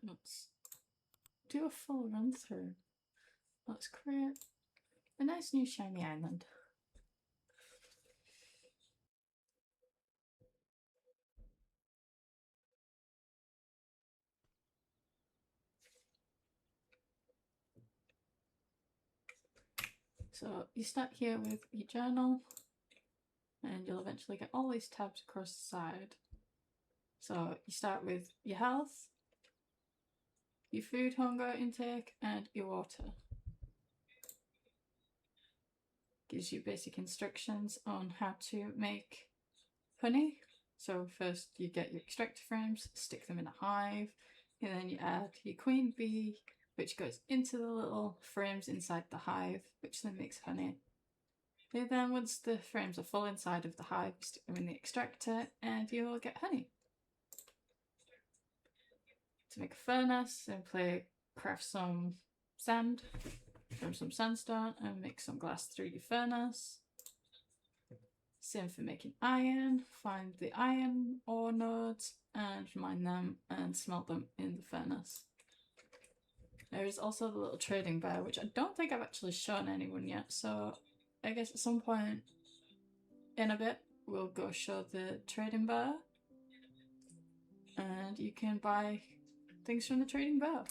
Let's do a full run through. Let's create a nice new shiny island. So you start here with your journal, and you'll eventually get all these tabs across the side. So you start with your health, your food hunger intake, and your water. Gives you basic instructions on how to make honey. So first you get your extractor frames, stick them in a hive, and then you add your queen bee, which goes into the little frames inside the hive, which then makes honey. And then once the frames are full inside of the hive, you stick them in the extractor and you'll get honey. To make a furnace, simply craft some sand from some sandstone and make some glass through your furnace. Same for making iron. Find the iron ore nodes and mine them and smelt them in the furnace. There is also the little trading bar, which I don't think I've actually shown anyone yet, so I guess at some point in a bit we'll go show the trading bar and you can buy things from the trading bar.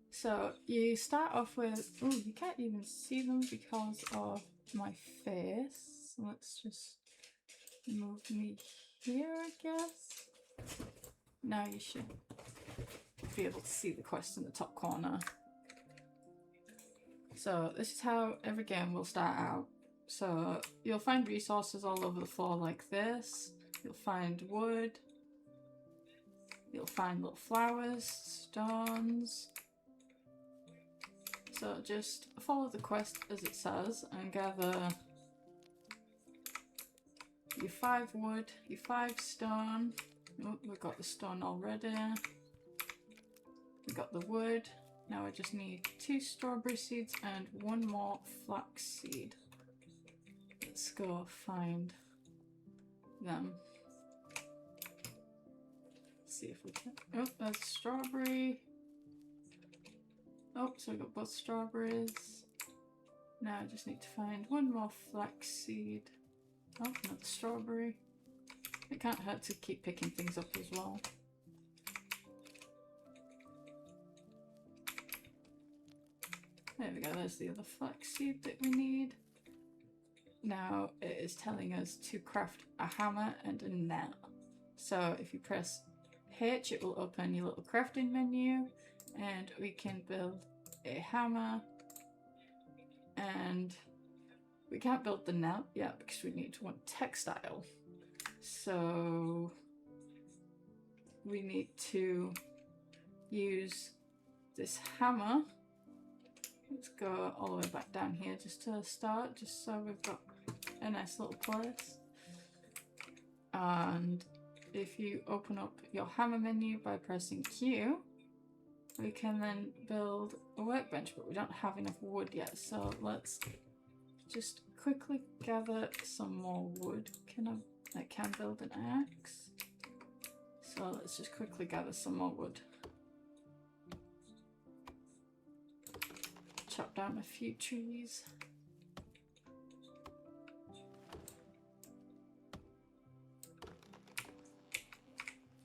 So you start off with, oh, you can't even see them because of my face. Let's just move me here, I guess. Now you should be able to see the quest in the top corner. So this is how every game will start out. So you'll find resources all over the floor like this. You'll find wood. You'll find little flowers, stones. So just follow the quest as it says and gather your 5 wood, your 5 stone. Oh, we've got the stone already. We've got the wood. Now I just need 2 strawberry seeds and 1 more flax seed. Let's go find them. Let's see if we can. Oh, there's strawberry. Oh, so we got both strawberries. Now I just need to find 1 more flax seed. Oh, another strawberry. It can't hurt to keep picking things up as well. There we go, there's the other flax seed that we need. Now it is telling us to craft a hammer and a net. So if you press H, it will open your little crafting menu and we can build a hammer, and we can't build the net yet because we need 1 textile. So we need to use this hammer. Let's go all the way back down here just to start, just so we've got a nice little place. And if you open up your hammer menu by pressing Q, we can then build a workbench, but we don't have enough wood yet, so let's just quickly gather some more wood. I can build an axe, so let's just quickly gather some more wood. Chop down a few trees.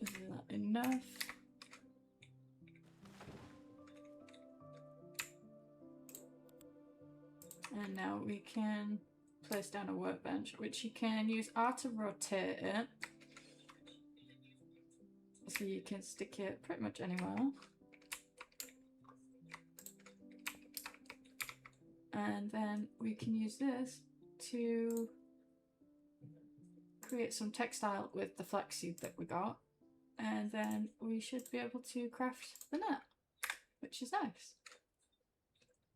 Is that enough? And now we can place down a workbench, which you can use R to rotate it. So you can stick it pretty much anywhere. And then we can use this to create some textile with the flaxseed that we got. And then we should be able to craft the net, which is nice.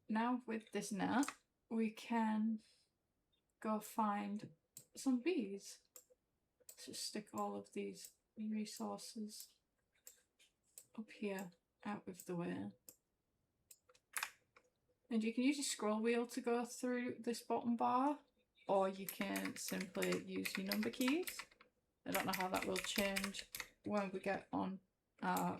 Now with this net, we can go find some bees. Let's just stick all of these resources up here out of the way. And you can use your scroll wheel to go through this bottom bar, or you can simply use your number keys. I don't know how that will change when we get on our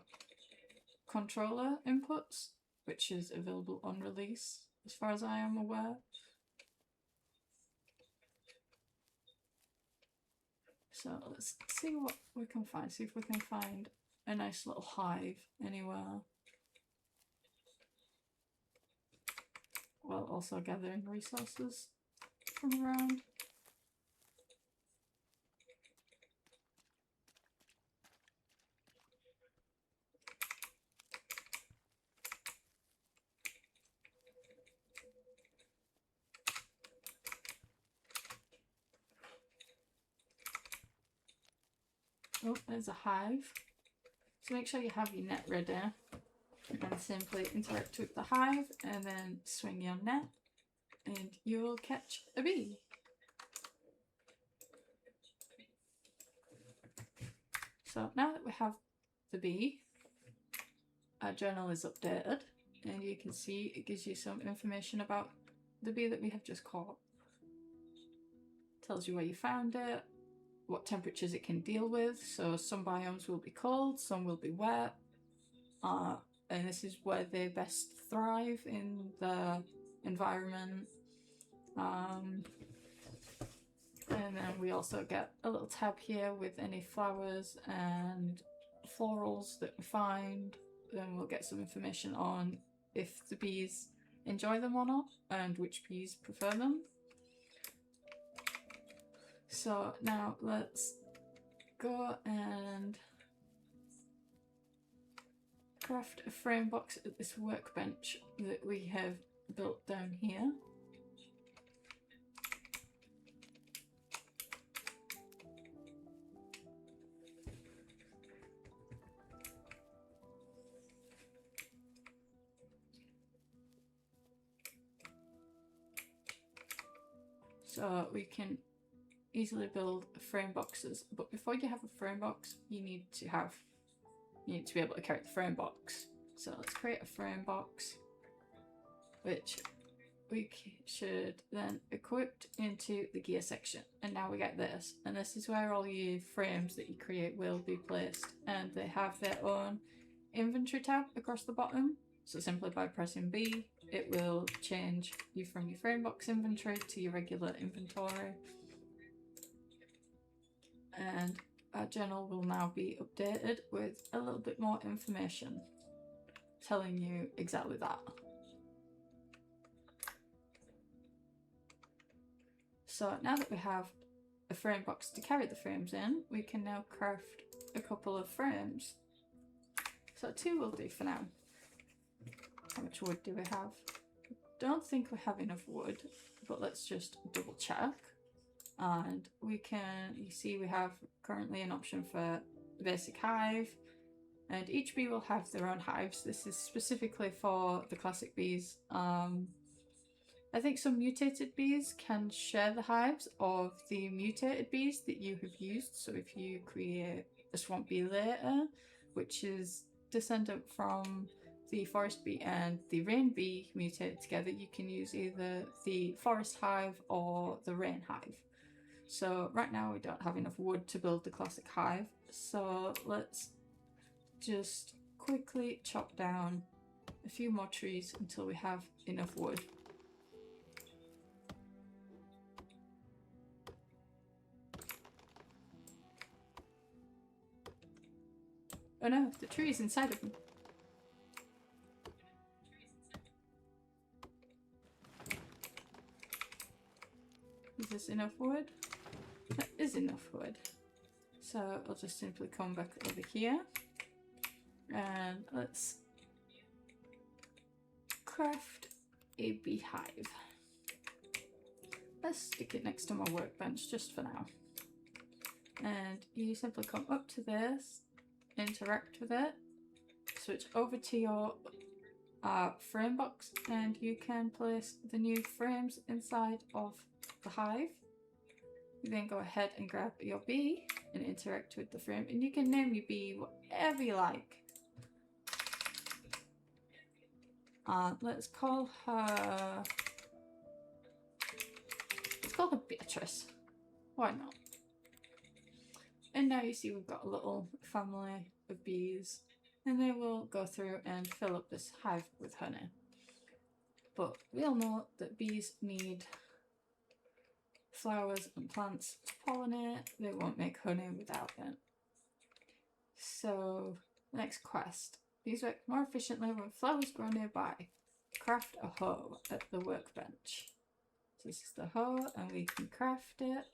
controller inputs, which is available on release, as far as I am aware. So let's see what we can find, see if we can find a nice little hive anywhere, while also gathering resources from around. Oh, there's a hive. So make sure you have your net ready and simply interact with the hive and then swing your net and you'll catch a bee. So now that we have the bee, our journal is updated and you can see it gives you some information about the bee that we have just caught. Tells you where you found it, what temperatures it can deal with. So some biomes will be cold, some will be wet, and this is where they best thrive in the environment. And then we also get a little tab here with any flowers and florals that we find. Then we'll get some information on if the bees enjoy them or not and which bees prefer them. So now let's go and craft a frame box at this workbench that we have built down here. So we can easily build frame boxes, but before you have a frame box, you need to be able to carry the frame box. So let's create a frame box, which we should then equip into the gear section. And now we get this, and this is where all your frames that you create will be placed, and they have their own inventory tab across the bottom. So simply by pressing B, it will change you from your frame box inventory to your regular inventory. And our journal will now be updated with a little bit more information telling you exactly that. So now that we have a frame box to carry the frames in, we can now craft a couple of frames. So 2 will do for now. How much wood do we have? Don't think we have enough wood, but let's just double check. And we can, you see we have currently an option for the basic hive, and each bee will have their own hives. This is specifically for the classic bees. I think some mutated bees can share the hives of the mutated bees that you have used. So if you create a swamp bee later, which is descendant from the forest bee and the rain bee mutated together, you can use either the forest hive or the rain hive. So right now we don't have enough wood to build the classic hive, so let's just quickly chop down a few more trees until we have enough wood. Oh no, the tree is inside of me. Is this enough wood? That is enough wood. So I'll just simply come back over here and let's craft a beehive. Let's stick it next to my workbench just for now. And you simply come up to this, interact with it, switch over to your frame box, and you can place the new frames inside of the hive. You then go ahead and grab your bee and interact with the frame, and you can name your bee whatever you like. Let's call her Beatrice. Why not? And now you see we've got a little family of bees And then we'll go through and fill up this hive with honey. But we all know that bees need flowers and plants to pollinate. They won't make honey without it. So, next quest. Bees work more efficiently when flowers grow nearby. Craft a hoe at the workbench. So this is the hoe, and we can craft it.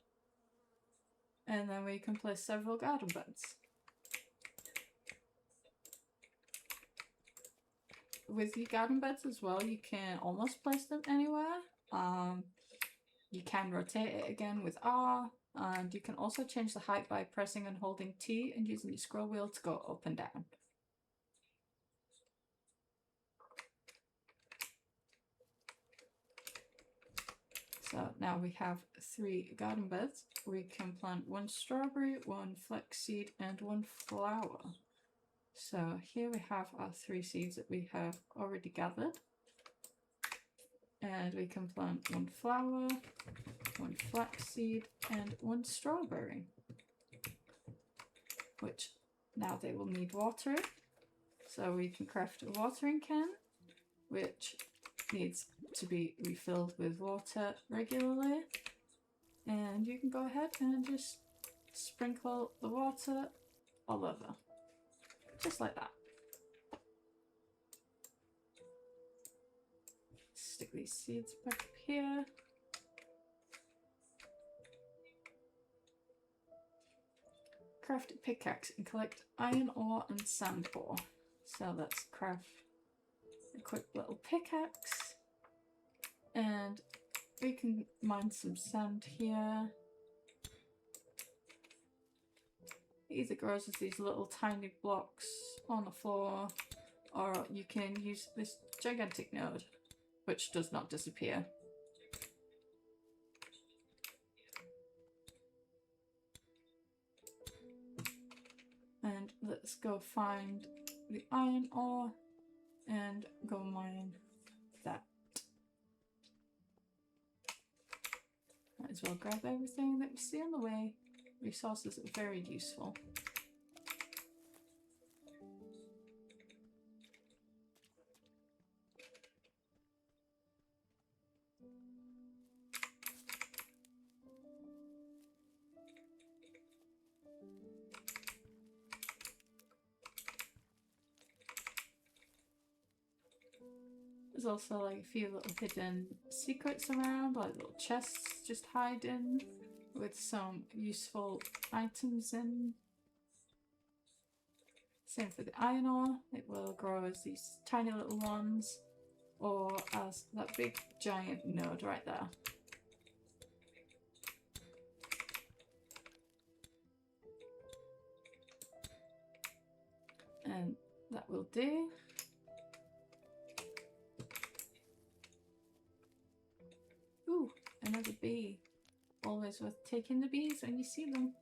And then we can place several garden beds. With your garden beds as well, you can almost place them anywhere. You can rotate it again with R, and you can also change the height by pressing and holding T and using your scroll wheel to go up and down. So now we have 3 garden beds. We can plant 1 strawberry, 1 flaxseed, and 1 flower. So here we have our 3 seeds that we have already gathered. And we can plant 1 flower, 1 flaxseed, and 1 strawberry. Which now they will need watering. So we can craft a watering can, which needs to be refilled with water regularly. And you can go ahead and just sprinkle the water all over. Just like that. Stick these seeds back up here. Craft a pickaxe and collect iron ore and sand ore. So let's craft a quick little pickaxe. And we can mine some sand here. It either grows as these little tiny blocks on the floor, or you can use this gigantic node, which does not disappear. And let's go find the iron ore and go mine that. Might as well grab everything that we see on the way. Resources are very useful. There's also like a few little hidden secrets around, like little chests just hiding with some useful items in. Same for the iron ore, it will grow as these tiny little ones or as that big giant node right there. And that will do. Ooh, another bee. Always worth taking the bees when you see them.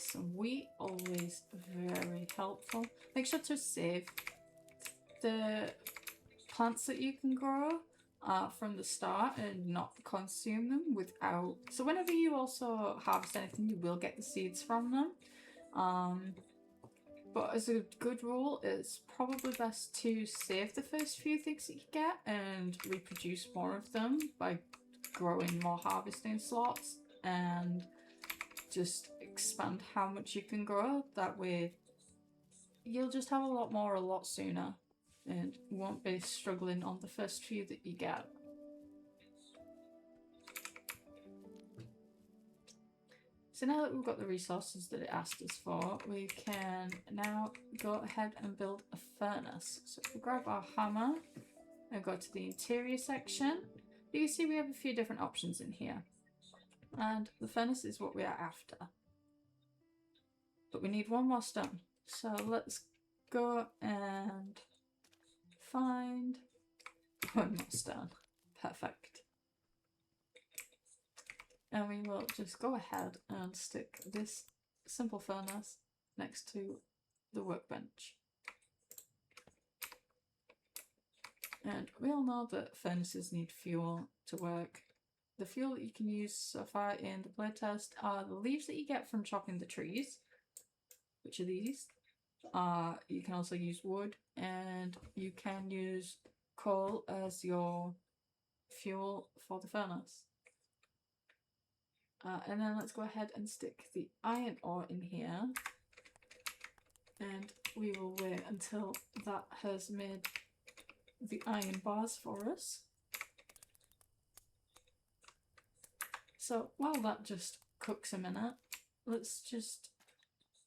Some wheat, always very helpful. Make sure to save the plants that you can grow from the start and not consume them without. So whenever you also harvest anything, you will get the seeds from them. But as a good rule, it's probably best to save the first few things that you get and reproduce more of them by growing more harvesting slots and just expand how much you can grow. That way you'll just have a lot more a lot sooner and won't be struggling on the first few that you get. So now that we've got the resources that it asked us for, we can now go ahead and build a furnace. So if we grab our hammer and go to the interior section, you can see we have a few different options in here. And the furnace is what we are after. But we need 1 more stone. So let's go and find 1 more stone. Perfect. And we will just go ahead and stick this simple furnace next to the workbench. And we all know that furnaces need fuel to work. The fuel that you can use so far in the playtest are the leaves that you get from chopping the trees, which are these. You can also use wood, and you can use coal as your fuel for the furnace. And then let's go ahead and stick the iron ore in here, and we will wait until that has made the iron bars for us. So while that just cooks a minute, let's just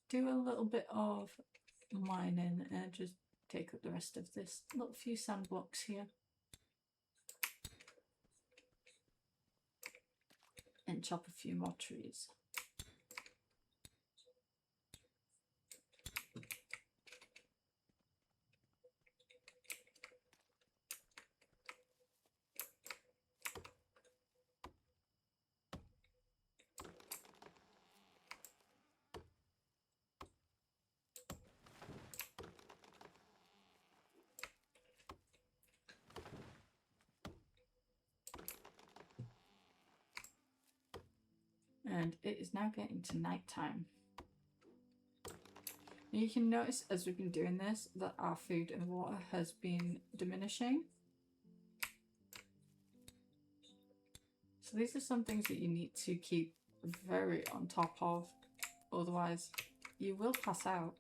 do a little bit of mining and just take up the rest of this little few sand blocks here. And chop a few more trees. And it is now getting to night time. You can notice as we've been doing this that our food and water has been diminishing. So these are some things that you need to keep very on top of, otherwise you will pass out.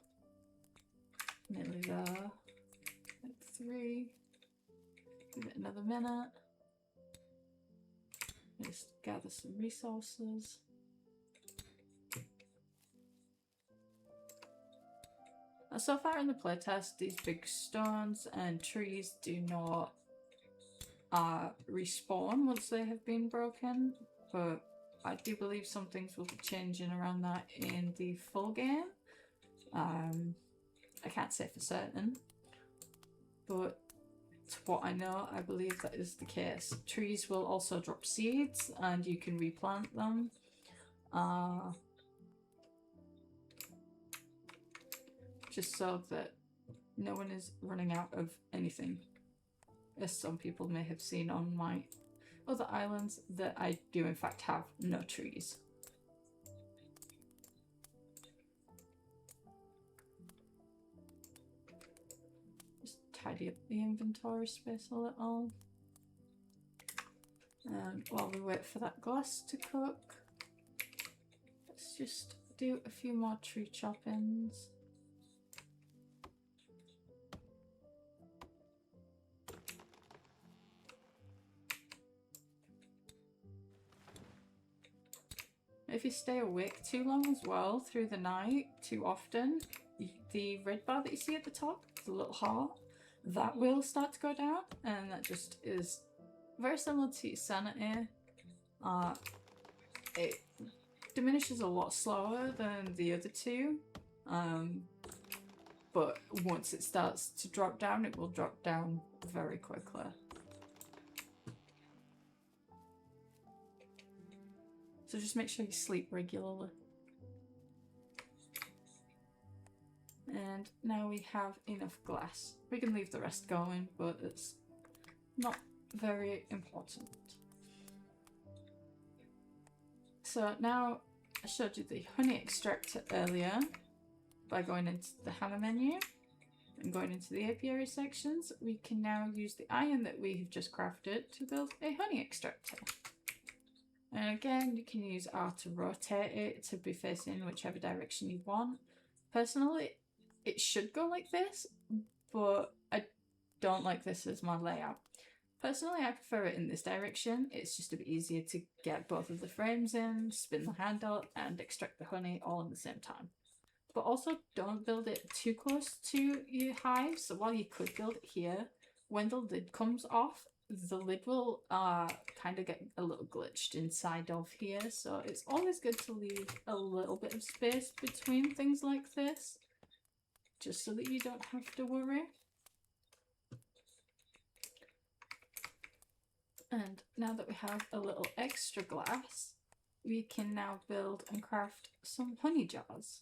Nearly there. Like 3. Give it another minute. Just gather some resources. So far in the playtest, these big stones and trees do not respawn once they have been broken, but I do believe some things will be changing around that in the full game. I can't say for certain, but to what I know, I believe that is the case. Trees will also drop seeds and you can replant them. Just so that no one is running out of anything. As some people may have seen on my other islands, that I do in fact have no trees. Just tidy up the inventory space a little. And while we wait for that glass to cook, let's just do a few more tree choppings. If you stay awake too long as well through the night, too often, the red bar that you see at the top, the little heart, that will start to go down, and that just is very similar to sanity. It diminishes a lot slower than the other two, but once it starts to drop down, it will drop down very quickly. So just make sure you sleep regularly. And now we have enough glass. We can leave the rest going, but it's not very important. So now I showed you the honey extractor earlier by going into the hammer menu and going into the apiary sections. We can now use the iron that we have just crafted to build a honey extractor. And again, you can use R to rotate it to be facing whichever direction you want. Personally, it should go like this, but I don't like this as my layout. Personally, I prefer it in this direction. It's just a bit easier to get both of the frames in, spin the handle, and extract the honey all at the same time. But also, don't build it too close to your hive. So while you could build it here, when the lid comes off, the lid will kind of get a little glitched inside of here. So it's always good to leave a little bit of space between things like this, just so that you don't have to worry. And now that we have a little extra glass, we can now build and craft some honey jars.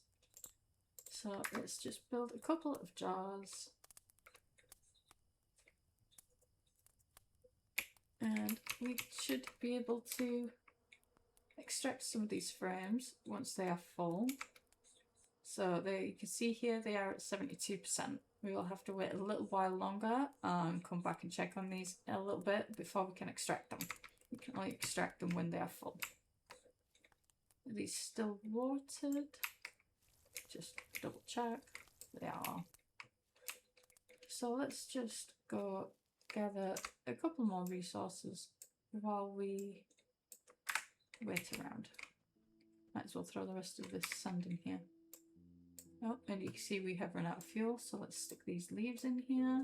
So let's just build a couple of jars. And we should be able to extract some of these frames once they are full. So there you can see here they are at 72%. We will have to wait a little while longer and come back and check on these a little bit before we can extract them. We can only extract them when they are full. Are these still watered? Just double check. They are. So let's just go gather a couple more resources while we wait around. Might as well throw the rest of this sand in here. Oh, and you can see we have run out of fuel, so let's stick these leaves in here.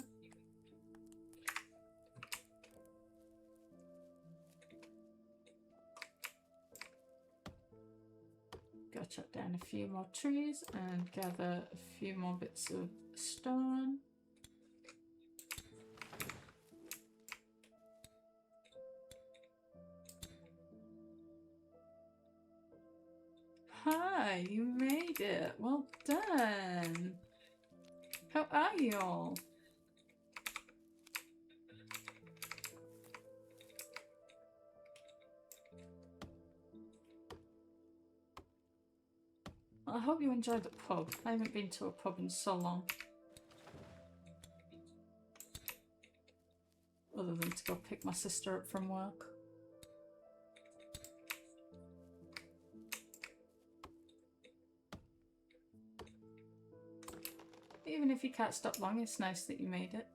Go chop down a few more trees and gather a few more bits of stone. Hi, you made it. Well done. How are you all? Well, I hope you enjoyed the pub. I haven't been to a pub in so long. Other than to go pick my sister up from work. Even if you can't stop long, it's nice that you made it.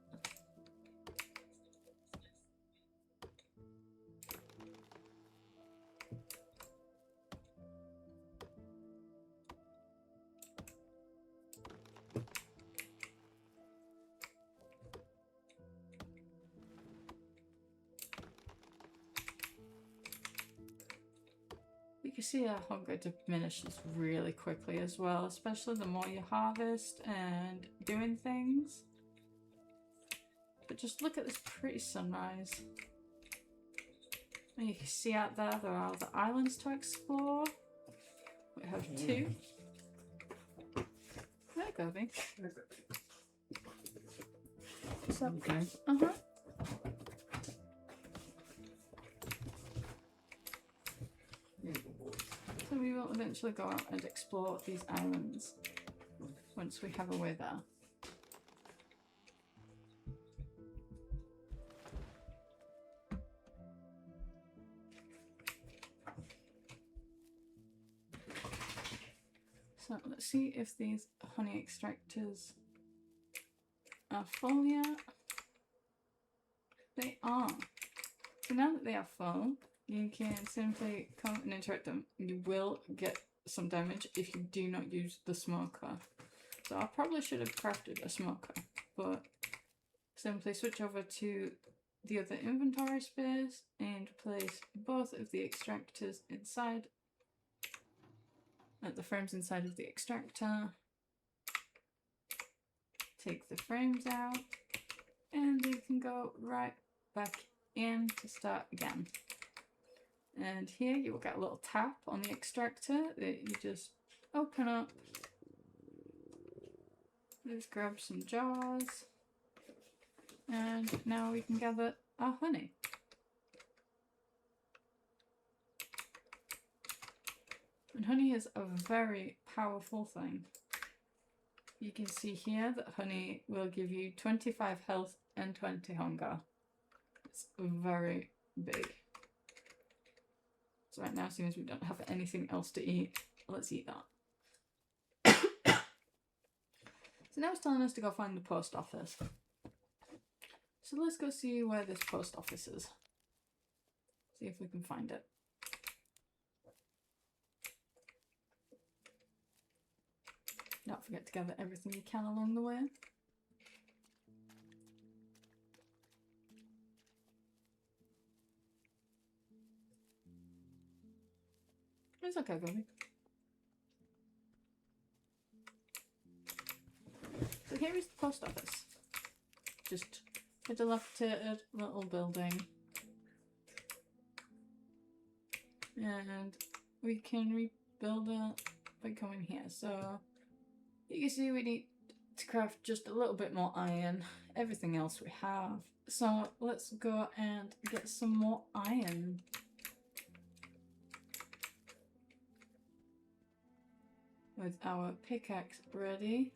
You can see our hunger diminishes really quickly as well, especially the more you harvest and doing things. But just look at this pretty sunrise. And you can see out there are other islands to explore. We have two. There, Gobi. What's up? Okay. Uh-huh. So we will eventually go out and explore these islands once we have a way there. So let's see if these honey extractors are full yet. They are. So now that they are full, you can simply come and interact them. You will get some damage if you do not use the smoker. So I probably should have crafted a smoker, but simply switch over to the other inventory space and place both of the extractors inside, the frames inside of the extractor. Take the frames out, and you can go right back in to start again. And here you will get a little tap on the extractor that you just open up. Just grab some jars. And now we can gather our honey. And honey is a very powerful thing. You can see here that honey will give you 25 health and 20 hunger. It's very big. So right now, seeing as we don't have anything else to eat, let's eat that. So now it's telling us to go find the post office. So let's go see where this post office is. See if we can find it. Don't forget to gather everything you can along the way. It's okay, Gobi. So here is the post office. Just a dilapidated little building. And we can rebuild it by coming here. So you can see we need to craft just a little bit more iron. Everything else we have. So let's go and get some more iron. With our pickaxe ready.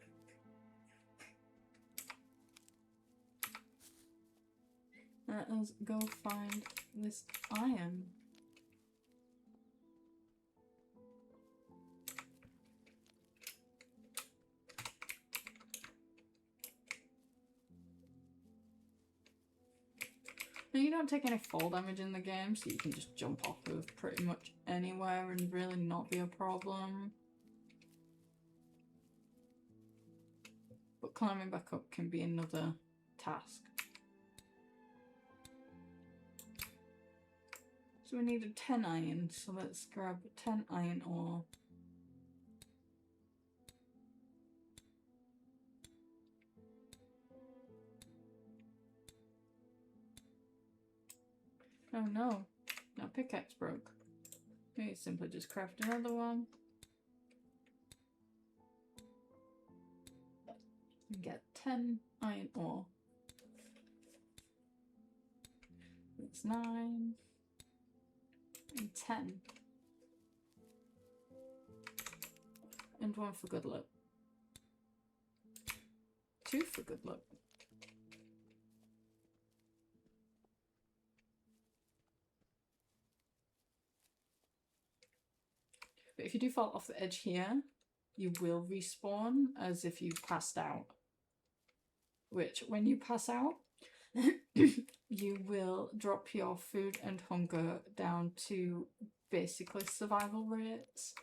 Let us go find this iron. Now you don't take any fall damage in the game, so you can just jump off of pretty much anywhere and really not be a problem. But climbing back up can be another task. So we needed 10 iron, so let's grab 10 iron ore. Oh no, my pickaxe broke. Maybe simply just craft another one. And get 10 iron ore. That's 9. And 10. And 1 for good luck. 2 for good luck. But if you do fall off the edge here, you will respawn as if you passed out. Which, when you pass out, you will drop your food and hunger down to basically survival rates.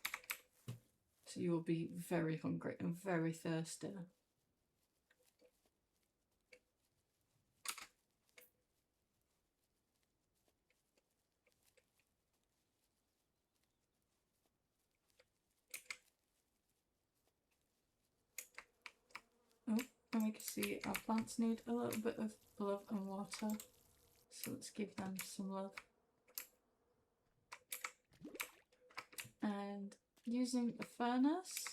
So you will be very hungry and very thirsty. Oh, and we can see our plants need a little bit of love and water. So let's give them some love. And using the furnace,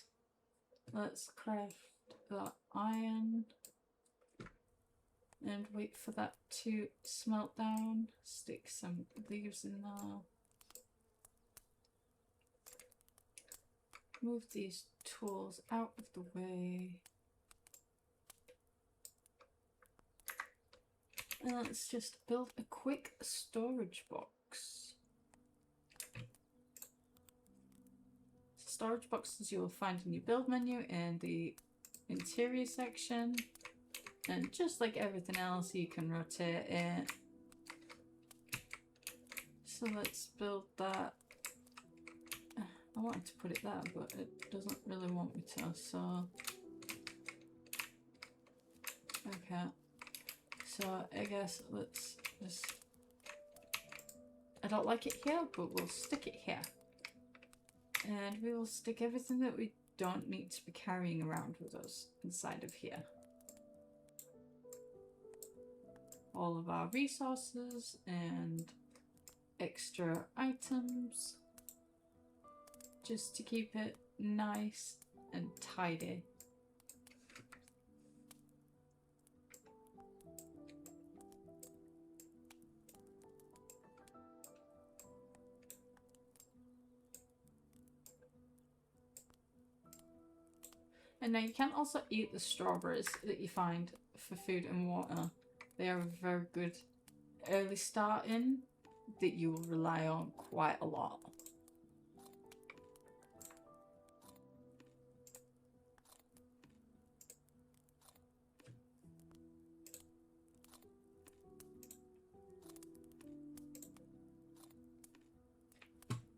let's craft that iron and wait for that to smelt down. Stick some leaves in there. Move these tools out of the way. And let's just build a quick storage box. Storage boxes you will find in your build menu in the interior section. And just like everything else, you can rotate it. So let's build that. I wanted to put it there, but it doesn't really want me to, so... Okay. So I guess let's just... I don't like it here, but we'll stick it here. And we will stick everything that we don't need to be carrying around with us inside of here. All of our resources and extra items, just to keep it nice and tidy. And now you can also eat the strawberries that you find for food and water. They are a very good early starting that you will rely on quite a lot.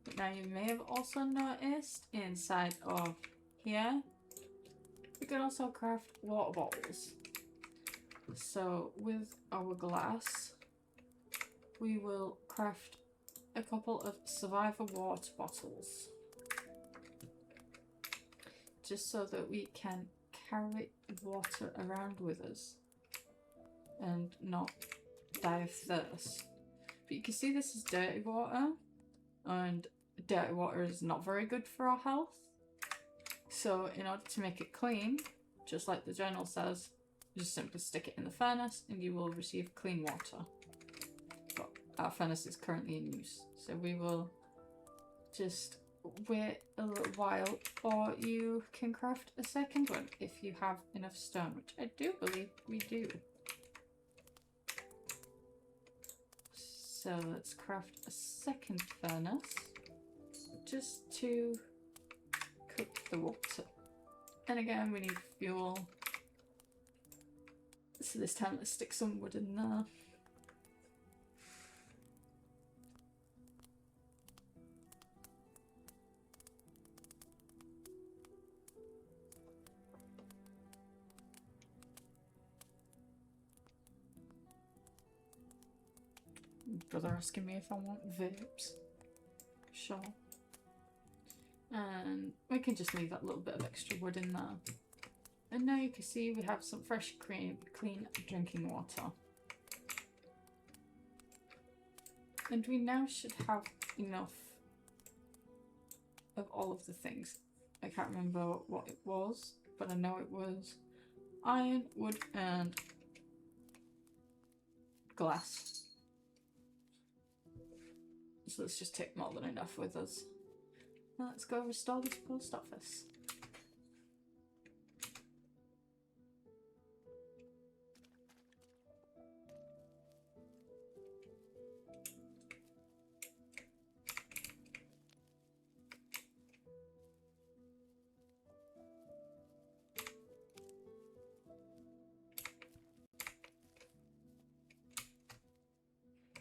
But now you may have also noticed inside of here, we can also craft water bottles. So with our glass, we will craft a couple of survivor water bottles. Just so that we can carry water around with us and not die of thirst. But you can see this is dirty water, and dirty water is not very good for our health. So in order to make it clean, just like the journal says, just simply stick it in the furnace and you will receive clean water. But our furnace is currently in use, so we will just wait a little while, or you can craft a second one if you have enough stone, which I do believe we do. So let's craft a second furnace just to cook the water. And again, we need fuel. So this time let's stick some wood in there. Brother asking me if I want vapes. Sure. And we can just leave that little bit of extra wood in there. And now you can see we have some fresh, clean drinking water. And we now should have enough of all of the things. I can't remember what it was, but I know it was iron, wood, and glass. So let's just take more than enough with us. Now let's go restore this post office.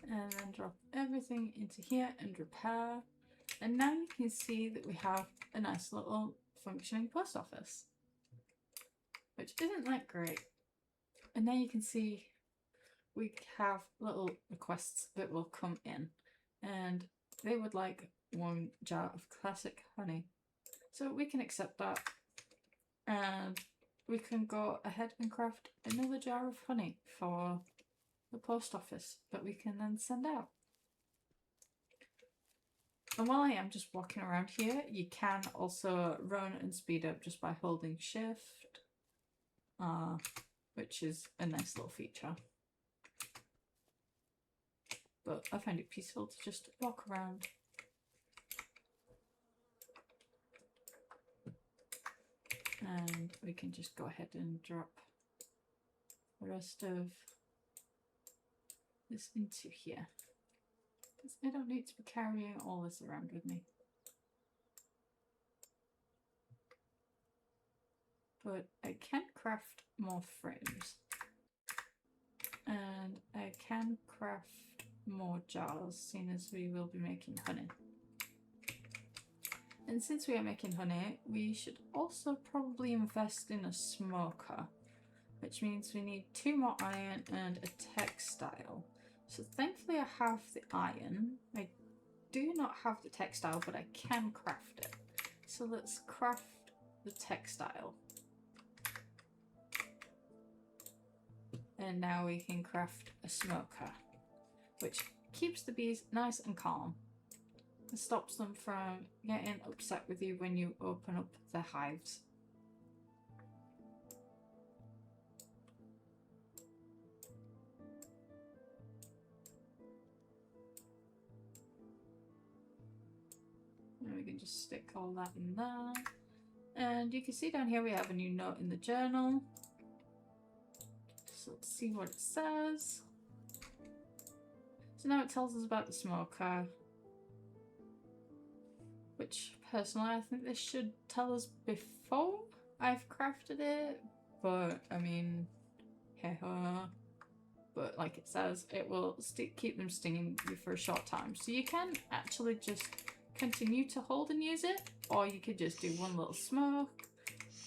And then drop everything into here and repair. And now you can see that we have a nice little functioning post office, which isn't that great. And now you can see we have little requests that will come in, and they would like 1 jar of classic honey. So we can accept that, and we can go ahead and craft another jar of honey for the post office that we can then send out. And while I am just walking around here, you can also run and speed up just by holding shift, which is a nice little feature. But I find it peaceful to just walk around. And we can just go ahead and drop the rest of this into here. I don't need to be carrying all this around with me. But I can craft more frames. And I can craft more jars, seeing as we will be making honey. And since we are making honey, we should also probably invest in a smoker, which means we need 2 more iron and a textile. So thankfully I have the iron. I do not have the textile, but I can craft it. So let's craft the textile. And now we can craft a smoker, which keeps the bees nice and calm and stops them from getting upset with you when you open up their hives. And we can just stick all that in there. And you can see down here we have a new note in the journal. So let's see what it says. So now it tells us about the smoker, which personally I think this should tell us before I've crafted it, but I mean, hey ho. But like it says, it will keep them stinging you for a short time. So you can actually just continue to hold and use it, or you could just do one little smoke.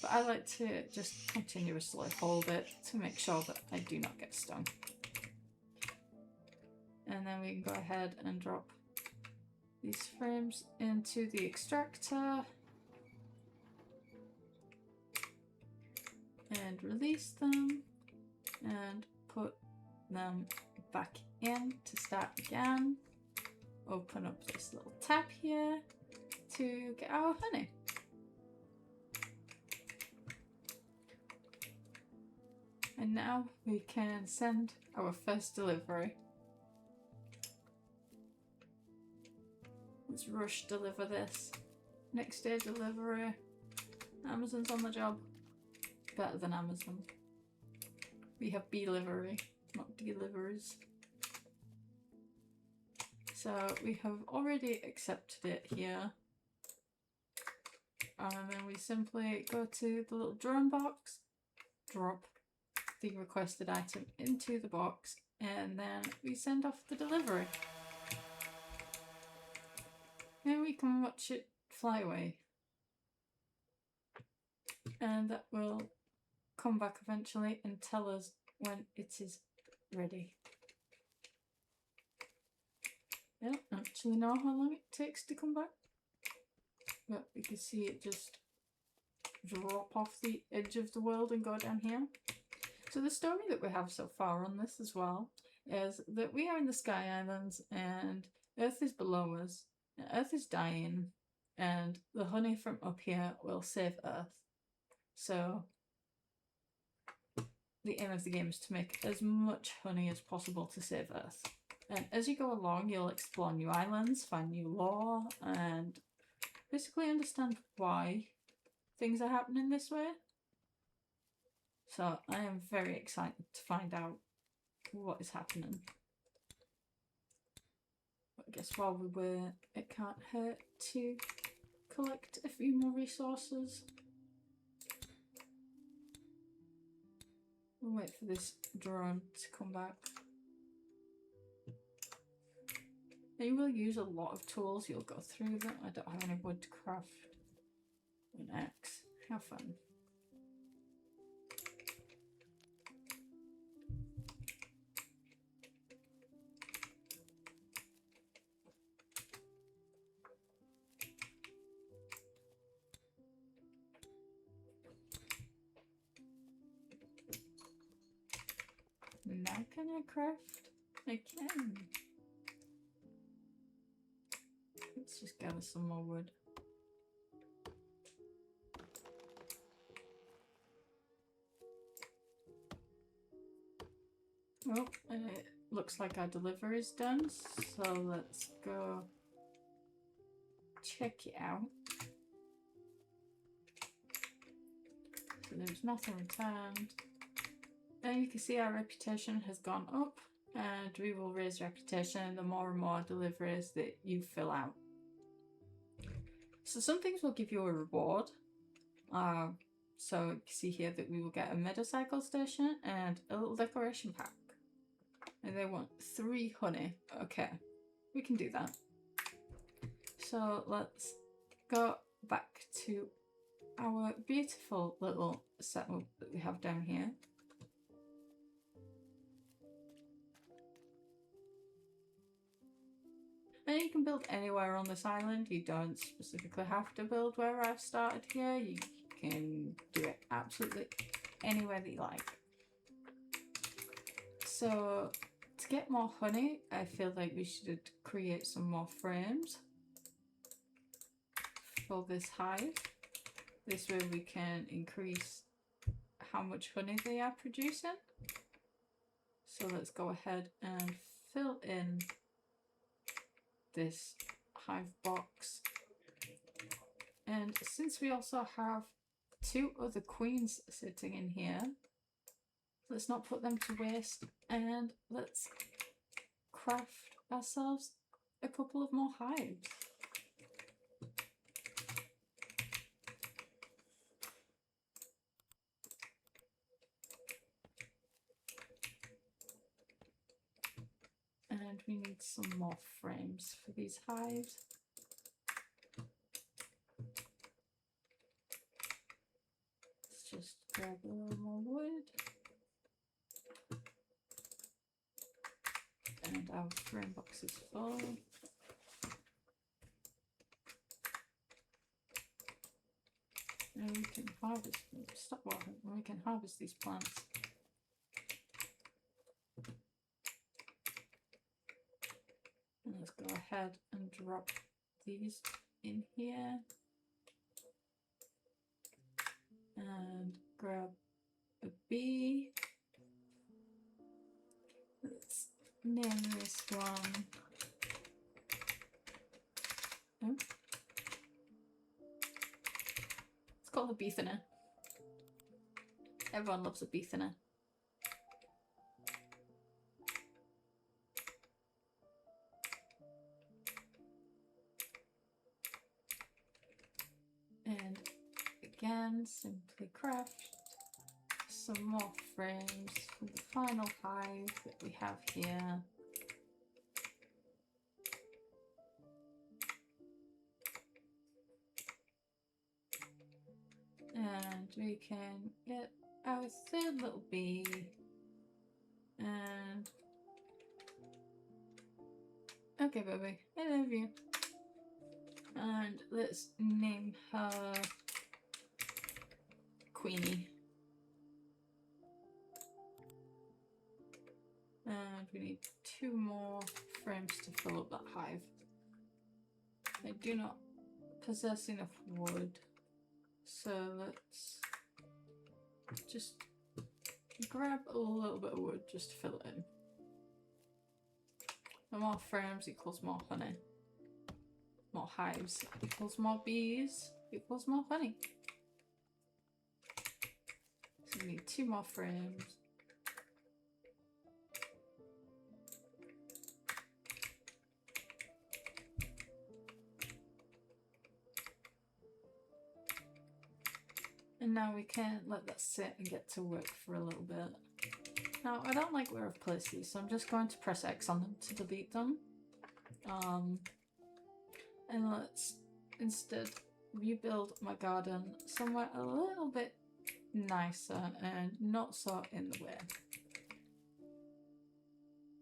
But I like to just continuously hold it to make sure that I do not get stung. And then we can go ahead and drop these frames into the extractor and release them and put them back in to start again. Open up this little tab here to get our honey. And now we can send our first delivery. Let's rush deliver this. Next day delivery. Amazon's on the job. Better than Amazon. We have Beelivery, not deliveries. So we have already accepted it here. And then we simply go to the little drone box, drop the requested item into the box, and then we send off the delivery. And we can watch it fly away. And that will come back eventually and tell us when it is ready. I don't actually know how long it takes to come back, but you can see it just drop off the edge of the world and go down here. So the story that we have so far on this as well is that we are in the Sky Islands and Earth is below us. Earth is dying and the honey from up here will save Earth. So the aim of the game is to make as much honey as possible to save Earth. And as you go along, you'll explore new islands, find new lore, and basically understand why things are happening this way. So I am very excited to find out what is happening. But I guess while we wait, it can't hurt to collect a few more resources. We'll wait for this drone to come back. You will use a lot of tools, you'll go through them. I don't have any wood to craft an axe. How fun. Now can I craft? I can. Let's just gather some more wood. Well, it looks like our delivery is done, so let's go check it out. So there's nothing returned. And you can see our reputation has gone up, and we will raise reputation the more and more deliveries that you fill out. So some things will give you a reward. So you can see here that we will get a meadowcycle station and a little decoration pack. And they want 3 honey. Okay, we can do that. So let's go back to our beautiful little setup that we have down here. And you can build anywhere on this island. You don't specifically have to build where I've started here. You can do it absolutely anywhere that you like. So to get more honey, I feel like we should create some more frames for this hive. This way we can increase how much honey they are producing. So let's go ahead and fill in this hive box. And since we also have 2 other queens sitting in here, let's not put them to waste, and let's craft ourselves a couple of more hives. And we need some more frames for these hives. Let's just grab a little more wood. And our frame box is full. And we can harvest, stop watering, we can harvest these plants. And let's go ahead and drop these in here. And grab a bee name this one. Oh. It's called a bee thinner. Everyone loves a bee thinner. And again, simply craft some more frames for the final hive that we have here. And we can get our third little bee. And okay, baby, I love you. And let's name her Queenie. And we need 2 more frames to fill up that hive. I do not possess enough wood, so let's just grab a little bit of wood just to fill it in. The more frames equals more honey. More hives equals more bees equals more honey. So we need 2 more frames. And now we can let that sit and get to work for a little bit. Now, I don't like where I've placed these, so I'm just going to press X on them to delete them. And let's instead rebuild my garden somewhere a little bit nicer and not so in the way.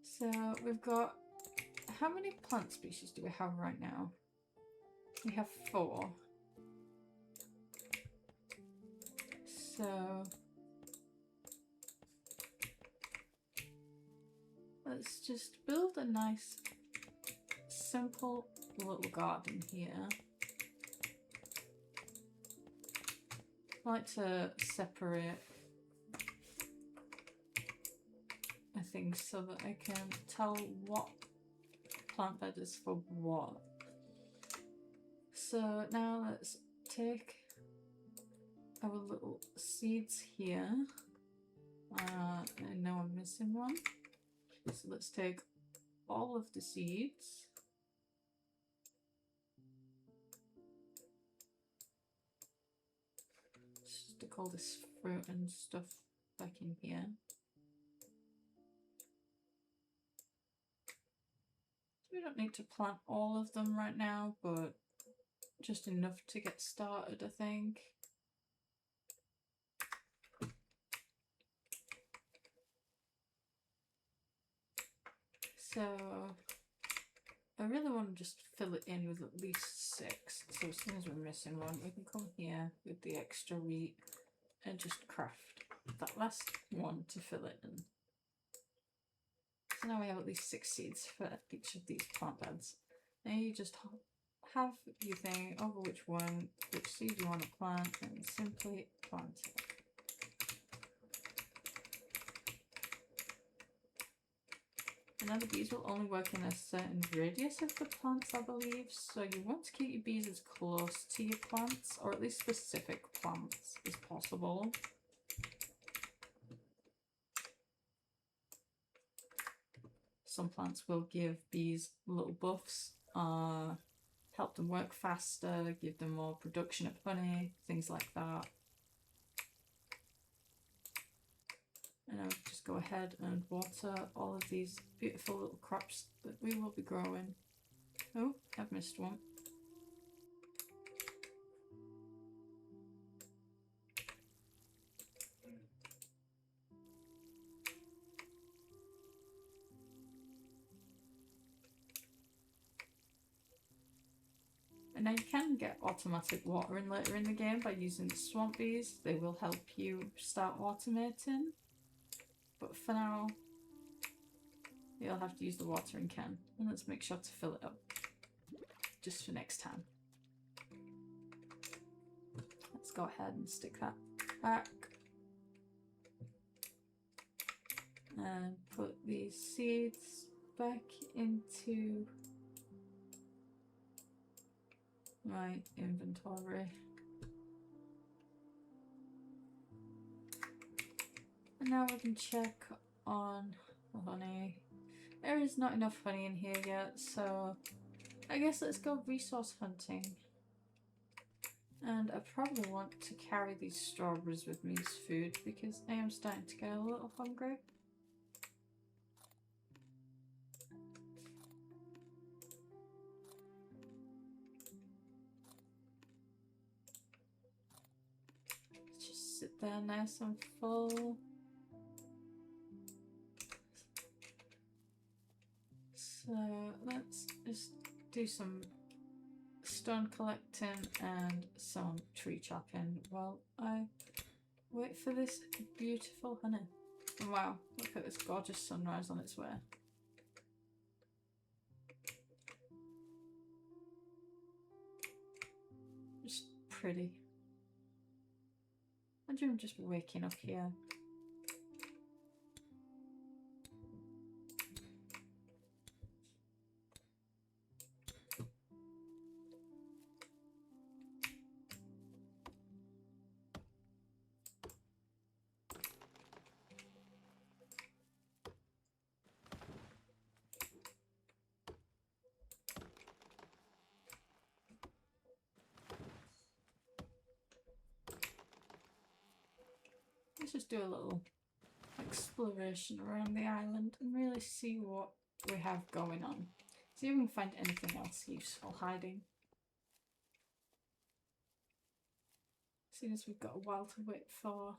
So we've got, how many plant species do we have right now? We have 4. So let's just build a nice, simple little garden here. I like to separate things so that I can tell what plant bed is for what. So now let's take our little seeds here. I know I'm missing one. So let's take all of the seeds. Stick all this fruit and stuff back in here. We don't need to plant all of them right now, but just enough to get started, I think. So I really want to just fill it in with at least 6. So as soon as we're missing one, we can come here with the extra wheat and just craft that last one to fill it in. So now we have at least 6 seeds for each of these plant beds. Now you just have your thing over which seed you want to plant and simply plant it. Now the bees will only work in a certain radius of the plants, I believe, so you want to keep your bees as close to your plants, or at least specific plants, as possible. Some plants will give bees little buffs, help them work faster, give them more production of honey, things like that. And I'll just go ahead and water all of these beautiful little crops that we will be growing. Oh, I've missed one. And now you can get automatic watering later in the game by using the swamp bees. They will help you start automating. But for now, you'll have to use the watering can. And let's make sure to fill it up. Just for next time. Let's go ahead and stick that back. And put these seeds back into my inventory. And now we can check on the honey. There is not enough honey in here yet, so I guess let's go resource hunting. And I probably want to carry these strawberries with me as food because I am starting to get a little hungry. Just sit there nice and full. So let's just do some stone collecting and some tree chopping while I wait for this beautiful honey. And wow, look at this gorgeous sunrise on its way. Just pretty. Imagine I'm just waking up here. Let's just do a little exploration around the island and really see what we have going on. See if we can find anything else useful hiding. Seeing as we've got a while to wait for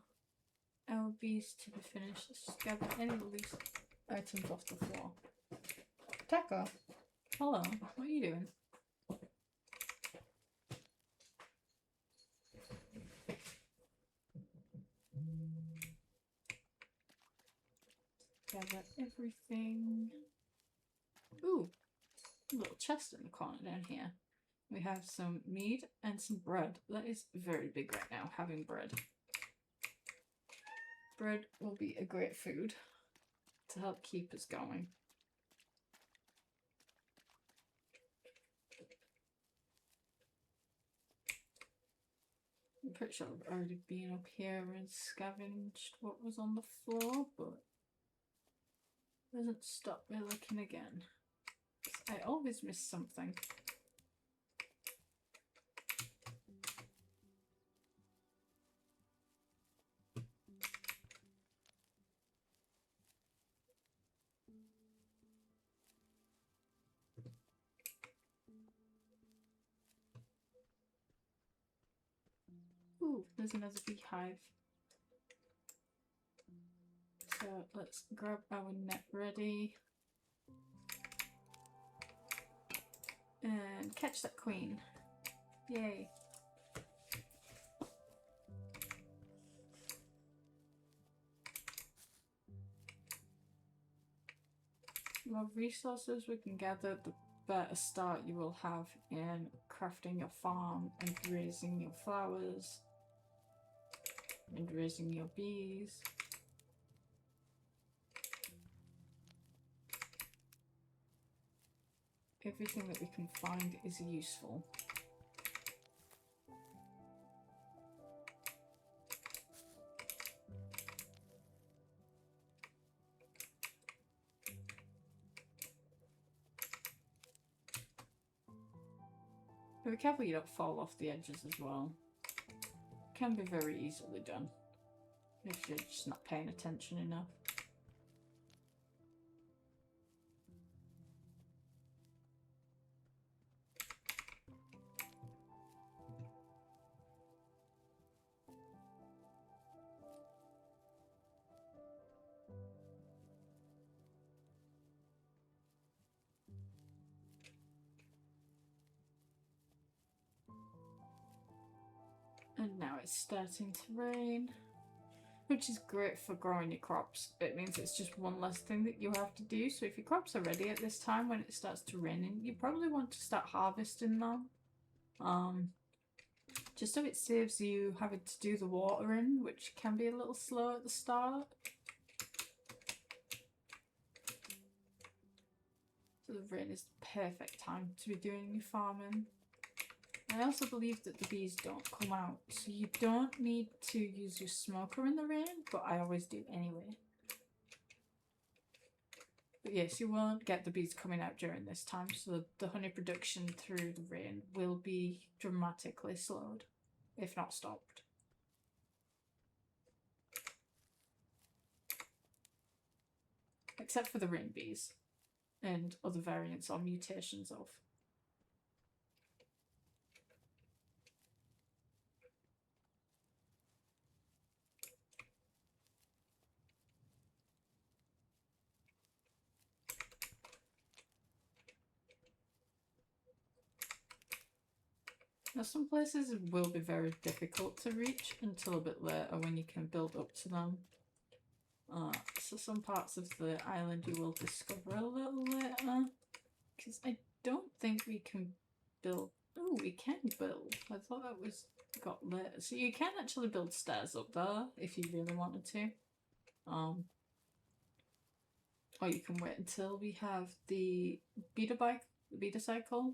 our bees to be finished, let's just gather any of these items off the floor. Taco, hello, what are you doing? Gather everything. Ooh, a little chest in the corner down here. We have some meat and some bread. That is very big right now, having bread. Bread will be a great food to help keep us going. I'm pretty sure I've already been up here and scavenged what was on the floor, but doesn't stop me looking again. I always miss something. Ooh, there's another beehive. So let's grab our net ready. And catch that queen. Yay. The more resources we can gather, the better start you will have in crafting your farm and raising your flowers and raising your bees. Everything that we can find is useful. But be careful you don't fall off the edges as well. It can be very easily done if you're just not paying attention enough. And now it's starting to rain, which is great for growing your crops. It means it's just one less thing that you have to do. So if your crops are ready at this time when it starts to rain, you probably want to start harvesting them. Just so it saves you having to do the watering, which can be a little slow at the start. So the rain is the perfect time to be doing your farming. I also believe that the bees don't come out, so you don't need to use your smoker in the rain, but I always do anyway. But yes, you won't get the bees coming out during this time, so the honey production through the rain will be dramatically slowed, if not stopped. Except for the rain bees and other variants or mutations of. Now some places will be very difficult to reach until a bit later when you can build up to them. So some parts of the island you will discover a little later. Because I don't think we can build... Oh, we can build. I thought that was got later. So you can actually build stairs up there if you really wanted to. Or you can wait until we have the beta cycle.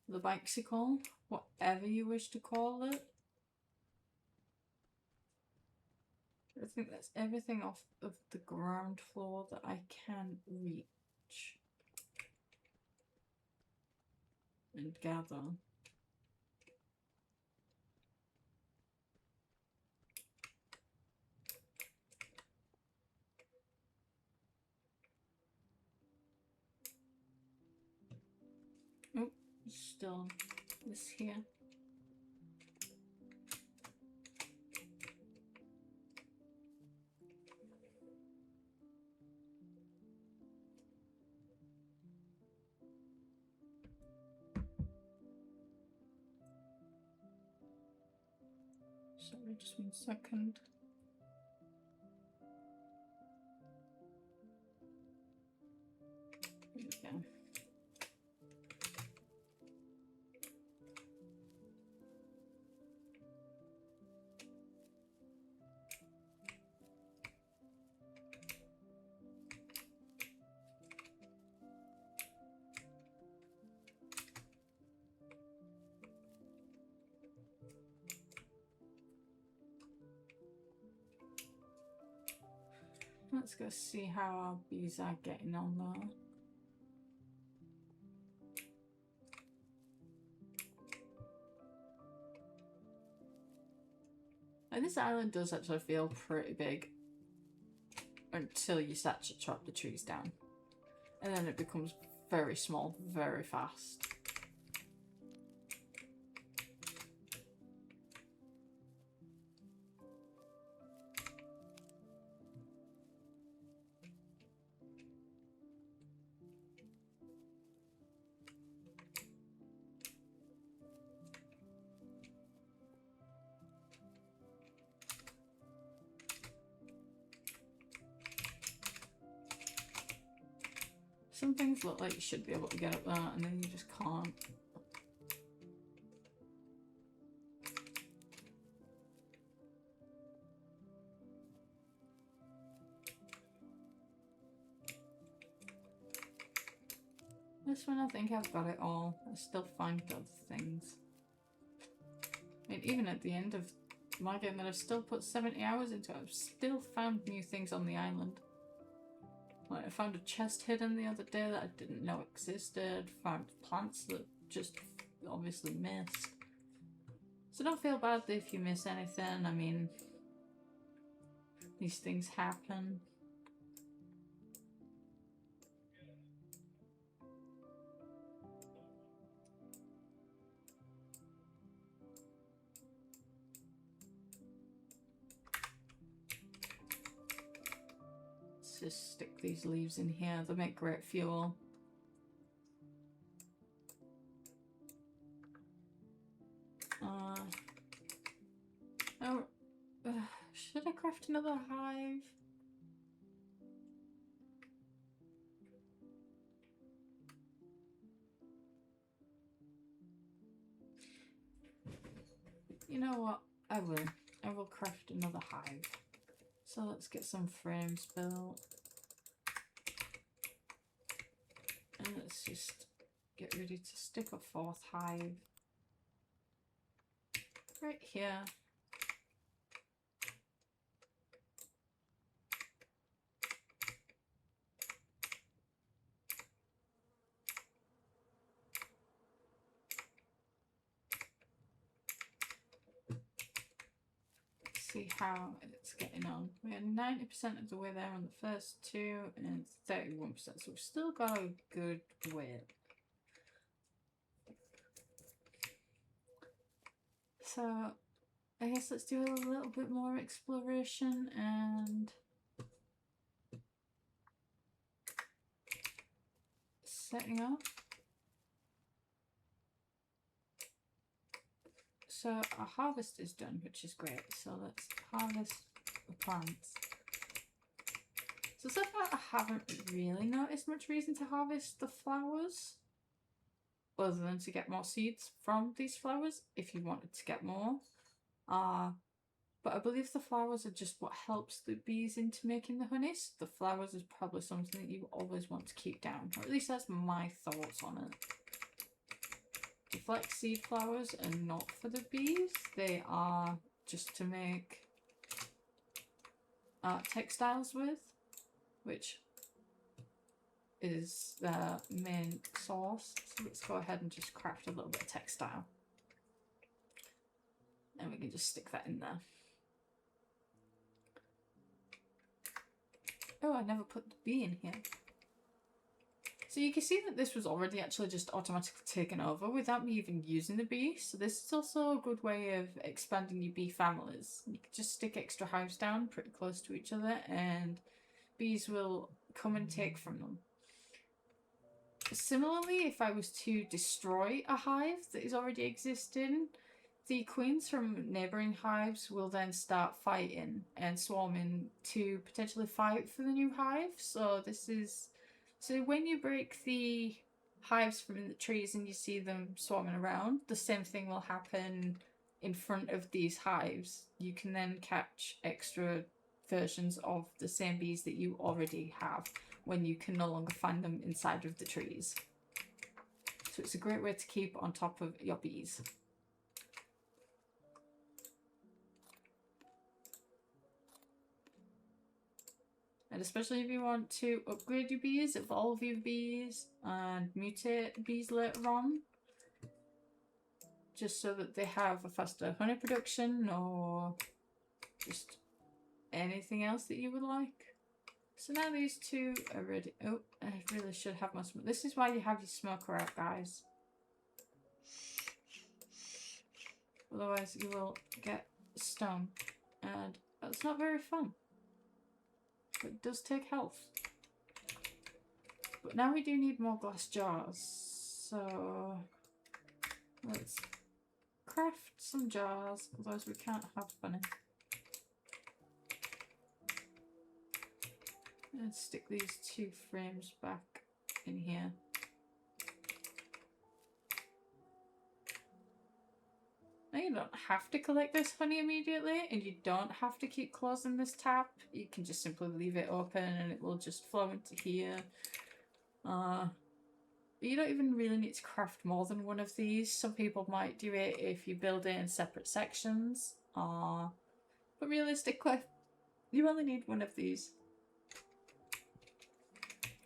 The bicycle, whatever you wish to call it. I think that's everything off of the ground floor that I can reach and gather. Oh, still this here. Sorry, just 1 second. There we go. Let's go see how our bees are getting on there. And this island does actually feel pretty big until you start to chop the trees down. And then it becomes very small, very fast. Some things look like you should be able to get up there, and then you just can't. This one, I think I've got it all. I still find other things. I mean, even at the end of my game that I've still put 70 hours into it, I've still found new things on the island. Like, I found a chest hidden the other day that I didn't know existed. Found plants that just obviously missed. So don't feel bad if you miss anything. I mean, these things happen. Just stick these leaves in here. They make great fuel. Should I craft another hive? You know what? I will. I will craft another hive. So let's get some frames built. And let's just get ready to stick a fourth hive right here. See how it's getting on. We're 90% of the way there on the first two and 31%, so we've still got a good way. So I guess let's do a little bit more exploration and setting up. So our harvest is done, which is great. So let's harvest the plants. So far I haven't really noticed much reason to harvest the flowers, other than to get more seeds from these flowers if you wanted to get more. But I believe the flowers are just what helps the bees into making the honey. So the flowers is probably something that you always want to keep down, or at least that's my thoughts on it. The flaxseed flowers are not for the bees, they are just to make textiles with, which is the main source. So let's go ahead and just craft a little bit of textile. And we can just stick that in there. Oh, I never put the bee in here. So you can see that this was already actually just automatically taken over without me even using the bee. So this is also a good way of expanding your bee families. You can just stick extra hives down pretty close to each other and bees will come and take from them. Similarly, if I was to destroy a hive that is already existing, the queens from neighbouring hives will then start fighting and swarming to potentially fight for the new hive. So when you break the hives from the trees and you see them swarming around, the same thing will happen in front of these hives. You can then catch extra versions of the same bees that you already have when you can no longer find them inside of the trees. So it's a great way to keep on top of your bees. And especially if you want to upgrade your bees, evolve your bees, and mutate bees later on, just so that they have a faster honey production or just anything else that you would like. So now these two are ready. Oh, I really should have my smoke. This is why you have your smoker out, guys. Otherwise you will get stung, and that's not very fun. But it does take health. But now we do need more glass jars, so let's craft some jars, otherwise we can't have honey. And stick these two frames back in here. Now you don't have to collect this honey immediately, and you don't have to keep closing this tap. You can just simply leave it open and it will just flow into here. You don't even really need to craft more than one of these. Some people might do it if you build it in separate sections. But realistically, you only need one of these.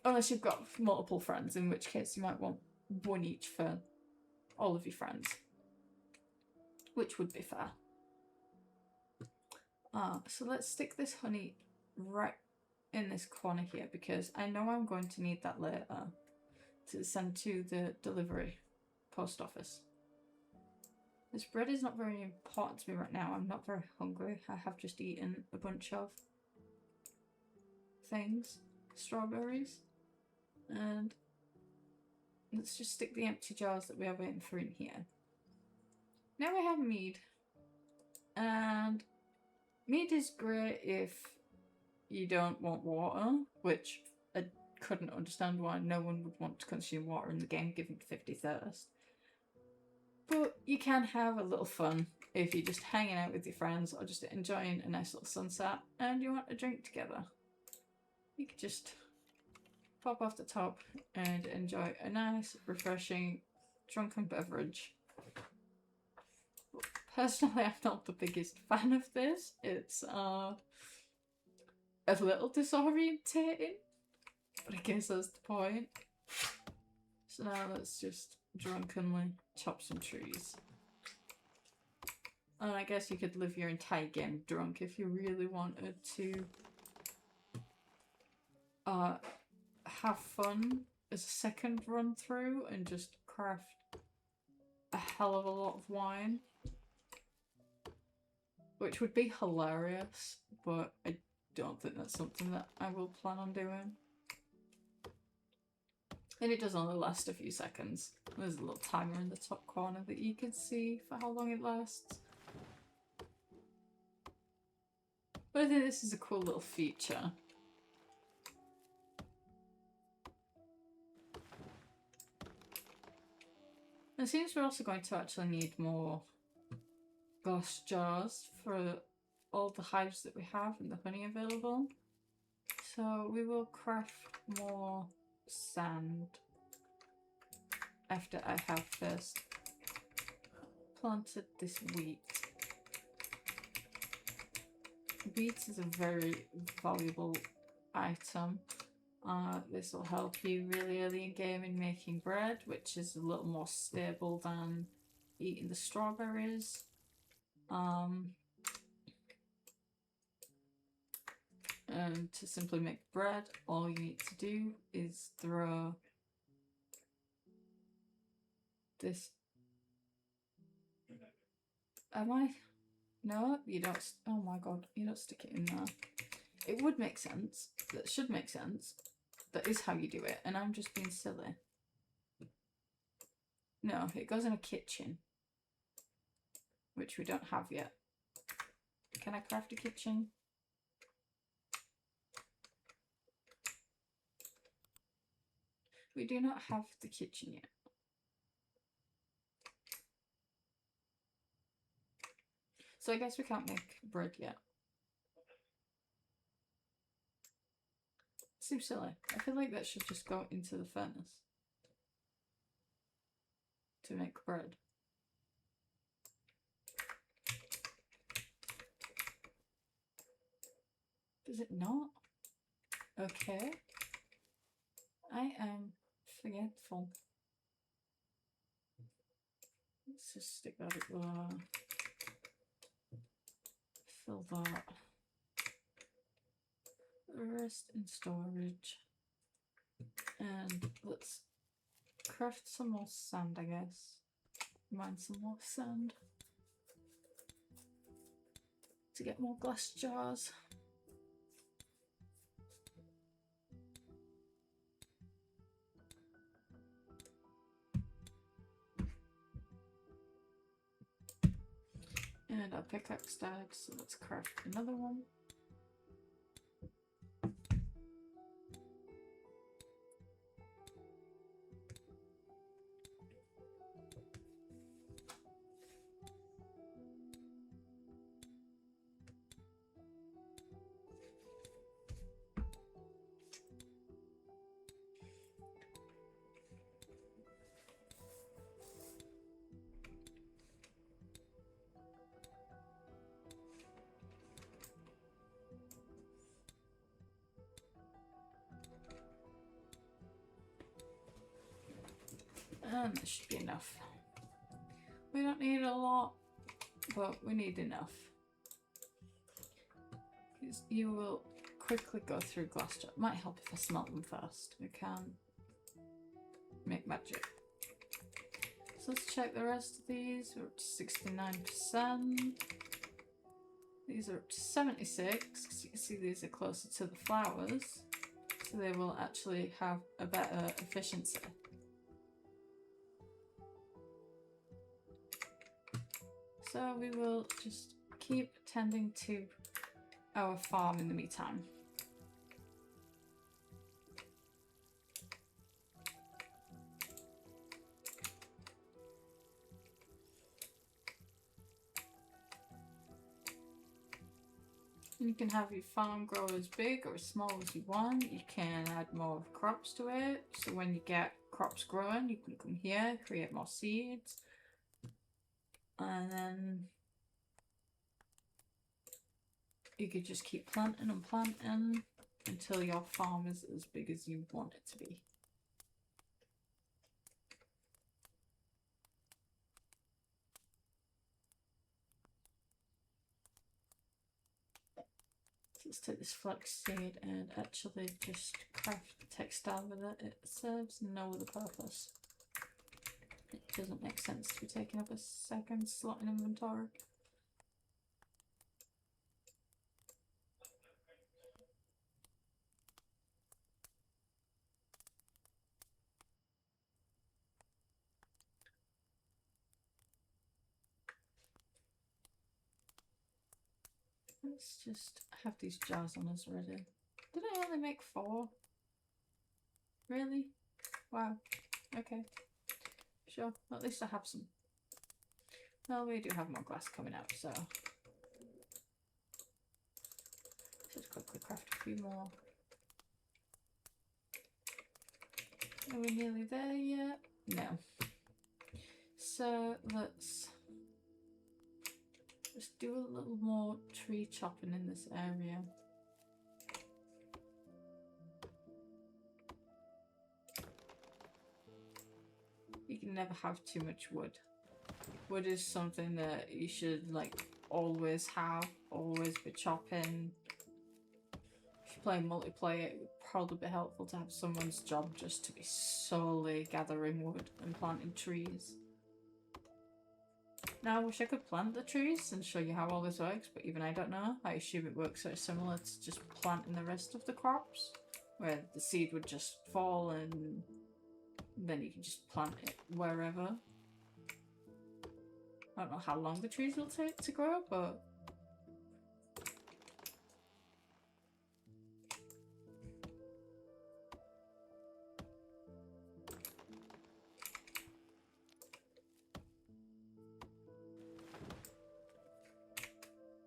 Unless you've got multiple friends, in which case you might want one each for all of your friends. Which would be fair. So let's stick this honey right in this corner here, because I know I'm going to need that later to send to the delivery post office. This bread is not very important to me right now. I'm not very hungry. I have just eaten a bunch of things. Strawberries. And let's just stick the empty jars that we are waiting for in here. Now we have mead. And mead is great if you don't want water, which I couldn't understand why no one would want to consume water in the game given 50 thirst. But you can have a little fun if you're just hanging out with your friends or just enjoying a nice little sunset and you want a drink together. You could just pop off the top and enjoy a nice, refreshing, drunken beverage. Personally, I'm not the biggest fan of this. It's a little disorientating, but I guess that's the point. So now let's just drunkenly chop some trees. And I guess you could live your entire game drunk if you really wanted to have fun as a second run through and just craft a hell of a lot of wine. Which would be hilarious, but I don't think that's something that I will plan on doing. And it does only last a few seconds. There's a little timer in the top corner that you can see for how long it lasts. But I think this is a cool little feature. It seems we're also going to actually need more glass jars for all the hives that we have and the honey available. So we will craft more sand after I have first planted this wheat. Wheat is a very valuable item. This will help you really early in game in making bread, which is a little more stable than eating the strawberries. And to simply make bread, all you need to do is throw this. Am I? No, you don't. Oh my god, you don't stick it in there. It would make sense. That should make sense. That is how you do it, and I'm just being silly. No, it goes in a kitchen, which we don't have yet. Can I craft a kitchen? We do not have the kitchen yet. So I guess we can't make bread yet. Seems silly. I feel like that should just go into the furnace to make bread. Does it not? Okay. I am forgetful. Let's just stick that at there. Fill that. The rest in storage. And let's craft some more sand, I guess. Mine some more sand. To get more glass jars. And our pickaxe died, so let's craft another one. And that should be enough. We don't need a lot, but we need enough. You will quickly go through glass jars. Might help if I smelt them first. We can make magic. So let's check the rest of these. We're up to 69%. These are up to 76, because you can see these are closer to the flowers. So they will actually have a better efficiency. So we will just keep tending to our farm in the meantime. You can have your farm grow as big or as small as you want. You can add more crops to it. So when you get crops growing, you can come here, create more seeds. And then you could just keep planting and planting until your farm is as big as you want it to be. Let's take this flax seed and actually just craft textile with it. It serves no other purpose. It doesn't make sense to be taking up a second slot in inventory. Let's just have these jars on us ready. Did I only make 4? Really? Wow. Okay. Sure. Well, at least I have some. Well, we do have more glass coming out, so just quickly craft a few more. Are we nearly there yet? No. So let's just do a little more tree chopping in this area. You can never have too much wood. Wood is something that you should like always have, always be chopping. If you play multiplayer, it would probably be helpful to have someone's job just to be solely gathering wood and planting trees. Now I wish I could plant the trees and show you how all this works, but even I don't know. I assume it works very similar to just planting the rest of the crops, where the seed would just fall and then you can just plant it wherever. I don't know how long the trees will take to grow, but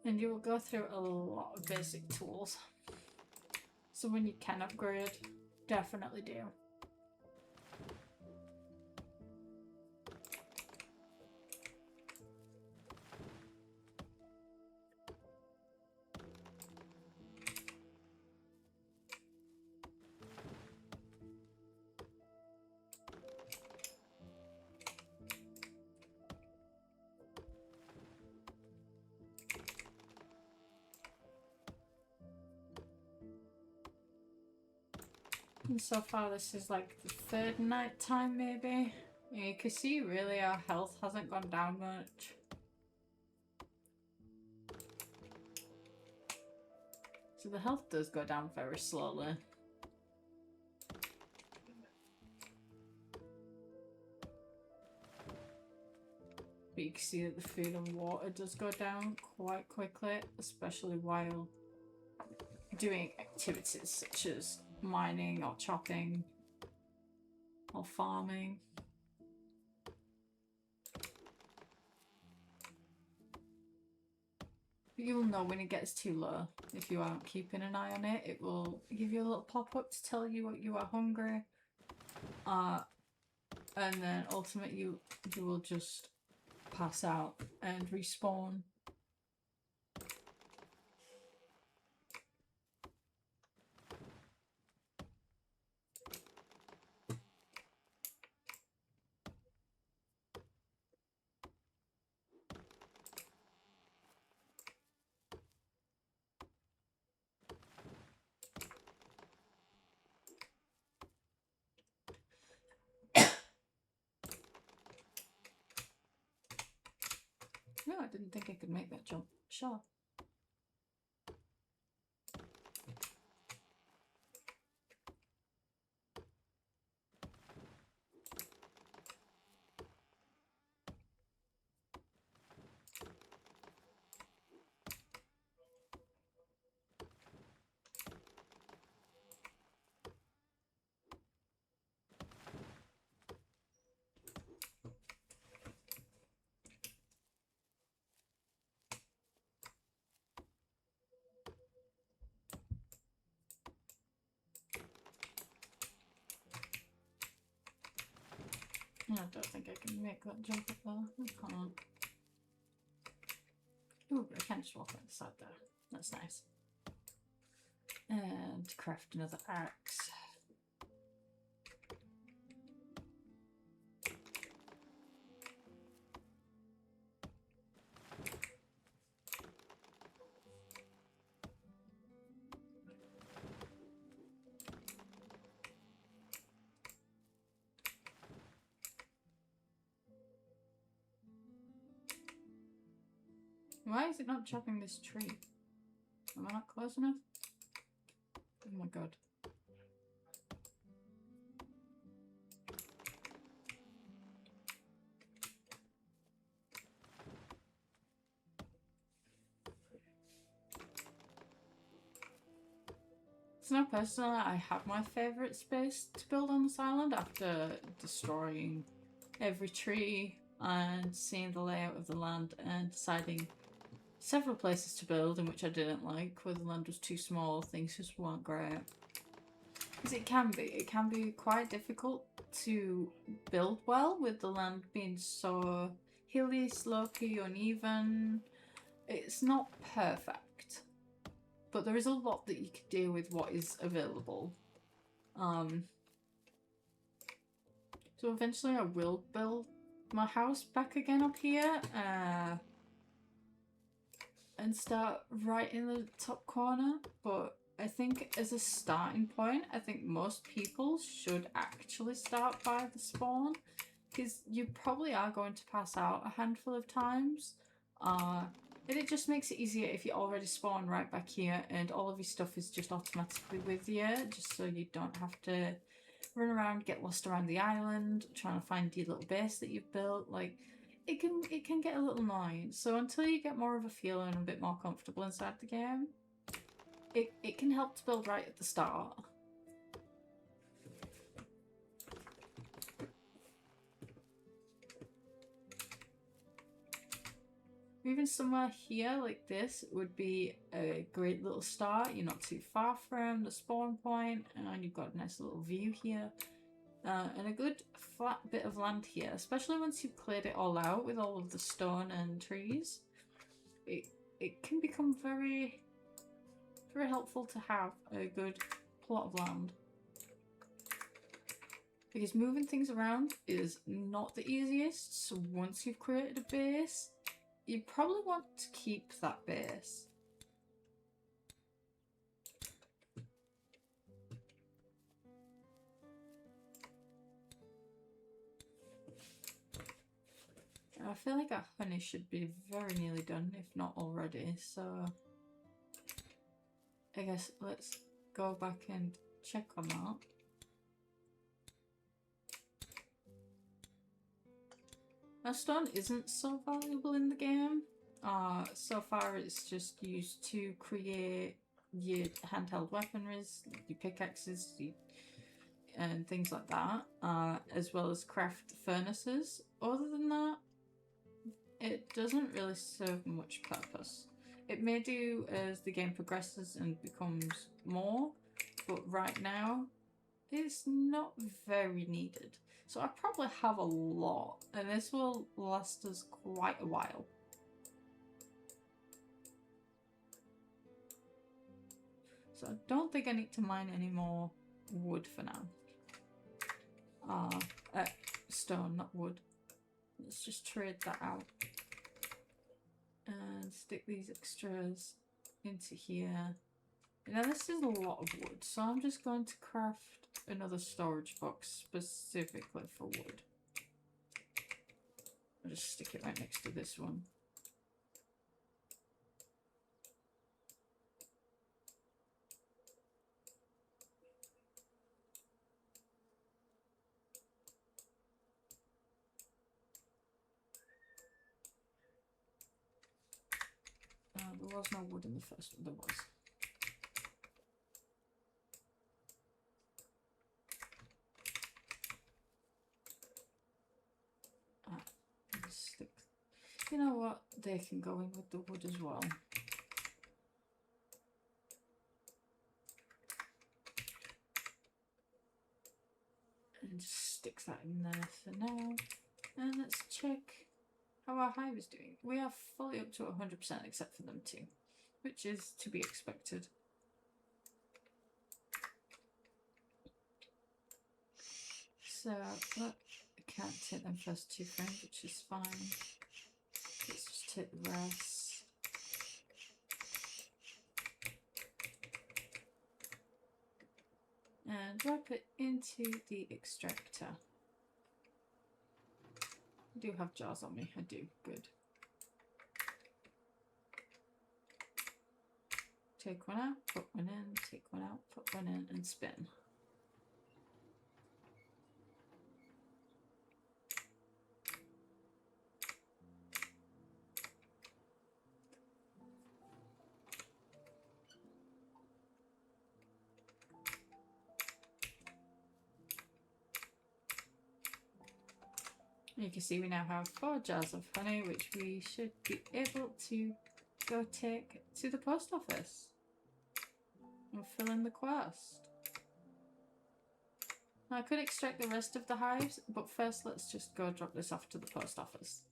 and you will go through a lot of basic tools. So when you can upgrade, definitely do. And so far this is like the 3rd night time maybe. Yeah, you can see really our health hasn't gone down much. So the health does go down very slowly. But you can see that the food and water does go down quite quickly, especially while doing activities such as mining or chopping or farming. You'll know when it gets too low. If you aren't keeping an eye on it, it will give you a little pop-up to tell you what you are hungry. And then ultimately you will just pass out and respawn. No, I didn't think I could make that jump. Sure. I don't think I can make that jump up there. I can't. Ooh, but I can just walk on the side there. That's nice. And craft another axe. Why is it not chopping this tree? Am I not close enough? Oh my god. So now personally, I have my favourite space to build on this island after destroying every tree and seeing the layout of the land and deciding several places to build in which I didn't like, where the land was too small, things just weren't great. Because it can be quite difficult to build well with the land being so hilly, slopey, uneven. It's not perfect, but there is a lot that you can do with what is available. So eventually I will build my house back again up here, and start right in the top corner, but I think as a starting point, I think most people should actually start by the spawn, because you probably are going to pass out a handful of times, and it just makes it easier if you already spawn right back here and all of your stuff is just automatically with you, just so you don't have to run around, get lost around the island, trying to find your little base that you've built. Like, it can get a little annoying. So until you get more of a feel and a bit more comfortable inside the game, it can help to build right at the start. Even somewhere here like this would be a great little start. You're not too far from the spawn point, and you've got a nice little view here. And a good flat bit of land here, especially once you've cleared it all out with all of the stone and trees. It can become very, very helpful to have a good plot of land. Because moving things around is not the easiest, so once you've created a base, you probably want to keep that base. I feel like our honey should be very nearly done, if not already, so I guess let's go back and check on that. Now, stone isn't so valuable in the game. So far it's just used to create your handheld weaponries, your pickaxes, and things like that, as well as craft furnaces. Other than that, it doesn't really serve much purpose. It may do as the game progresses and becomes more, but right now it's not very needed. So I probably have a lot, and this will last us quite a while. So I don't think I need to mine any more wood for now. Stone, not wood. Let's just trade that out. And stick these extras into here. Now this is a lot of wood, so I'm just going to craft another storage box specifically for wood. I'll just stick it right next to this one. There was no wood in the first one, there was. Stick. You know what? They can go in with the wood as well. And just stick that in there for now. And let's check how our hive is doing. We are fully up to 100% except for them two, which is to be expected. So, I can't take them first 2 frames, which is fine. Let's just take the rest. And drop it into the extractor. I do have jars on me, I do, good. Take one out, put one in, take one out, put one in, and spin. You can see we now have 4 jars of honey, which we should be able to go take to the post office and fill in the quest. Now, I could extract the rest of the hives, but first let's just go drop this off to the post office.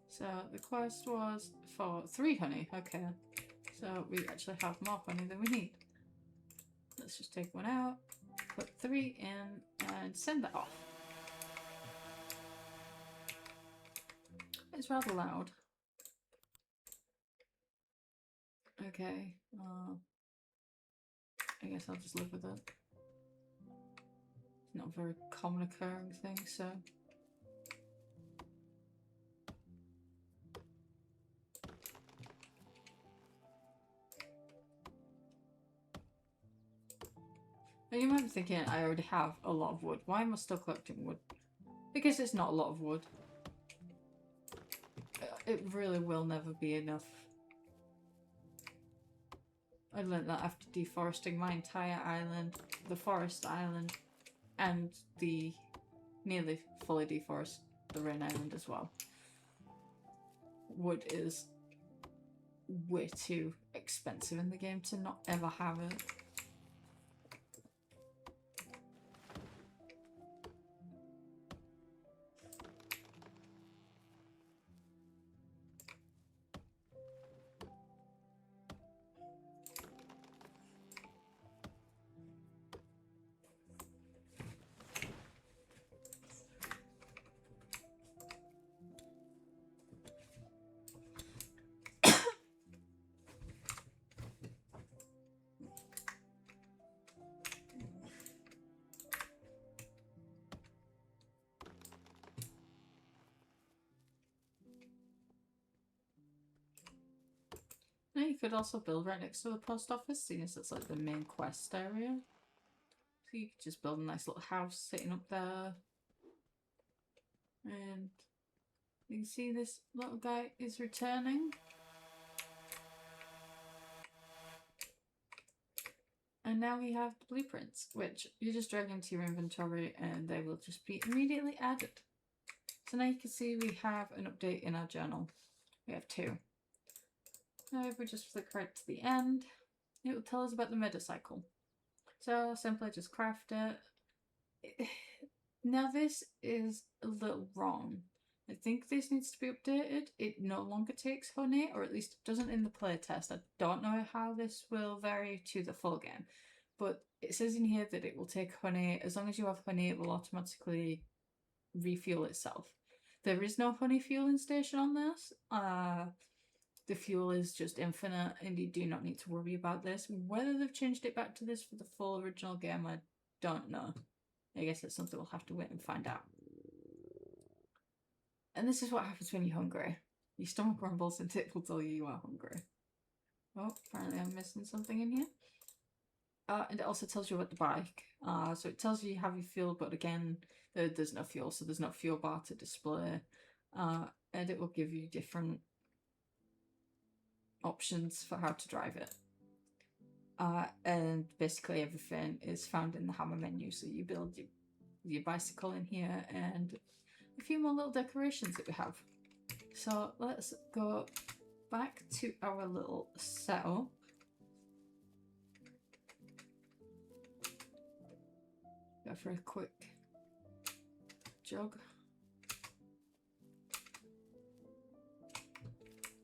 So the quest was for 3 honey, okay. So we actually have more honey than we need. Let's just take one out, put 3 in, and send that off. It's rather loud. Okay, I guess I'll just live with it. It's not a very common occurring thing, so... Now you might be thinking, I already have a lot of wood. Why am I still collecting wood? Because it's not a lot of wood. It really will never be enough. I learned that after deforesting my entire island, the forest island, and the nearly fully deforest the rain island as well. Wood is way too expensive in the game to not ever have it. Now you could also build right next to the post office, seeing as it's like the main quest area. So you could just build a nice little house sitting up there. And you can see this little guy is returning. And now we have the blueprints, which you just drag into your inventory and they will just be immediately added. So now you can see we have an update in our journal. We have 2. Now if we just flick right to the end, it will tell us about the medacycle. So simply just craft it. Now this is a little wrong. I think this needs to be updated. It no longer takes honey, or at least it doesn't in the playtest. I don't know how this will vary to the full game, but it says in here that it will take honey. As long as you have honey, it will automatically refuel itself. There is no honey fueling station on this. The fuel is just infinite and you do not need to worry about this. Whether they've changed it back to this for the full original game, I don't know. I guess it's something we'll have to wait and find out. And this is what happens when you're hungry. Your stomach rumbles and it will tell you you are hungry. Oh, apparently I'm missing something in here. And it also tells you about the bike. So it tells you you have your fuel, but again, there's no fuel, so there's no fuel bar to display. And it will give you different options for how to drive it. And basically everything is found in the hammer menu. So you build your bicycle in here and a few more little decorations that we have. So let's go back to our little setup. Go for a quick jog.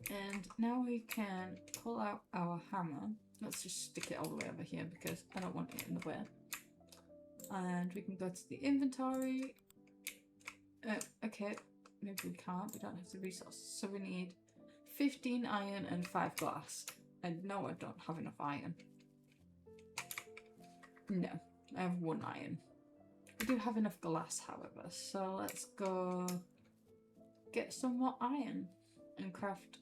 And now we can pull out our hammer. Let's just stick it all the way over here because I don't want it in the way. And we can go to the inventory. Okay, maybe we can't. We don't have the resources. So we need 15 iron and 5 glass. And no, I don't have enough iron. No, I have 1 iron. I do have enough glass, however. So let's go get some more iron and craft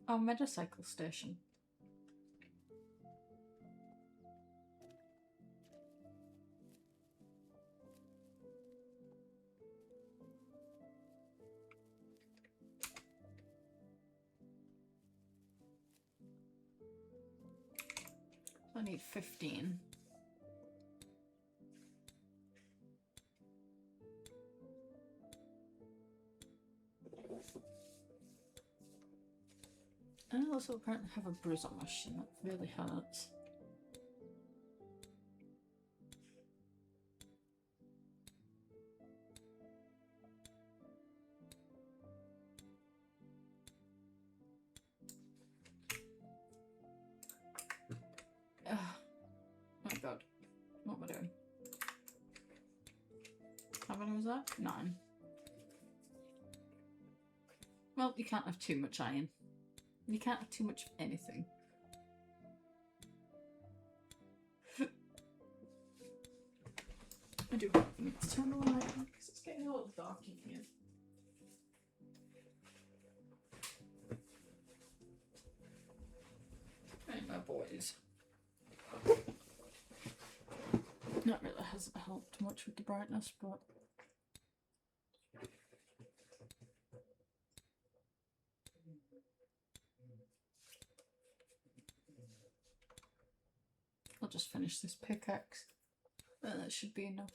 our motorcycle station. I need 15. I also apparently have a bruise on my shin that really hurts. Oh my god, what am I doing? How many was that? 9. Well, you can't have too much iron. You can't have too much of anything. I do need to turn the light on because it's getting a little dark in here. Right, my boys. That really hasn't helped much with the brightness, but I'll just finish this pickaxe. That should be enough.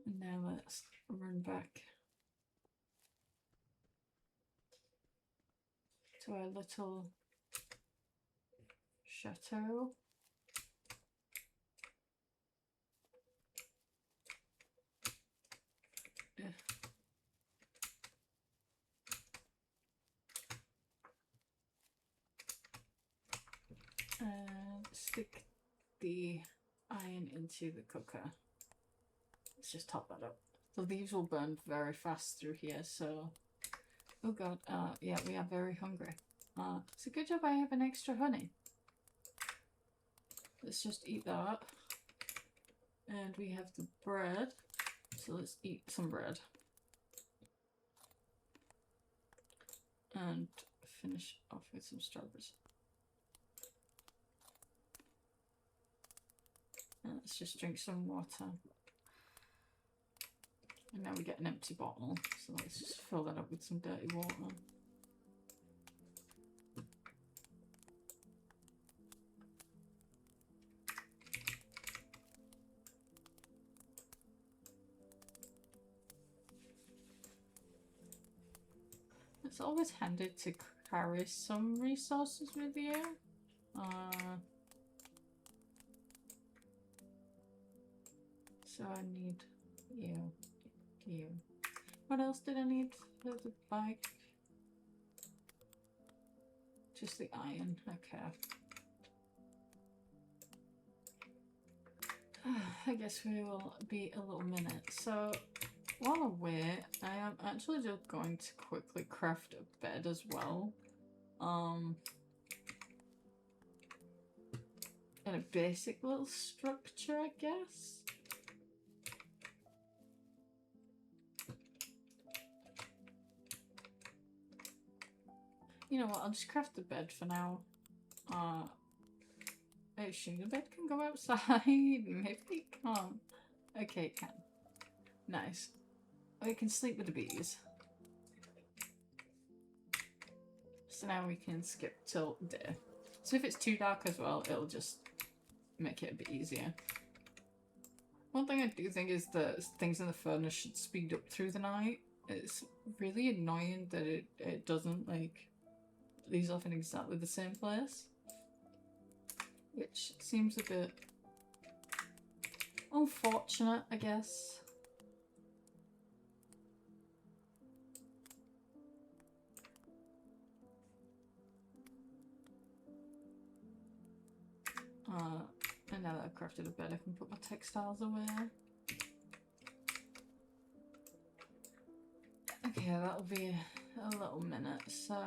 And now let's run back to our little chateau. And stick the iron into the cooker. Let's just top that up. So these will burn very fast through here, so... Oh god, yeah, we are very hungry. It's a good job I have an extra honey. Let's just eat that. And we have the bread, so let's eat some bread. And finish off with some strawberries. And let's just drink some water. And now we get an empty bottle, so let's just fill that up with some dirty water. It's always handy to carry some resources with you. So I need you. What else did I need for the bike? Just the iron, okay. I guess we will be a little minute. So while I wait, I am actually just going to quickly craft a bed as well. And a basic little structure, I guess. You know what, I'll just craft the bed for now. I assume the bed can go outside. Maybe it can't. Okay, it can. Nice. We can sleep with the bees. So now we can skip till day. So if it's too dark as well, it'll just make it a bit easier. One thing I do think is that things in the furnace should speed up through the night. It's really annoying that it doesn't, like, leaves off in exactly the same place. Which seems a bit unfortunate, I guess. And now that I've crafted a bed, I can put my textiles away. Okay, that'll be a little minute, so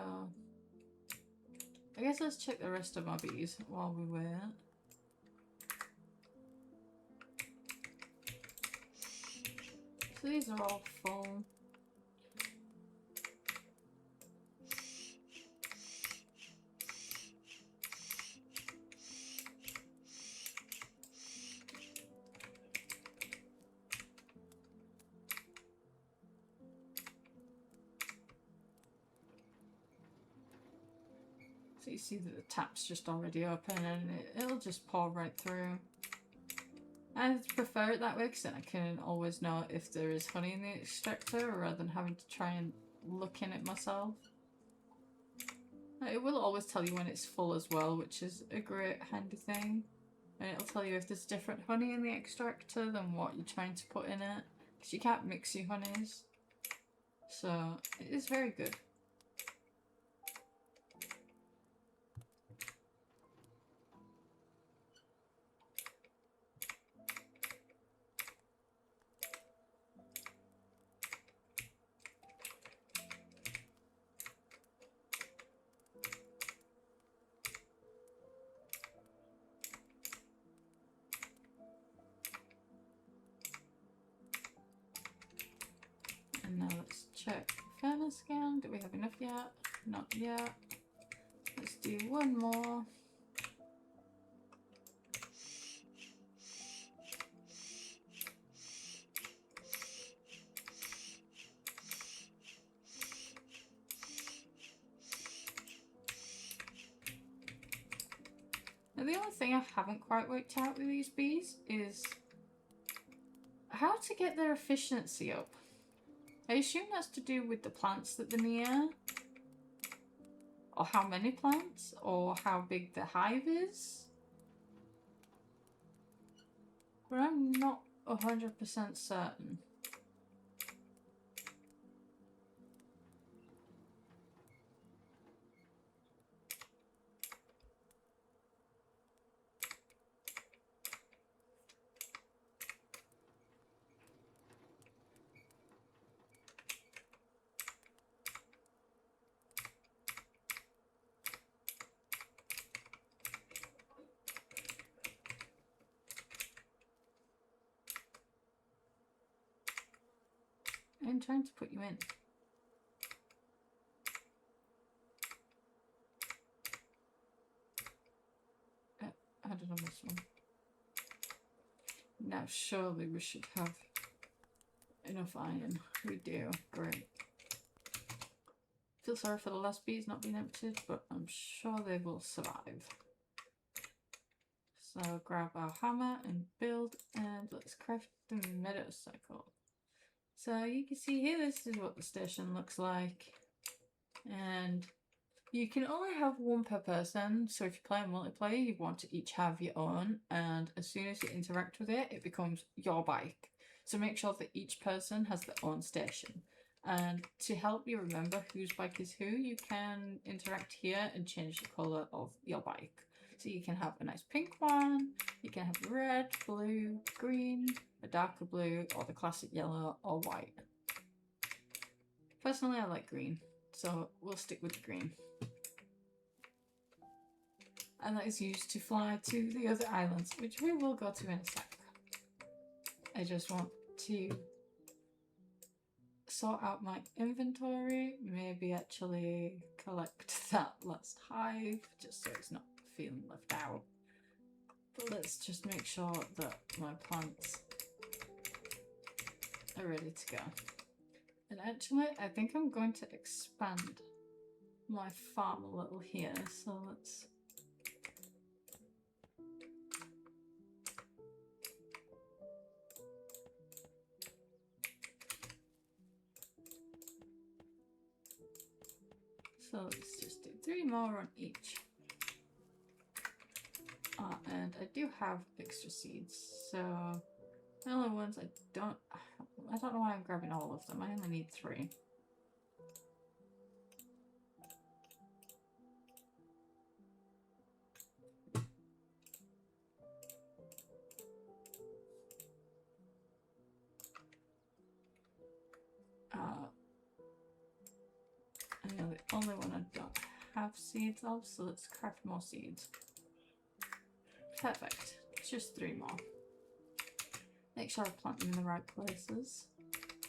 I guess let's check the rest of my bees while we wait. So these are all full. So you see that the tap's just already open and it'll just pour right through. I prefer it that way because then I can always know if there is honey in the extractor rather than having to try and look in it myself. It will always tell you when it's full as well, which is a great handy thing. And it'll tell you if there's different honey in the extractor than what you're trying to put in it, because you can't mix your honeys. So it is very good. And now let's check furnace again. Do we have enough yet? Not yet. Let's do one more. Now the only thing I haven't quite worked out with these bees is how to get their efficiency up. I assume that's to do with the plants that they're near, or how many plants, or how big the hive is. But I'm not 100% certain. I'm trying to put you in. I don't know this one. Now surely we should have enough iron. We do. Great. Feel sorry for the last bees not being emptied, but I'm sure they will survive. So grab our hammer and build, and let's craft the meadow cycle. So you can see here, this is what the station looks like. And you can only have one per person. So if you're playing multiplayer, you want to each have your own. And as soon as you interact with it, it becomes your bike. So make sure that each person has their own station. And to help you remember whose bike is who, you can interact here and change the colour of your bike. So you can have a nice pink one, you can have red, blue, green, a darker blue, or the classic yellow or white. Personally, I like green, so we'll stick with the green. And that is used to fly to the other islands, which we will go to in a sec. I just want to sort out my inventory, maybe actually collect that last hive, just so it's not feeling left out. But let's just make sure that my plants are ready to go. And actually, I think I'm going to expand my farm a little here. So let's... So let's just do 3 more on each. And I do have extra seeds, so the only ones I don't know why I'm grabbing all of them. I only need 3. And the only one I don't have seeds of, so let's craft more seeds. Perfect. Just 3 more. Make sure I plant them in the right places.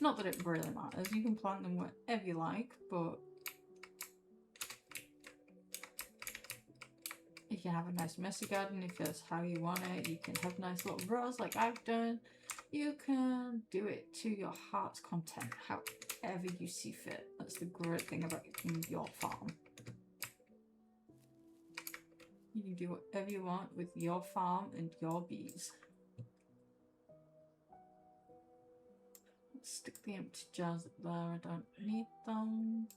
Not that it really matters. You can plant them wherever you like, but you can have a nice messy garden if that's how you want it. You can have nice little rows like I've done. You can do it to your heart's content, however you see fit. That's the great thing about your farm. You can do whatever you want with your farm and your bees. Let's stick the empty jars up there. I don't need them.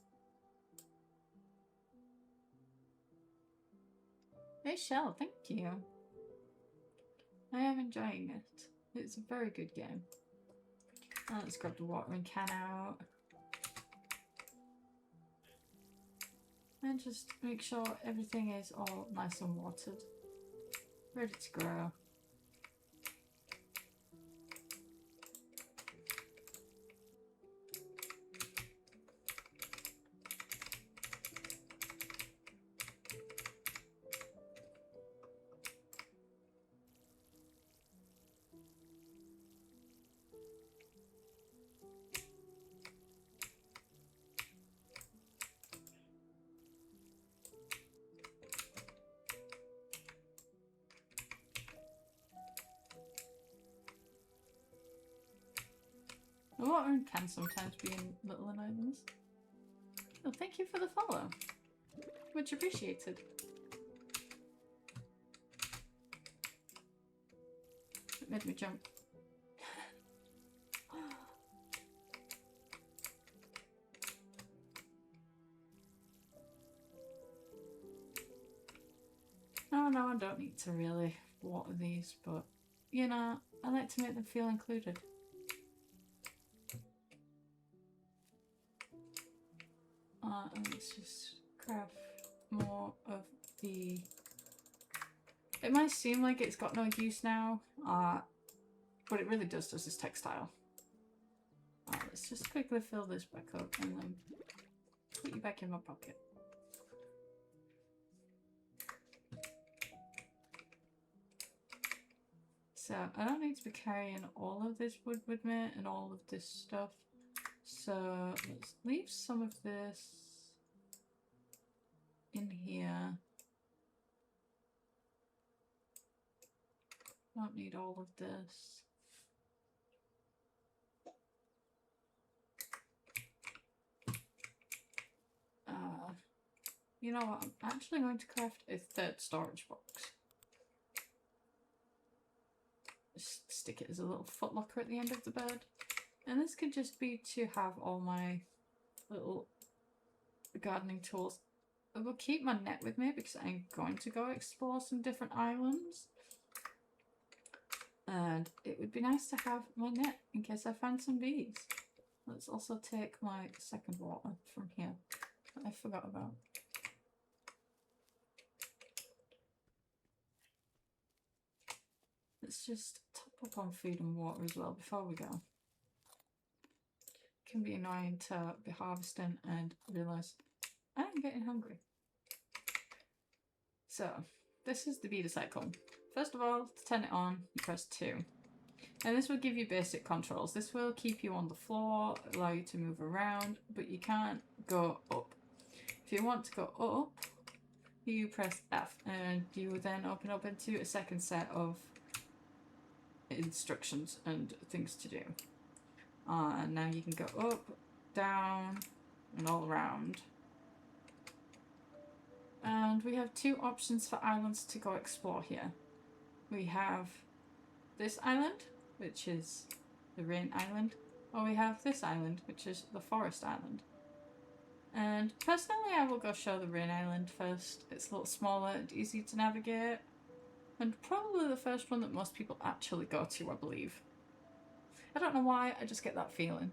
Hey Shell, thank you. I am enjoying it. It's a very good game. Now let's grab the watering can out. And just make sure everything is all nice and watered. Ready to grow. The watering can sometimes be in little annoyances. Oh, thank you for the follow. Much appreciated. It made me jump. No, I don't need to really water these, but you know, I like to make them feel included. And let's just craft more of the... It might seem like it's got no use now, but it really does as textile. Let's just quickly fill this back up and then put you back in my pocket. So I don't need to be carrying all of this wood with me and all of this stuff. So let's leave some of this in here. Don't need all of this. You know what? I'm actually going to craft a 3rd storage box. Just stick it as a little footlocker at the end of the bed. And this could just be to have all my little gardening tools. I will keep my net with me because I'm going to go explore some different islands. And it would be nice to have my net in case I find some bees. Let's also take my 2nd water from here that I forgot about. Let's just top up on food and water as well before we go. It can be annoying to be harvesting and realise I'm getting hungry. So, this is the beater cycle. First of all, to turn it on, you press 2. And this will give you basic controls. This will keep you on the floor, allow you to move around, but you can't go up. If you want to go up, you press F and you will then open up into a second set of instructions and things to do. And now you can go up, down, and all around. And we have two options for islands to go explore here. We have this island, which is the rain island, or we have this island, which is the forest island. And personally, I will go show the rain island first. It's a little smaller and easy to navigate, and probably the first one that most people actually go to, I believe. I don't know why, I just get that feeling.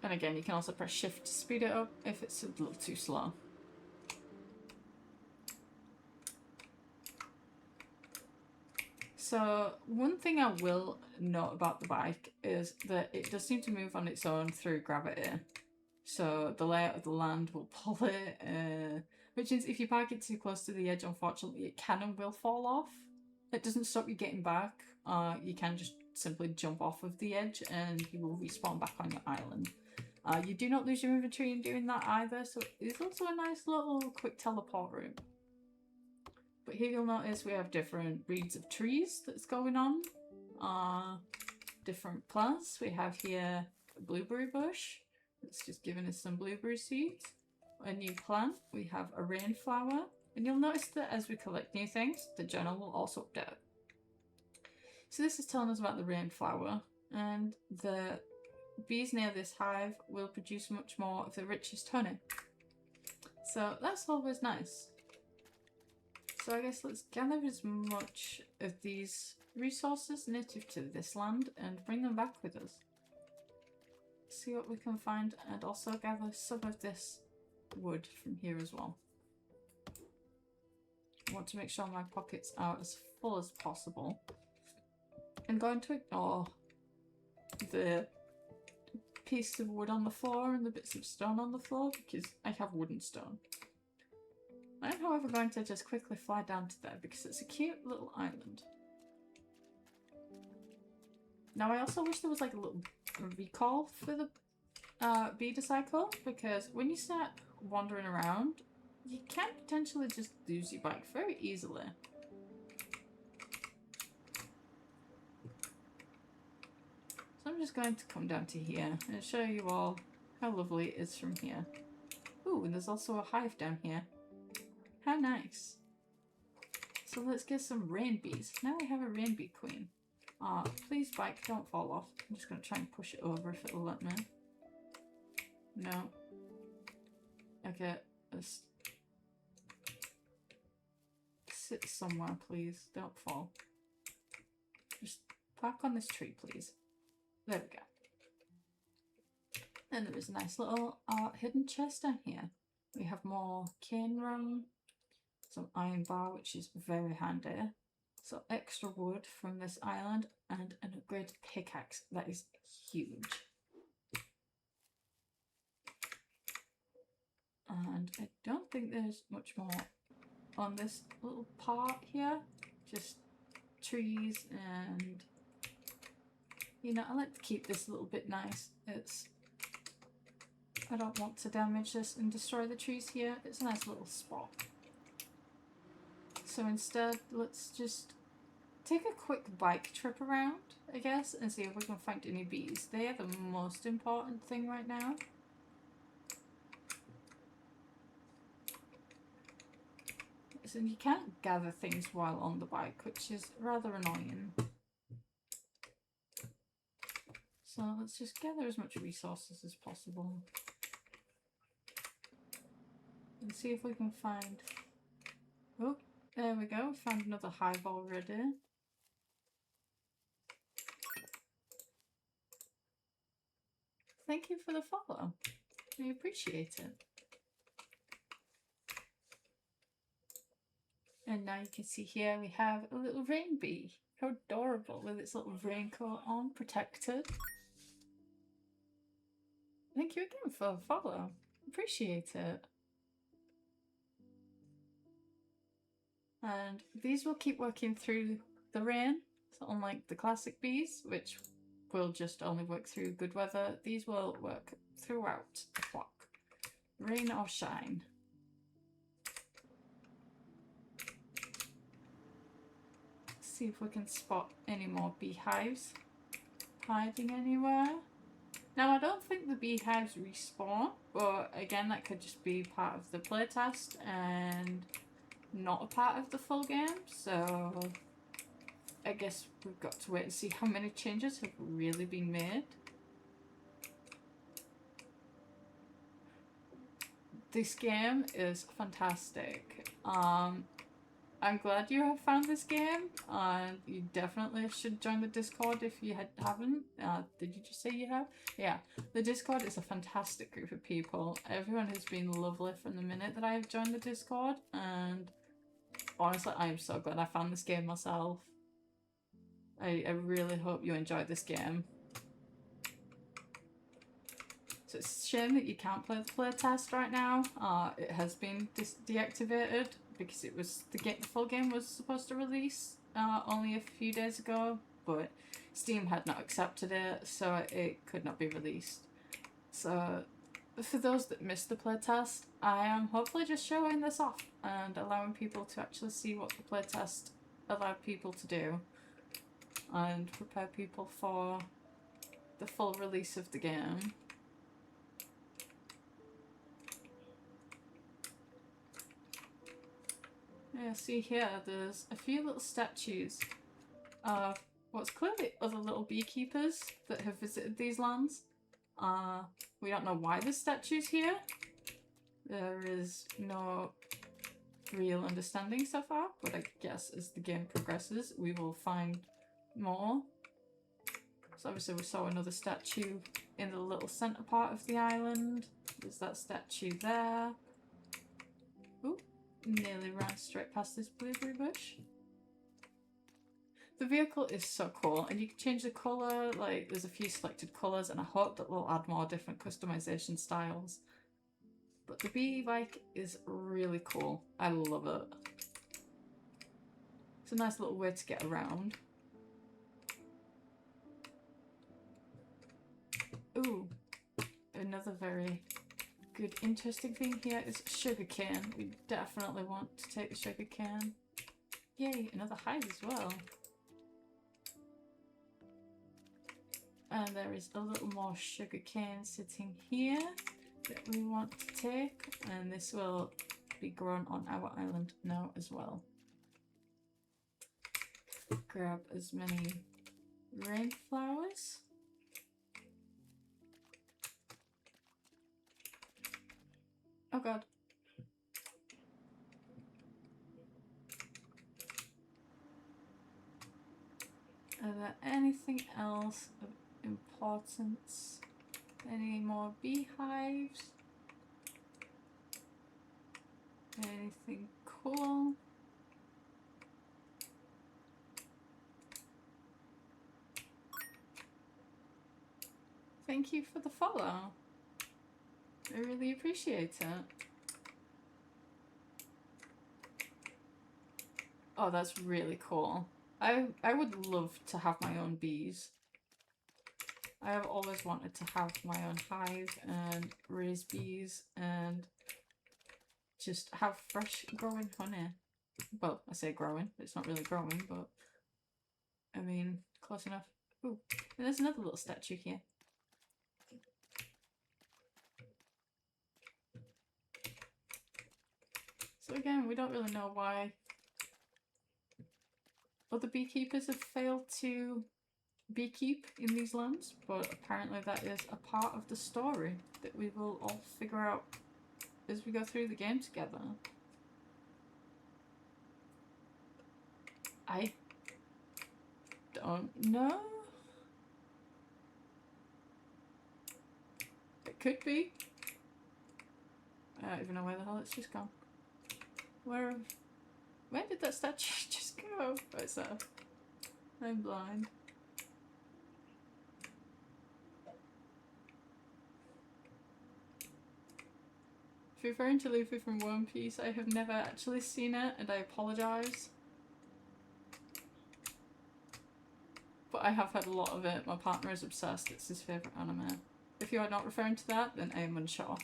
And again, you can also press shift to speed it up if it's a little too slow. So one thing I will note about the bike is that it does seem to move on its own through gravity. So the layout of the land will pull it, which means if you park it too close to the edge, unfortunately, it can and will fall off. It doesn't stop you getting back. You can just simply jump off of the edge and you will respawn back on your island. You do not lose your inventory in doing that either, so it's also a nice little quick teleport route. But here you'll notice we have different breeds of trees that's going on. Different plants. We have here a blueberry bush. It's just giving us some blueberry seeds. A new plant. We have a rainflower. And you'll notice that as we collect new things, the journal will also update. So this is telling us about the rainflower. And the bees near this hive will produce much more of the richest honey. So that's always nice. So I guess let's gather as much of these resources native to this land and bring them back with us. See what we can find, and also gather some of this wood from here as well. I want to make sure my pockets are as full as possible. I'm going to ignore the piece of wood on the floor and the bits of stone on the floor because I have wood and stone. I'm however going to just quickly fly down to there because it's a cute little island. Now I also wish there was like a little recall for the beta cycle, because when you start wandering around you can potentially just lose your bike very easily. So I'm just going to come down to here and show you all how lovely it is from here. Ooh, and there's also a hive down here. How nice. So let's get some rain bees. Now we have a rain bee queen. Please bike, don't fall off. I'm just going to try and push it over if it'll let me. No. Okay, let's sit somewhere, please. Don't fall. Just park on this tree, please. There we go. And there is a nice little hidden chest down here. We have more cane rum, some iron bar, which is very handy. So extra wood from this island and an upgraded pickaxe. That is huge. And I don't think there's much more on this little part here. Just trees and, you know, I like to keep this a little bit nice. I don't want to damage this and destroy the trees here. It's a nice little spot. So instead, let's just take a quick bike trip around, I guess, and see if we can find any bees. They are the most important thing right now. So you can't gather things while on the bike, which is rather annoying. So let's just gather as much resources as possible. And see if we can find... Oh, there we go. Found another hive already. Thank you for the follow. I appreciate it. And now you can see here we have a little rain bee. How adorable, with its little raincoat on, protected. Thank you again for the follow. Appreciate it. And these will keep working through the rain. So unlike the classic bees, which will just only work through good weather, these will work throughout the flock, rain or shine. See if we can spot any more beehives hiding anywhere. Now, I don't think the beehives respawn, but again, that could just be part of the playtest and not a part of the full game, so I guess we've got to wait and see how many changes have really been made. This game is fantastic. I'm glad you have found this game. You definitely should join the Discord if you haven't. Did you just say you have? Yeah, the Discord is a fantastic group of people. Everyone has been lovely from the minute that I have joined the Discord, and honestly, I'm so glad I found this game myself. I really hope you enjoyed this game. So it's a shame that you can't play the playtest right now. It has been deactivated because it was the full game was supposed to release only a few days ago, but Steam had not accepted it, so it could not be released. So for those that missed the playtest, I am hopefully just showing this off and allowing people to actually see what the playtest allowed people to do and prepare people for the full release of the game. Yeah, see here, there's a few little statues of what's clearly other little beekeepers that have visited these lands. We don't know why there's statues here. There is no real understanding so far, but I guess as the game progresses, we will find more. So obviously we saw another statue in the little centre part of the island. There's that statue there. Ooh. Nearly ran straight past this blueberry bush. The vehicle is so cool, and you can change the colour, like there's a few selected colours, and I hope that they'll add more different customization styles. But the bee bike is really cool. I love it. It's a nice little way to get around. Ooh, another very good interesting thing here is sugarcane. We definitely want to take the sugarcane. Yay, another hive as well. And there is a little more sugarcane sitting here that we want to take, and this will be grown on our island now as well. Grab as many rainflowers. Oh god. Are there anything else of importance? Any more beehives? Anything cool? Thank you for the follow. I really appreciate it. Oh, that's really cool. I would love to have my own bees. I have always wanted to have my own hive and raise bees and just have fresh growing honey. Well, I say growing, it's not really growing, but I mean, close enough. Ooh, and there's another little statue here. So again, we don't really know why other beekeepers have failed to beekeep in these lands, but apparently that is a part of the story that we will all figure out as we go through the game together. I don't know. It could be. I don't even know where the hell it's just gone. Where did that statue just go? Where's that? I'm blind. If you're referring to Luffy from One Piece, I have never actually seen it, and I apologise. But I have had a lot of it. My partner is obsessed. It's his favourite anime. If you are not referring to that, then I am unsure.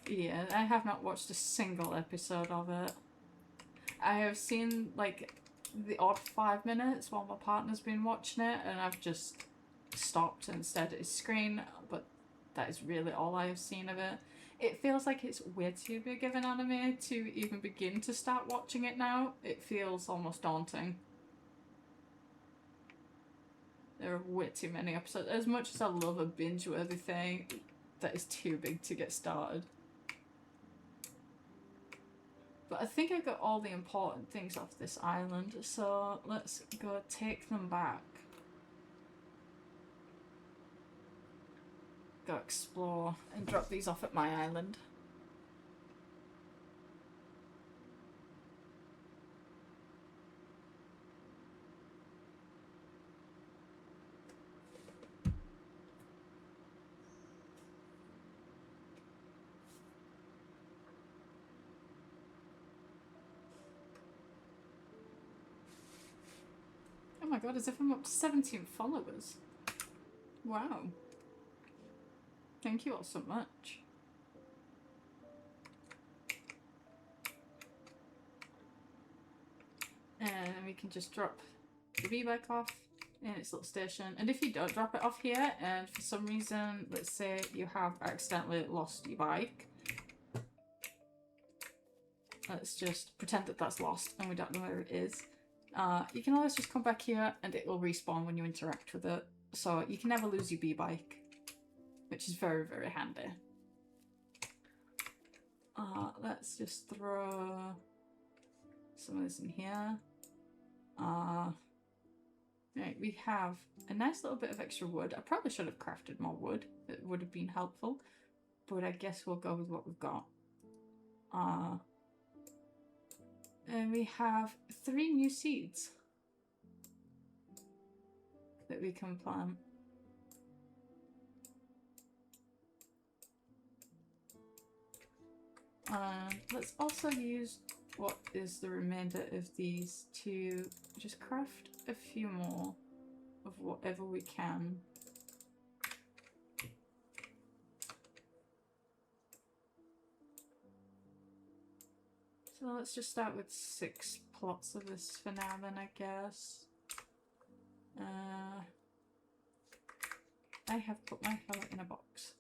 Yeah, I have not watched a single episode of it. I have seen like the odd 5 minutes while my partner's been watching it, and I've just stopped and stared at his screen, but that is really all I have seen of it. It feels like it's way too big of an anime to even begin to start watching it now. It feels almost daunting. There are way too many episodes. As much as I love a binge-worthy thing, that is too big to get started. But I think I got all the important things off this island, so let's go take them back. Go explore and drop these off at my island. Oh my god, as if I'm up to 17 followers. Wow. Thank you all so much. And we can just drop the bee-bike off in its little station. And if you don't drop it off here, and for some reason, let's say you have accidentally lost your bike, let's just pretend that that's lost and we don't know where it is. You can always just come back here and it will respawn when you interact with it. So you can never lose your bee-bike, which is very, very handy. Let's just throw some of this in here. Right, we have a nice little bit of extra wood. I probably should have crafted more wood. It would have been helpful, but I guess we'll go with what we've got. And we have 3 new seeds that we can plant. Let's also use what is the remainder of these to just craft a few more of whatever we can. So let's just start with 6 plots of this for now then, I guess. I have put my palette in a box.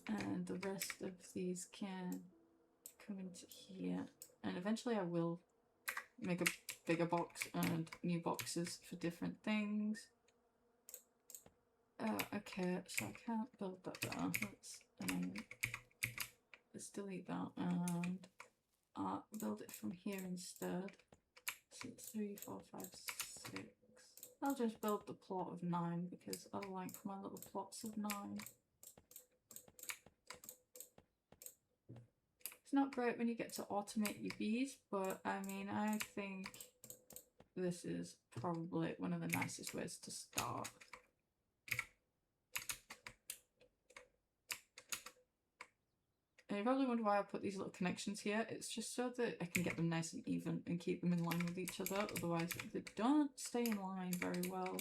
And the rest of these can come into here. And eventually I will make a bigger box and new boxes for different things. Okay, so I can't build that there. Let's delete that and build it from here instead. So it's 3, 4, 5, 6. I'll just build the plot of 9 because I like my little plots of 9. It's not great when you get to automate your bees, but I mean, I think this is probably one of the nicest ways to start. And you probably wonder why I put these little connections here. It's just so that I can get them nice and even and keep them in line with each other. Otherwise, they don't stay in line very well.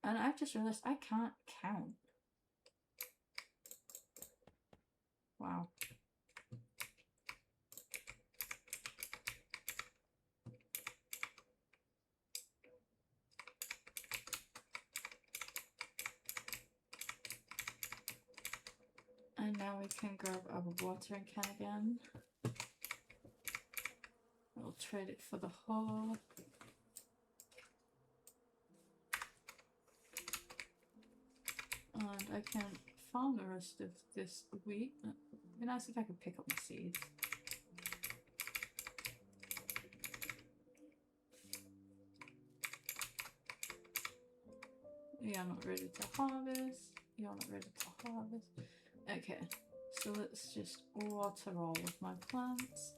And I've just realised I can't count. Wow. And now we can grab our watering can again. We'll trade it for the hoe. And I can farm the rest of this wheat. It'd be nice if I could pick up my seeds. You're not ready to harvest. You're not ready to harvest. Okay, so let's just water all of my plants.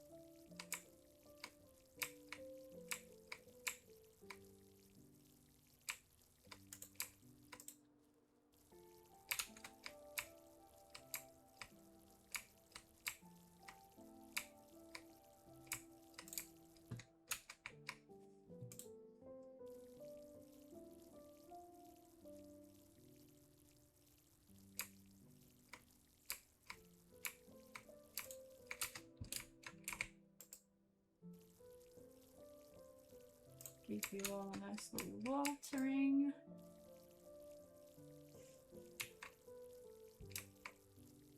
Give you all a nice little watering.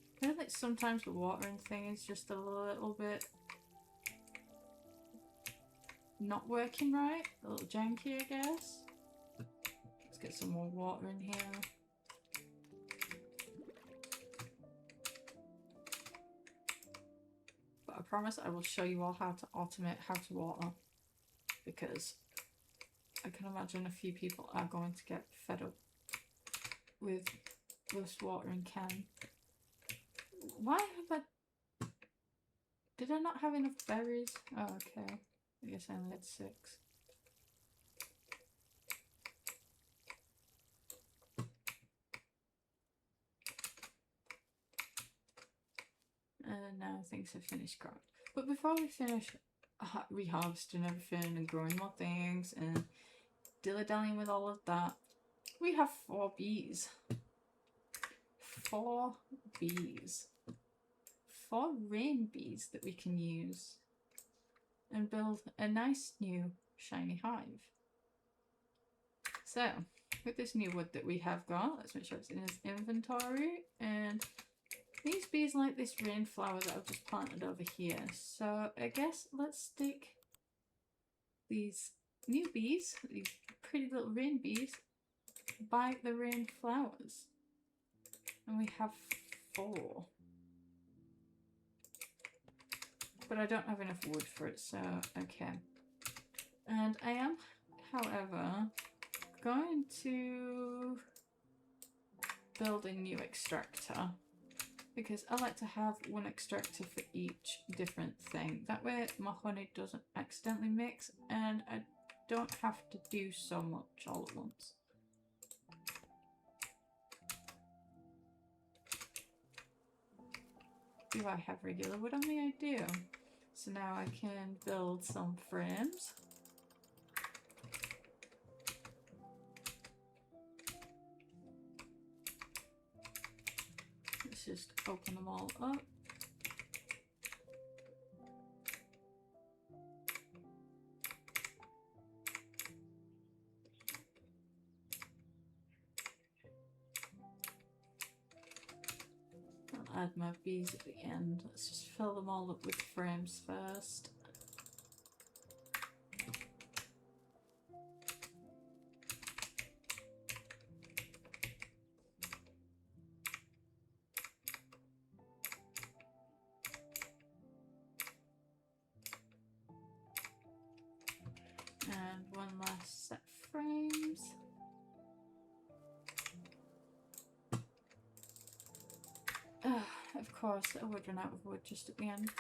I feel like sometimes the watering thing is just a little bit not working right, a little janky, I guess. Let's get some more water in here. But I promise I will show you all how to automate how to water, because I can imagine a few people are going to get fed up with this watering can. Why have I... Did I not have enough berries? Oh, okay. I guess I only had 6. And now things have finished growing. But before we finish reharvesting everything and growing more things and dilly-dallying with all of that, we have 4 bees. 4 bees. 4 rain bees that we can use and build a nice new shiny hive. So, with this new wood that we have got, let's make sure it's in his inventory. And these bees like this rain flower that I've just planted over here. So I guess let's stick these new bees, these pretty little rain bees, by the rain flowers. And we have 4. But I don't have enough wood for it, so okay. And I am, however, going to build a new extractor, because I like to have one extractor for each different thing. That way my honey doesn't accidentally mix and I don't have to do so much all at once. Do I have regular wood on me? I do. So now I can build some frames. Let's just open them all up. I'll add my bees at the end. Let's just fill them all up with frames first. And one last set of frames. Of course, I would run out of wood just at the end.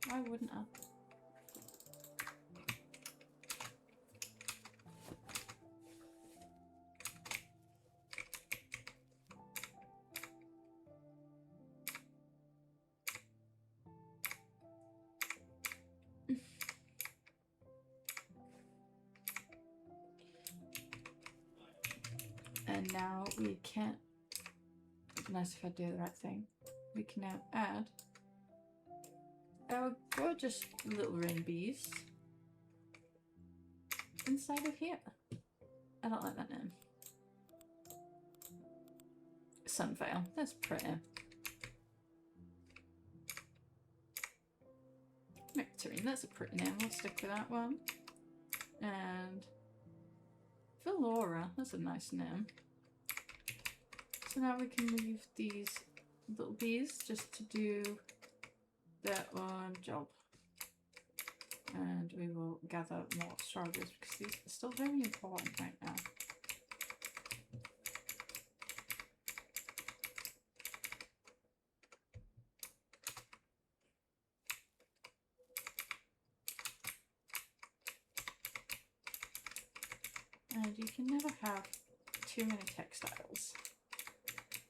Why wouldn't I? And now we can, nice if I do the right thing, we can now add our gorgeous little rain bees inside of here. I don't like that name. Sunveil, that's pretty. Nectarine, that's a pretty name, we'll stick with that one. And Velora, that's a nice name. So now we can leave these little bees just to do their own job. And we will gather more strawberries because these are still very important right now. And you can never have too many textiles.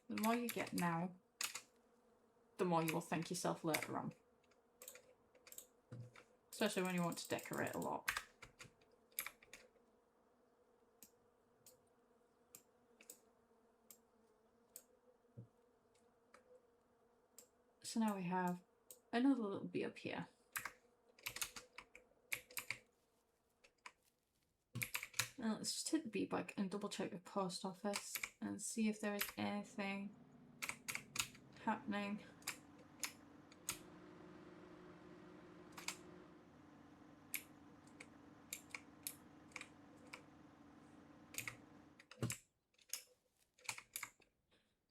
The more you get now, the more you will thank yourself later on. Especially when you want to decorate a lot. So now we have another little bee up here. Now let's just hit the bee bug and double check the post office and see if there is anything happening.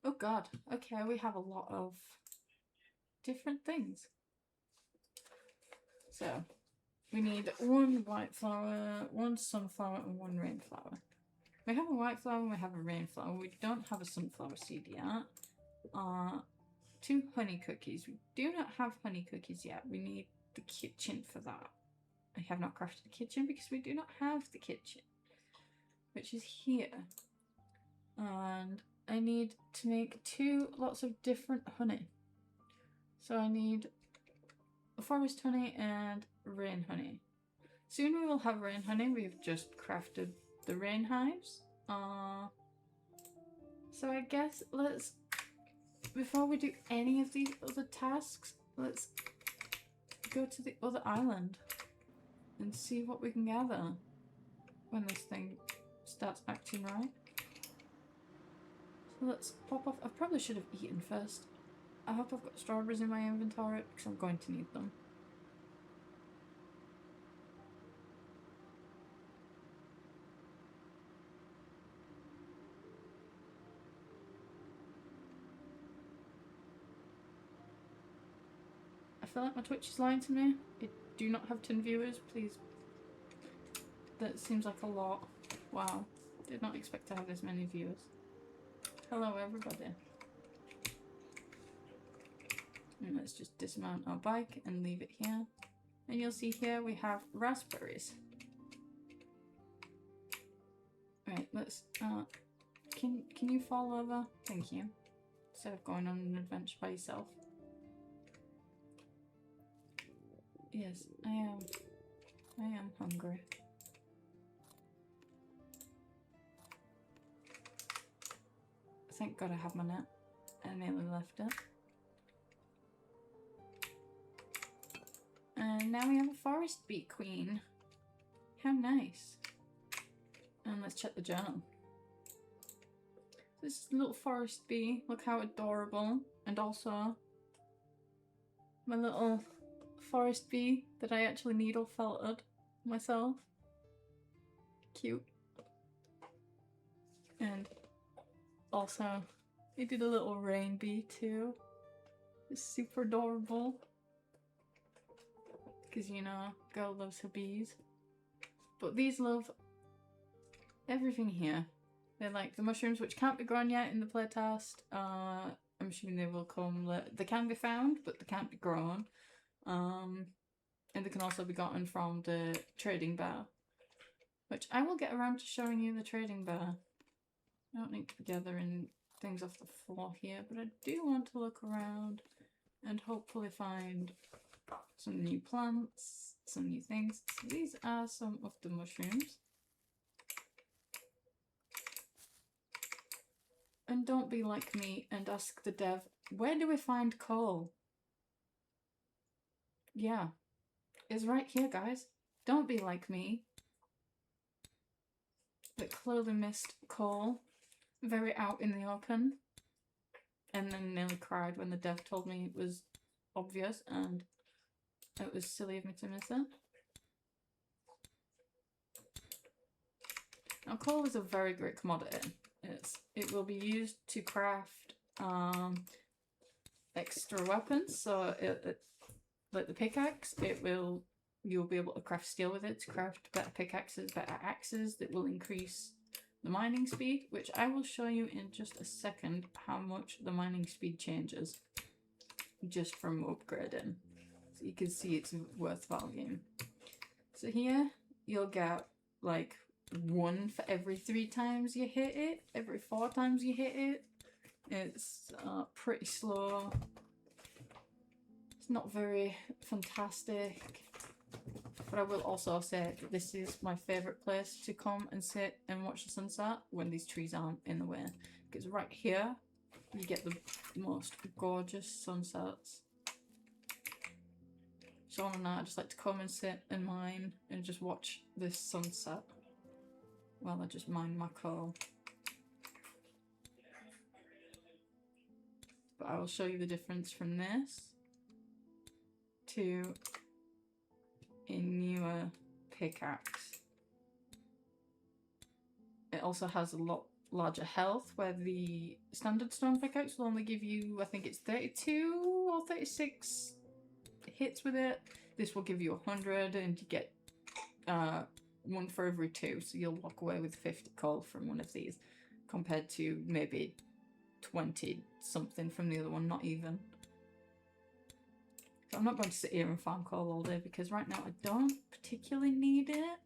Oh god, okay, we have a lot of different things. So, we need one white flower, one sunflower, and one rainflower. We have a white flower and we have a rainflower. We don't have a sunflower seed yet. 2 honey cookies. We do not have honey cookies yet. We need the kitchen for that. I have not crafted the kitchen because we do not have the kitchen, which is here. And I need to make 2 lots of different honey. So I need forest honey and rain honey. Soon we will have rain honey. We've just crafted the rain hives. So I guess let's, before we do any of these other tasks, let's go to the other island and see what we can gather when this thing starts acting right. So let's pop off. I probably should have eaten first. I hope I've got strawberries in my inventory because I'm going to need them. I feel like my Twitch is lying to me. I do not have 10 viewers, please. That seems like a lot. Wow. Did not expect to have this many viewers. Hello everybody. And let's just dismount our bike and leave it here. And you'll see here we have raspberries. Right, let's can you fall over? Thank you. Instead of going on an adventure by yourself. Yes, I am hungry. Thank God I have my net. I nearly left it. And now we have a forest bee queen. How nice. And let's check the journal. This little forest bee, look how adorable. And also my little forest bee that I actually needle felted myself. Cute. And also, I did a little rain bee too. It's super adorable. Because, you know, girl loves her bees. But these love everything here. They're like the mushrooms, which can't be grown yet in the playtest. I'm assuming they will come later. They can be found, but they can't be grown. And they can also be gotten from the trading bar. Which I will get around to showing you the trading bar. I don't need to be gathering things off the floor here, but I do want to look around and hopefully find some new plants, some new things. So these are some of the mushrooms. And don't be like me and ask the dev, where do we find coal? Yeah, it's right here, guys. Don't be like me. That clearly missed coal very out in the open. And then nearly cried when the dev told me it was obvious and it was silly of me to miss it. Now coal is a very great commodity. It will be used to craft extra weapons. So like the pickaxe, you'll be able to craft steel with it to craft better pickaxes, better axes that will increase the mining speed, which I will show you in just a second how much the mining speed changes just from upgrading. So you can see it's worth value. So here you'll get like 1 for every 3 times you hit it, every 4 times you hit it. It's pretty slow. It's not very fantastic. But I will also say that this is my favourite place to come and sit and watch the sunset when these trees aren't in the way. Because right here, you get the most gorgeous sunsets. Sean and I just like to come and sit in mine and just watch this sunset while I just mind my coal. But I will show you the difference from this to a newer pickaxe. It also has a lot larger health, where the standard stone pickaxe will only give you, I think it's 32 or 36 hits with it. This will give you 100, and you get 1 for every 2, so you'll walk away with 50 coal from one of these, compared to maybe 20 something from the other one, not even. So I'm not going to sit here and farm coal all day because right now I don't particularly need it.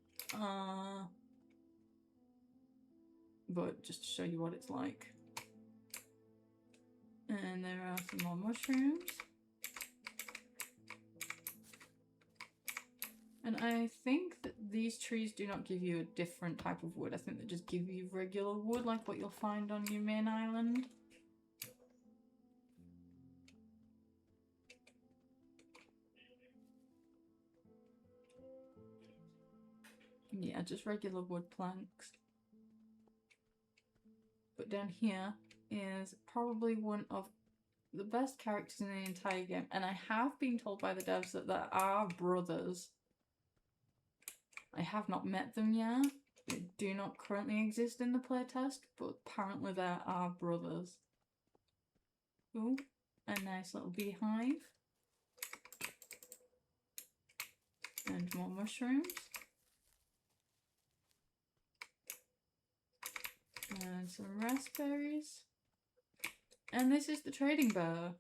But just to show you what it's like. And there are some more mushrooms. And I think that these trees do not give you a different type of wood. I think they just give you regular wood like what you'll find on your main island. Yeah, just regular wood planks. But down here is probably one of the best characters in the entire game. And I have been told by the devs that there are brothers. I have not met them yet. They do not currently exist in the playtest, but apparently there are brothers. Ooh, a nice little beehive. And more mushrooms. And some raspberries. And this is the trading bear.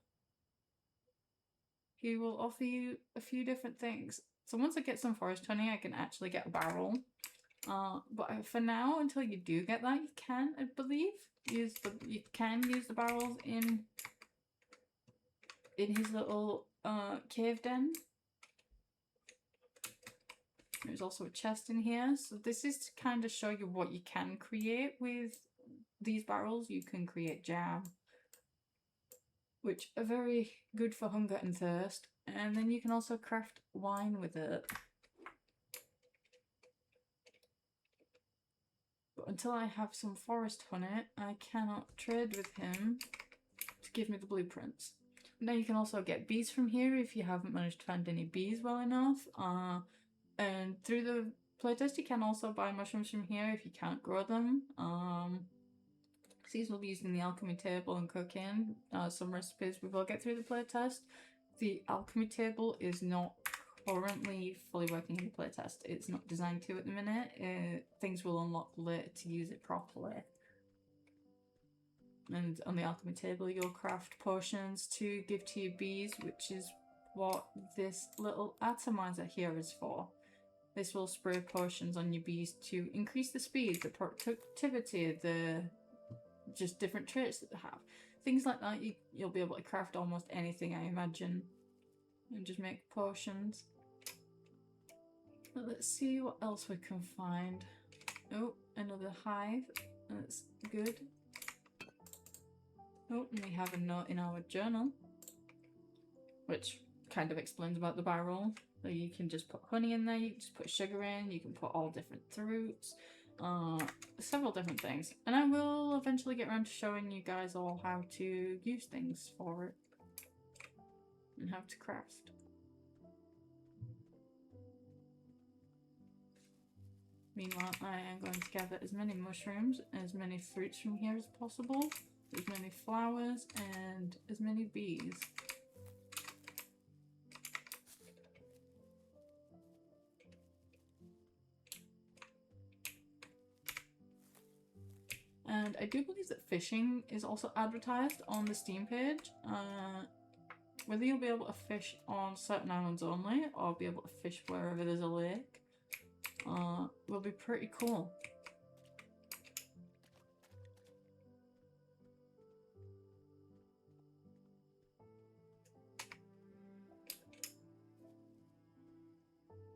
He will offer you a few different things. So once I get some forest honey, I can actually get a barrel. But for now, until you do get that, you can, I believe, you can use the barrels in his little cave den. There's also a chest in here. So this is to kind of show you what you can create with these barrels. You can create jam, which are very good for hunger and thirst. And then you can also craft wine with it. But until I have some forest honey, I cannot trade with him to give me the blueprints. Now you can also get bees from here if you haven't managed to find any bees well enough. And through the playtest, you can also buy mushrooms from here if you can't grow them. These will be used in the alchemy table and cooking. Some recipes we will get through the playtest. The alchemy table is not currently fully working in the playtest. It's not designed to at the minute. Things will unlock later to use it properly. And on the alchemy table, you'll craft potions to give to your bees, which is what this little atomizer here is for. This will spray potions on your bees to increase the speed, the productivity, the just different traits that they have. Things like that, you'll be able to craft almost anything, I imagine, and just make potions. But let's see what else we can find. Oh, another hive. That's good. Oh, and we have a note in our journal, which kind of explains about the barrel. So you can just put honey in there, you can just put sugar in, you can put all different fruits, several different things. And I will eventually get around to showing you guys all how to use things for it and how to craft. Meanwhile, I am going to gather as many mushrooms, as many fruits from here as possible, as many flowers, and as many bees. And I do believe that fishing is also advertised on the Steam page. Whether you'll be able to fish on certain islands only, or be able to fish wherever there's a lake, will be pretty cool.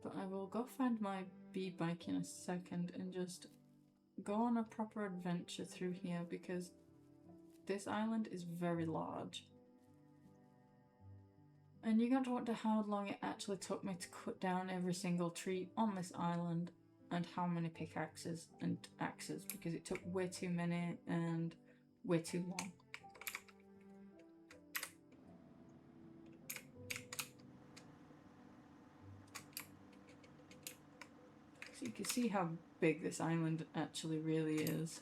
But I will go find my bee bike in a second and just go on a proper adventure through here because this island is very large. And you're going to wonder how long it actually took me to cut down every single tree on this island and how many pickaxes and axes, because it took way too many and way too long. So you can see how big this island actually really is.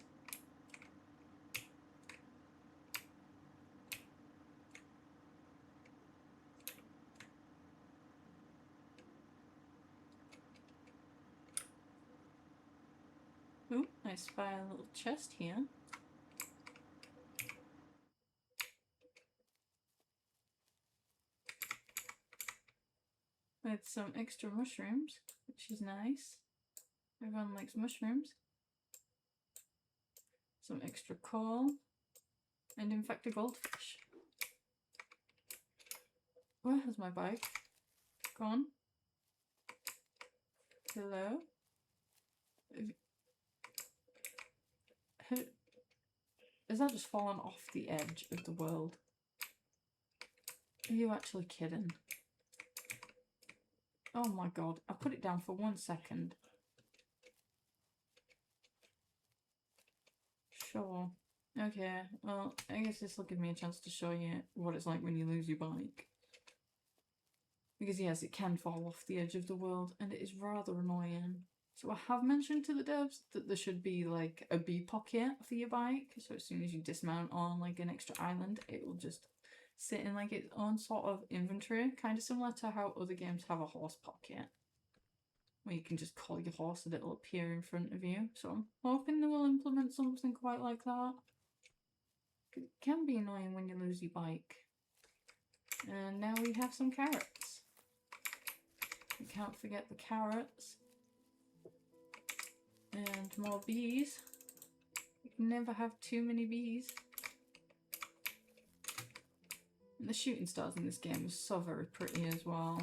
Ooh, I spy a little chest here. With some extra mushrooms, which is nice. Everyone likes mushrooms. Some extra coal. And in fact a goldfish. Where has my bike gone? Hello? Has that just fallen off the edge of the world? Are you actually kidding? Oh my god, I put it down for 1 second. Sure. Okay, well, I guess this will give me a chance to show you what it's like when you lose your bike. Because yes, it can fall off the edge of the world, and it is rather annoying. So I have mentioned to the devs that there should be like a bee pocket for your bike, so as soon as you dismount on like an extra island, it will just sit in like its own sort of inventory, kind of similar to how other games have a horse pocket, where you can just call your horse and it'll appear in front of you. So I'm hoping they will implement something quite like that. It can be annoying when you lose your bike. And now we have some carrots. We can't forget the carrots. And more bees. You can never have too many bees. And the shooting stars in this game are so very pretty as well.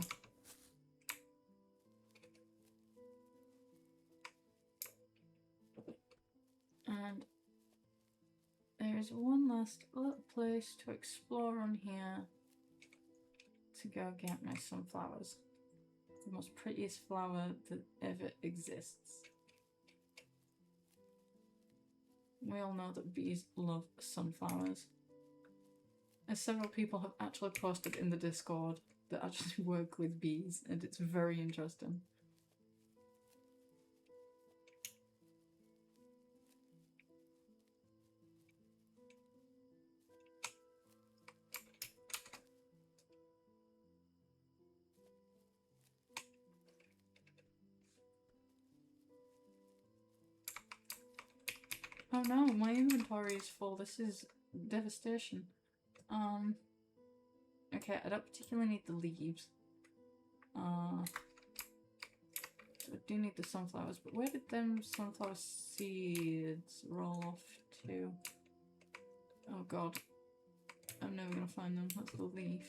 And there is one last little place to explore on here to go get my sunflowers. The most prettiest flower that ever exists. We all know that bees love sunflowers. And several people have actually posted in the Discord that actually work with bees, and it's very interesting. Oh no, my inventory is full. This is devastation. Okay, I don't particularly need the leaves. So I do need the sunflowers, but where did them sunflower seeds roll off to? Oh god. I'm never gonna find them. That's the leaf.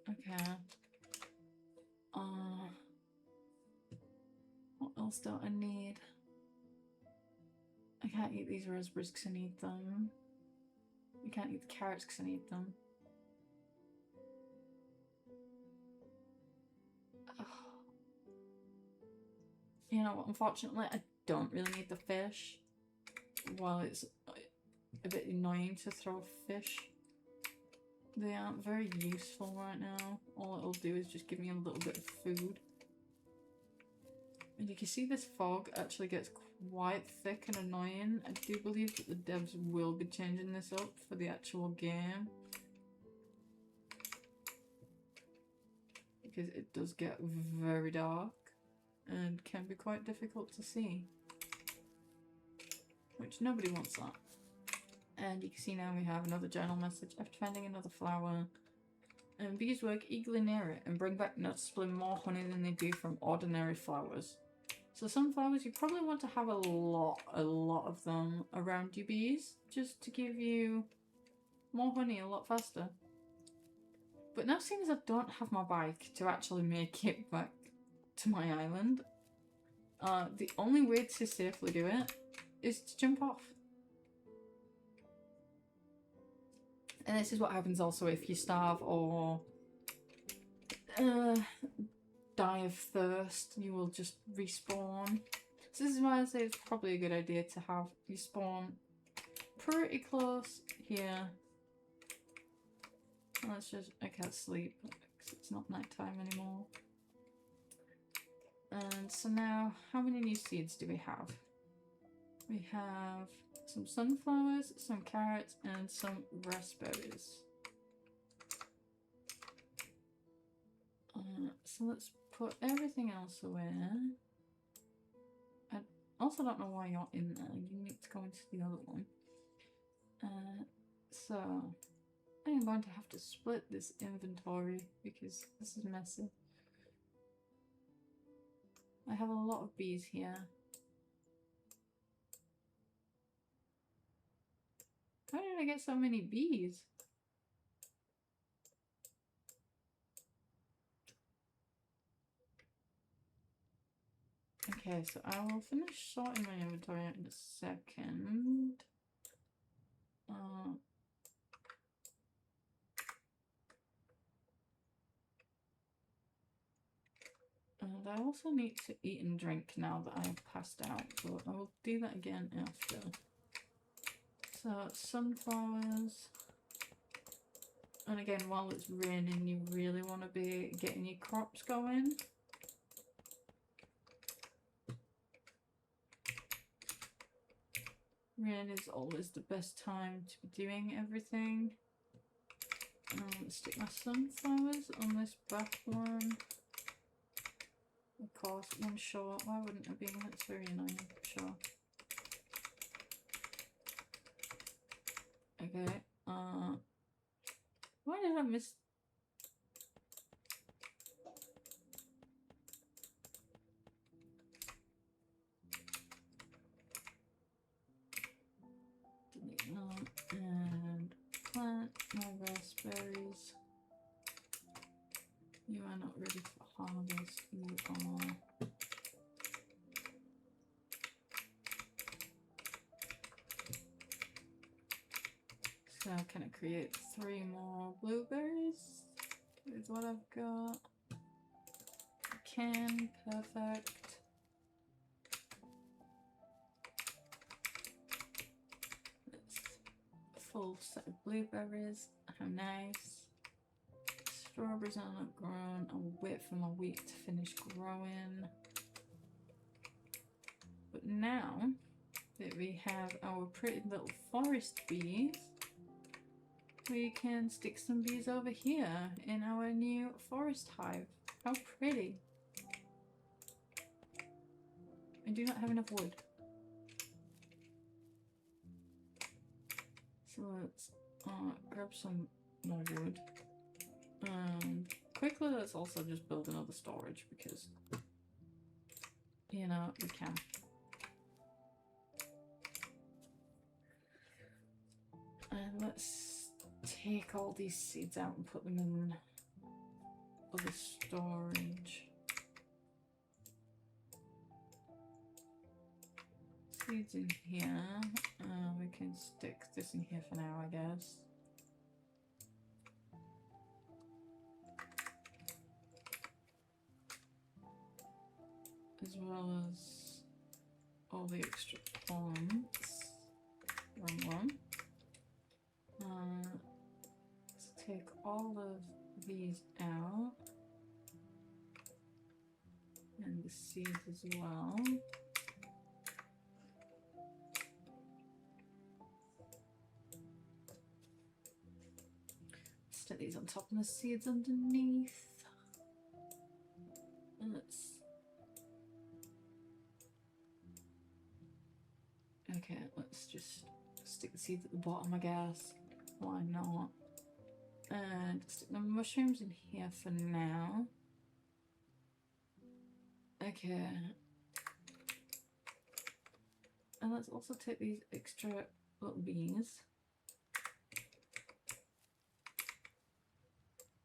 Okay. What else do I need? I can't eat these raspberries because I need them. I can't eat the carrots because I need them. Oh. You know what, unfortunately I don't really need the fish. While it's a bit annoying to throw fish, they aren't very useful right now. All it'll do is just give me a little bit of food. And you can see this fog actually gets quite thick and annoying. I do believe that the devs will be changing this up for the actual game, because it does get very dark and can be quite difficult to see, which nobody wants that. And you can see now we have another journal message. After finding another flower, and bees work eagerly near it and bring back noticeably more honey than they do from ordinary flowers. So some flowers you probably want to have a lot of them around your bees, just to give you more honey a lot faster. But now, seeing as I don't have my bike to actually make it back to my island, the only way to safely do it is to jump off. And this is what happens also if you starve or die of thirst. You will just respawn. So this is why I say it's probably a good idea to have you spawn pretty close here. Let's just, I can't sleep because it's not nighttime anymore. And so now, how many new seeds do we have? We have some sunflowers, some carrots, and some raspberries. So let's put everything else away. I also don't know why you're in there. You need to go into the other one. So I am going to have to split this inventory because this is messy. I have a lot of bees here. How did I get so many bees? Okay, so I will finish sorting my inventory in a second. And I also need to eat and drink now that I have passed out, so I will do that again after. So, sunflowers. And again, while it's raining, you really want to be getting your crops going. Rain is always the best time to be doing everything. Let's stick my sunflowers on this back one. Of course, one short. Why wouldn't it be? That's very annoying. Sure. Okay. Why did I miss? And plant my raspberries. You are not ready for harvest. You are. So can I create 3 more blueberries with what I've got? I can. Perfect. Full set of blueberries. How nice. Strawberries are not grown. I'll wait for my wheat to finish growing. But now that we have our pretty little forest bees, we can stick some bees over here in our new forest hive. How pretty. I do not have enough wood. So let's grab some more wood. And quickly let's also just build another storage because, you know, we can. And let's take all these seeds out and put them in other storage. Seeds in here. We can stick this in here for now, I guess. As well as all the extra plants. Wrong one. Let's take all of these out. And the seeds as well. Stick these on top and the seeds underneath. And let's... Okay, let's just stick the seeds at the bottom, I guess. Why not? And stick the mushrooms in here for now. Okay. And let's also take these extra little beans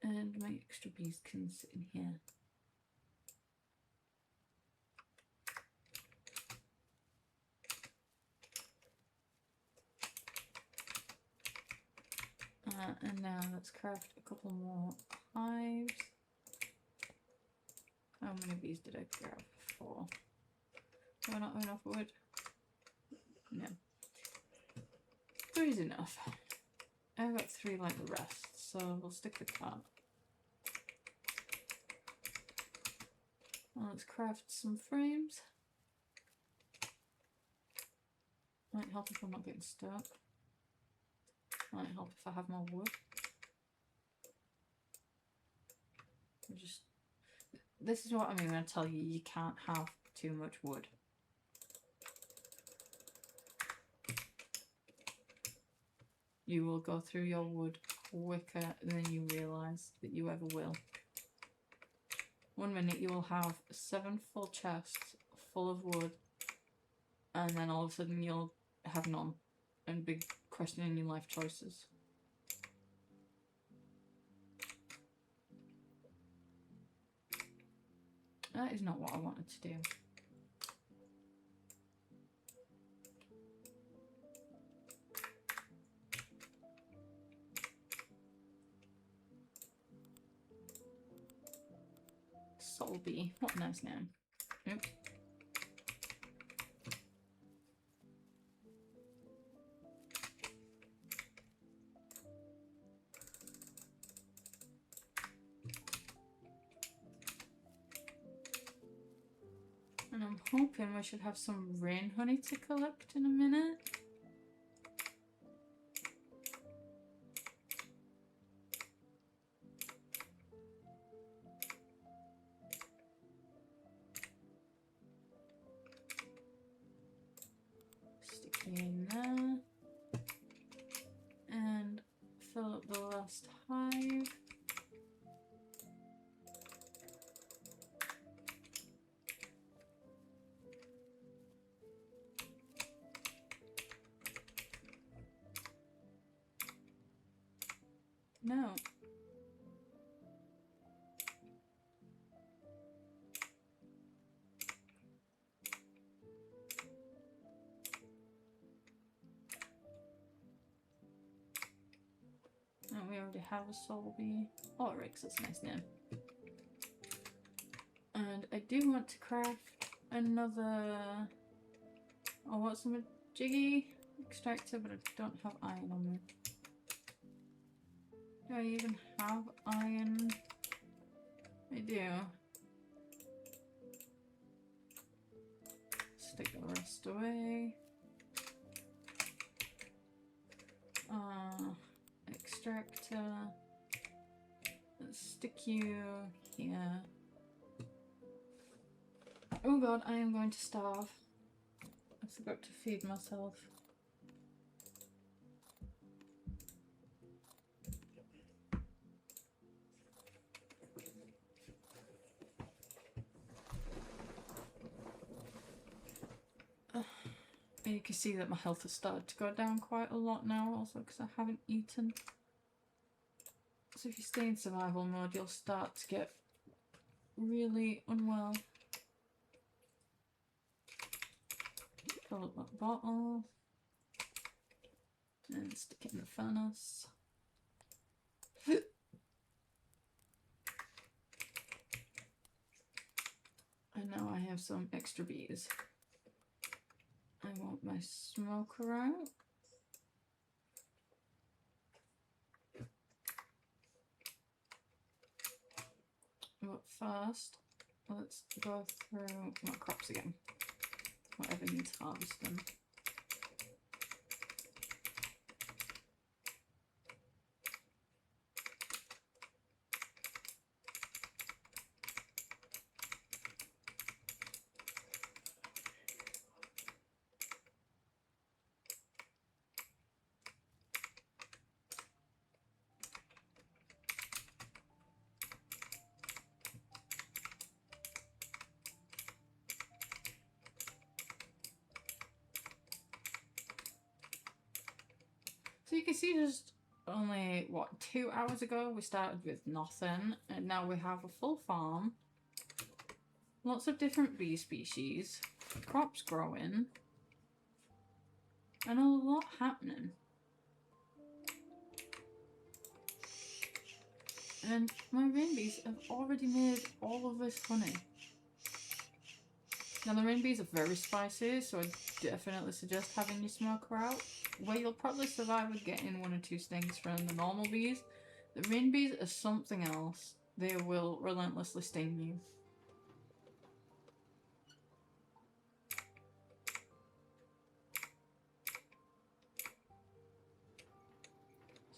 And my extra bees can sit in here. And now let's craft a couple more hives. How many bees did I grab? 4. Do I not have enough wood? No. 3 is enough. I've got 3 like the rest, so we'll stick with that. Well, let's craft some frames. Might help if I'm not getting stuck. Might help if I have more wood. This is what I mean when I tell you you can't have too much wood. You will go through your wood quicker than you realise that you ever will. One minute you will have 7 full chests full of wood, and then all of a sudden you'll have none and be questioning your life choices. That is not what I wanted to do. Solby, what a nice name. Oops. And I'm hoping we should have some rain honey to collect in a minute. Stick it in there. And fill up the last hive. No. Oh, we already have a Solby. Oryx, that's a nice name. And I do want to craft another... Oh, what's some jiggy extractor, but I don't have iron on me. Do I even have iron? I do. Stick the rest away. Extractor. Let's stick you here. Oh god, I am going to starve. I forgot to feed myself. You can see that my health has started to go down quite a lot now, also because I haven't eaten. So if you stay in survival mode, you'll start to get really unwell. Fill up that bottle. And stick it in the furnace. And now I have some extra bees. I want my smoker out. But first, let's go through my crops again. Whatever needs harvesting. So you can see just only, what, 2 hours ago we started with nothing, and now we have a full farm. Lots of different bee species, crops growing, and a lot happening. And my rain bees have already made all of this honey. Now the rain bees are very spicy, so I definitely suggest having your smoker out. Where you'll probably survive with getting 1 or 2 stings from the normal bees, the rain bees are something else. They will relentlessly sting you.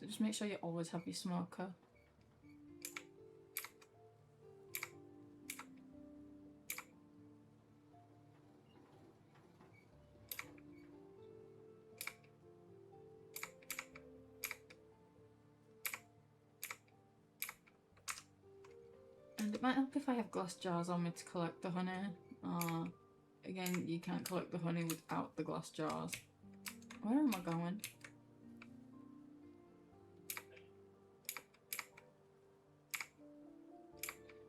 So just make sure you always have your smoker. And it might help if I have glass jars on me to collect the honey. Again, you can't collect the honey without the glass jars. Where am I going?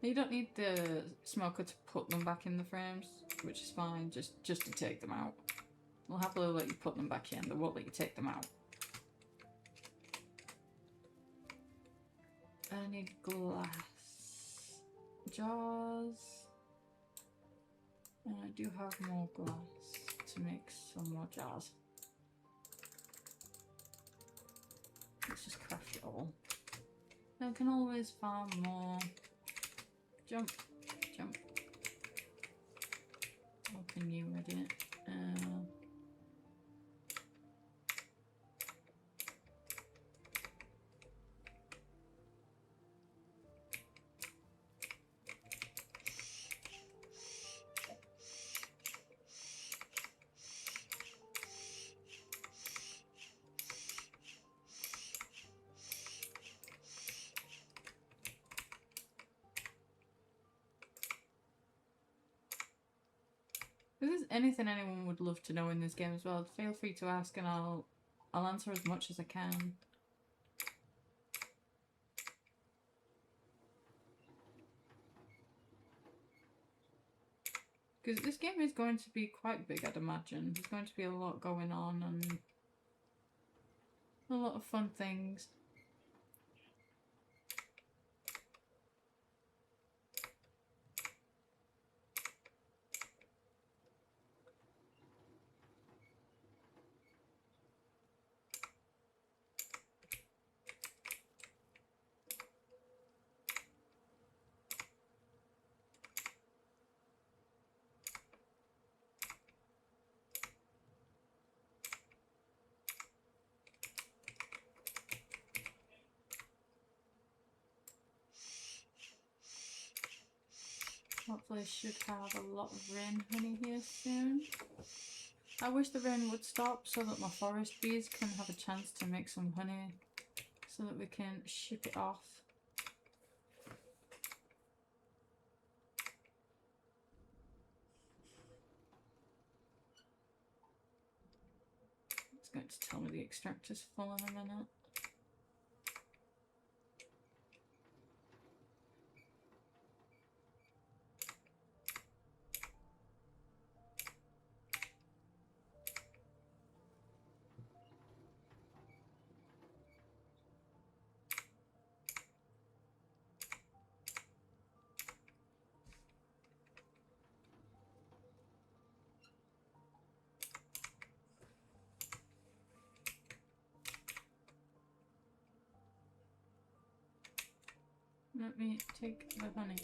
You don't need the smoker to put them back in the frames, which is fine, just to take them out. We'll happily let you put them back in, but won't let you take them out. I need glass jars. And I do have more glass to make some more jars. Let's just craft it all. I can always farm more. Jump, jump. Open you ready. If there's anything anyone would love to know in this game as well, feel free to ask and I'll answer as much as I can. Because this game is going to be quite big, I'd imagine. There's going to be a lot going on and a lot of fun things. Hopefully I should have a lot of rain honey here soon. I wish the rain would stop so that my forest bees can have a chance to make some honey so that we can ship it off. It's going to tell me the extractor's full in a minute. Let me take the honey.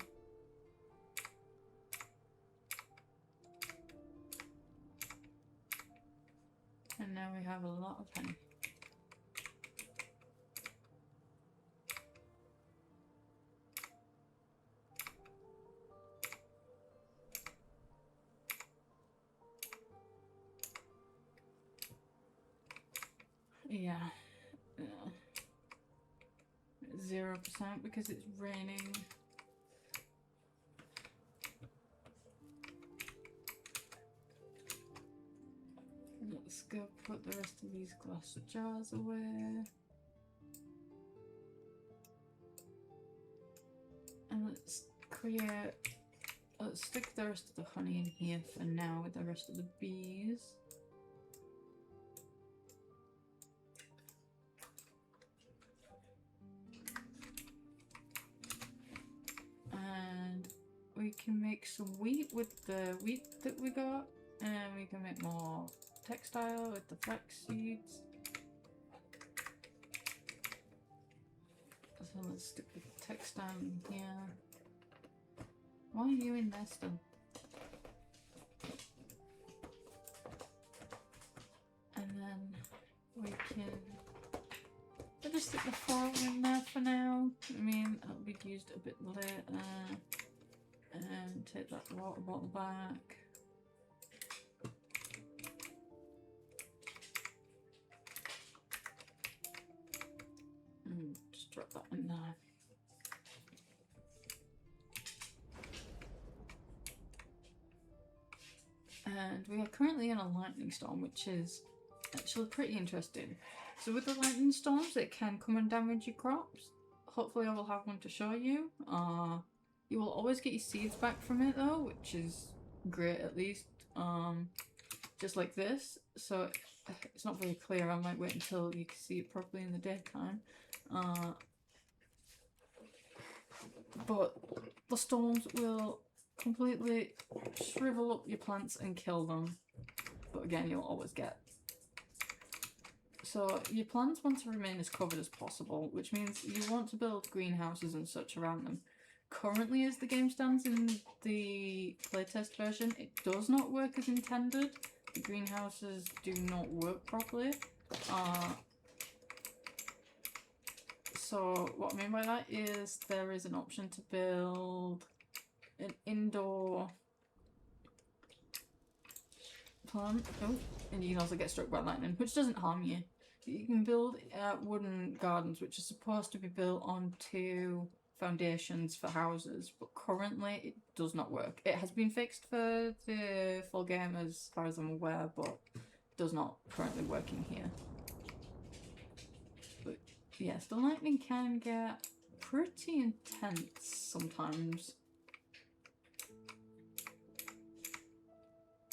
And now we have a lot of honey. Yeah. 0% because it's raining. Let's go put the rest of these glass jars away. let's stick the rest of the honey in here for now with the rest of the bees. And we can make some wheat with the wheat that we got, and we can make more textile with the flax seeds. So let's stick the textile in here. Why are you in there still? And then we can... I'll just stick the foil in there for now. I mean, that'll be used a bit later. And take that water bottle back. And just drop that in there. And we are currently in a lightning storm, which is actually pretty interesting. So with the lightning storms, it can come and damage your crops. Hopefully I will have one to show you. You will always get your seeds back from it though, which is great at least. Just like this. So it's not very clear, I might wait until you can see it properly in the daytime. But the storms will completely shrivel up your plants and kill them. But again, you'll always get. So your plants want to remain as covered as possible, which means you want to build greenhouses and such around them. Currently, as the game stands in the playtest version, it does not work as intended. The greenhouses do not work properly. So what I mean by that is there is an option to build an indoor plant. Oh, and you can also get struck by lightning, which doesn't harm you. You can build wooden gardens, which are supposed to be built onto foundations for houses, but currently it does not work. It has been fixed for the full game as far as I'm aware, but does not currently work in here. But yes, the lightning can get pretty intense sometimes.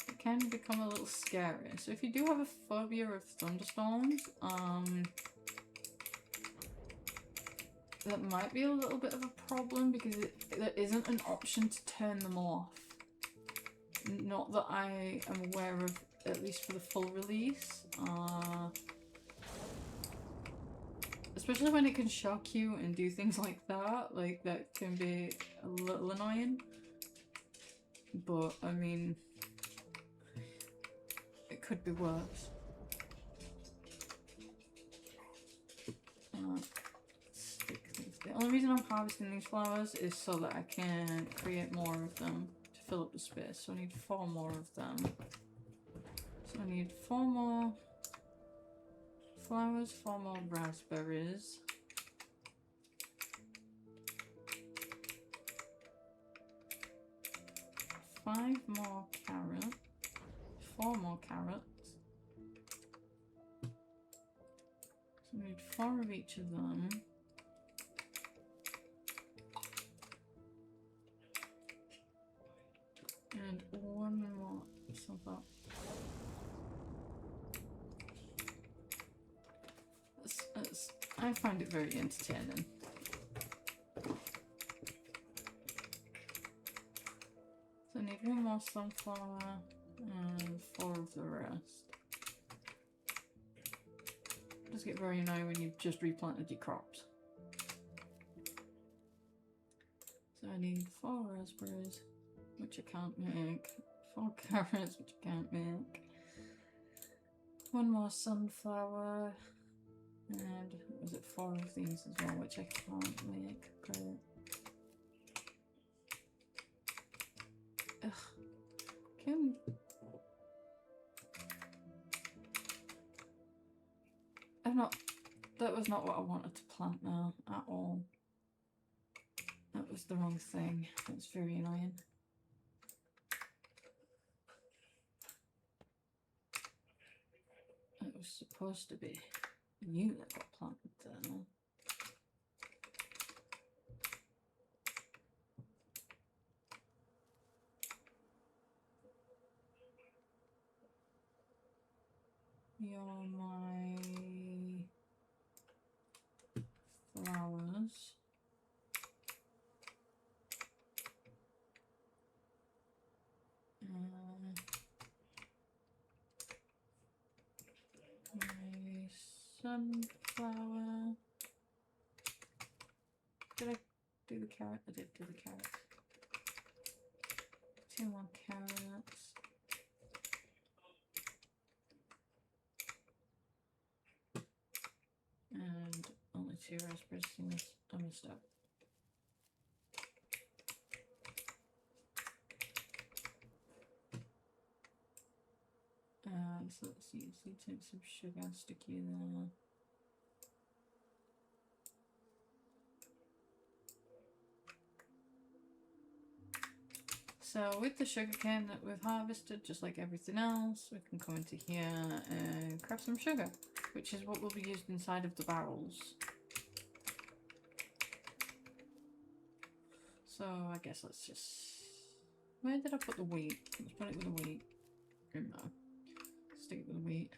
It can become a little scary. So if you do have a phobia of thunderstorms, that might be a little bit of a problem because there isn't an option to turn them off. Not that I am aware of, at least for the full release. Especially when it can shock you and do things like that can be a little annoying. But, I mean, it could be worse. The only reason I'm harvesting these flowers is so that I can create more of them to fill up the space. So I need 4 more of them. So I need 4 more flowers, 4 more raspberries. Five more carrots. 4 more carrots. So I need 4 of each of them. And 1 more sunflower. I find it very entertaining. So I need 1 more sunflower and 4 of the rest. It does get very annoying when you've just replanted your crops. So I need 4 raspberries, which I can't make. 4 carrots, which I can't make. 1 more sunflower. And was it 4 of these as well, which I can't make. Great. Ugh. Can... That was not what I wanted to plant now at all. That was the wrong thing. That's very annoying. It was supposed to be you that got planted there. flowers. My sunflower. Did I do the carrot? I did do the carrots. 2 more carrots. And only 2 raspberries. I messed up. So let's see, take some sugar, stick you there. So with the sugarcane that we've harvested, just like everything else, we can come into here and craft some sugar, which is what will be used inside of the barrels. So I guess let's just... Where did I put the wheat? Let's put it with the wheat. No. Stick it with the wheat.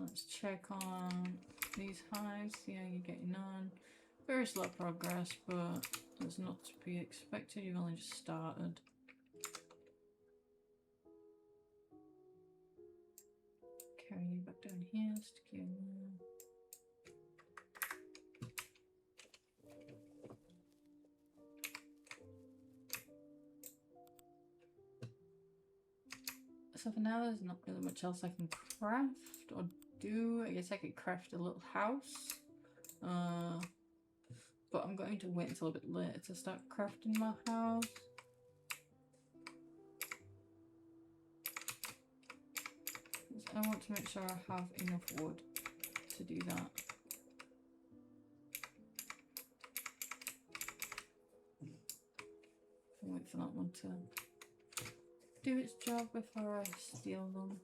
Let's check on these hives, see how you're getting on. Very slow progress, but that's not to be expected, you've only just started. Carry you back down here, stick you in there. So for now there's not really much else I can craft or do. I guess I could craft a little house. But I'm going to wait until a bit later to start crafting my house. I want to make sure I have enough wood to do that. I'll wait for that one to do its job before I steal them.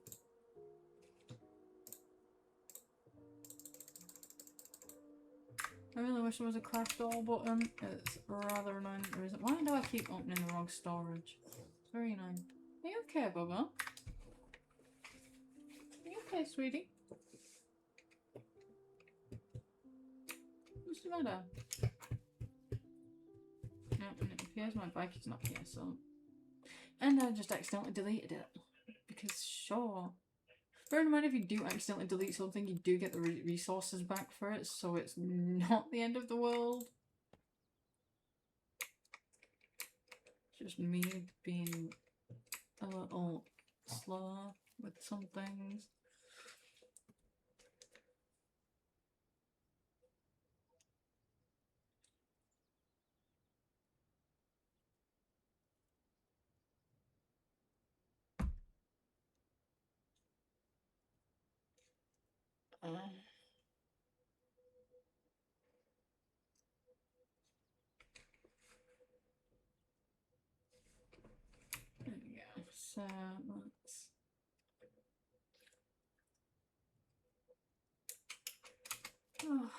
I really wish there was a craft all button. It's rather annoying that there isn't. Why do I keep opening the wrong storage? It's very annoying. Are you okay, Bubba? Are you okay, sweetie? What's the matter? No, and it appears my bike is not here, so... And I just accidentally deleted it. Because, sure. Bear in mind, if you do accidentally delete something, you do get the resources back for it, so it's not the end of the world. Just me being a little slow with some things. There we go. So let's... Oh,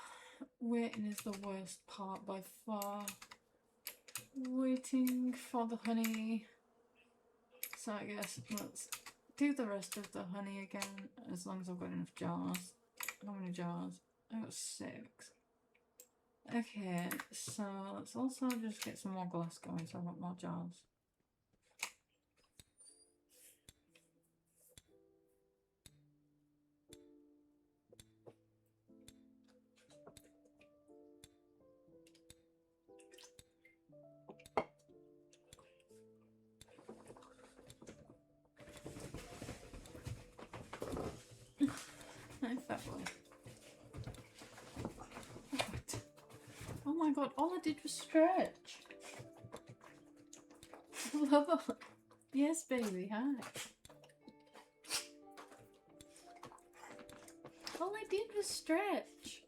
waiting is the worst part by far. Waiting for the honey. So I guess let's do the rest of the honey again, as long as I've got enough jars. How many jars? I've got 6. Okay, so let's also just get some more glass going so I've got more jars. Oh my god, all I did was stretch. Yes, baby, hi. All I did was stretch.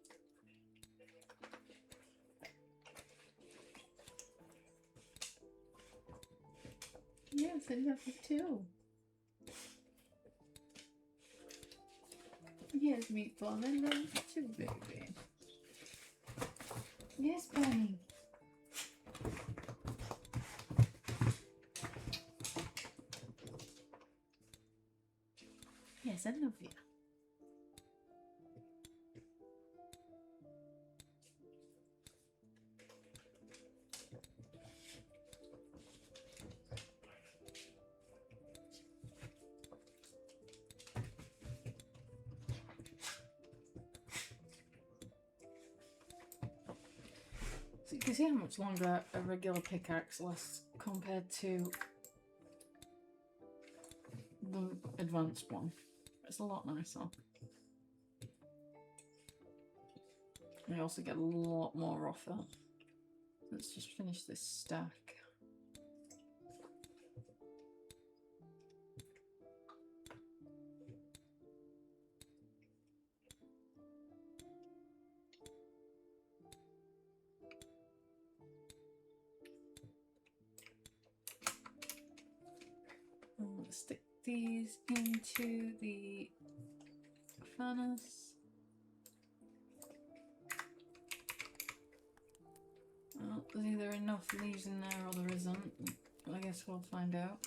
Yes, I love you too. Yes, Meatball, I love you too, baby. Yes, Bunny. Yes, I love you. So you can see how much longer a regular pickaxe lasts compared to the advanced one. It's a lot nicer. You also get a lot more offer. Let's just finish this stack. Let's stick these into the furnace. Well, there's either enough leaves in there or there isn't. I guess we'll find out.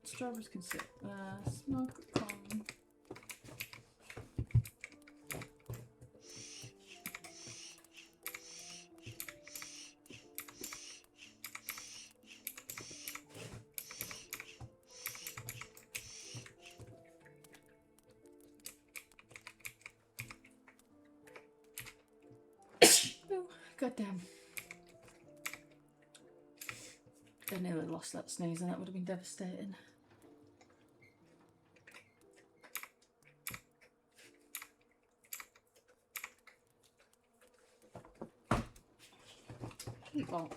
Strawberries can sit there. Smoke on. Oh, goddamn. I nearly lost that sneeze and that would have been devastating. Meatball.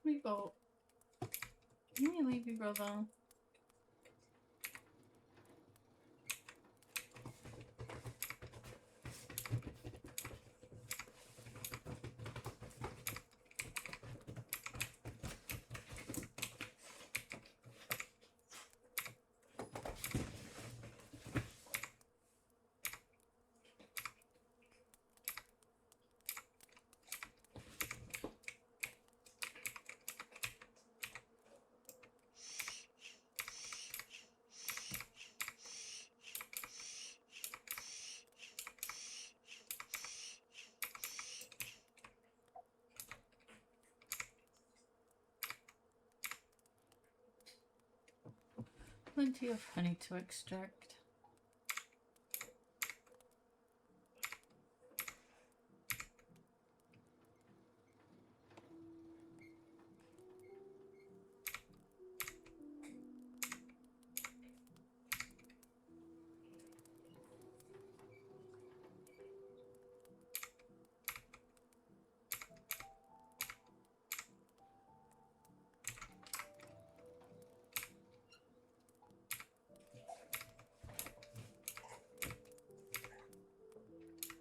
Meatball. Can you leave your brother? Plenty of honey to extract.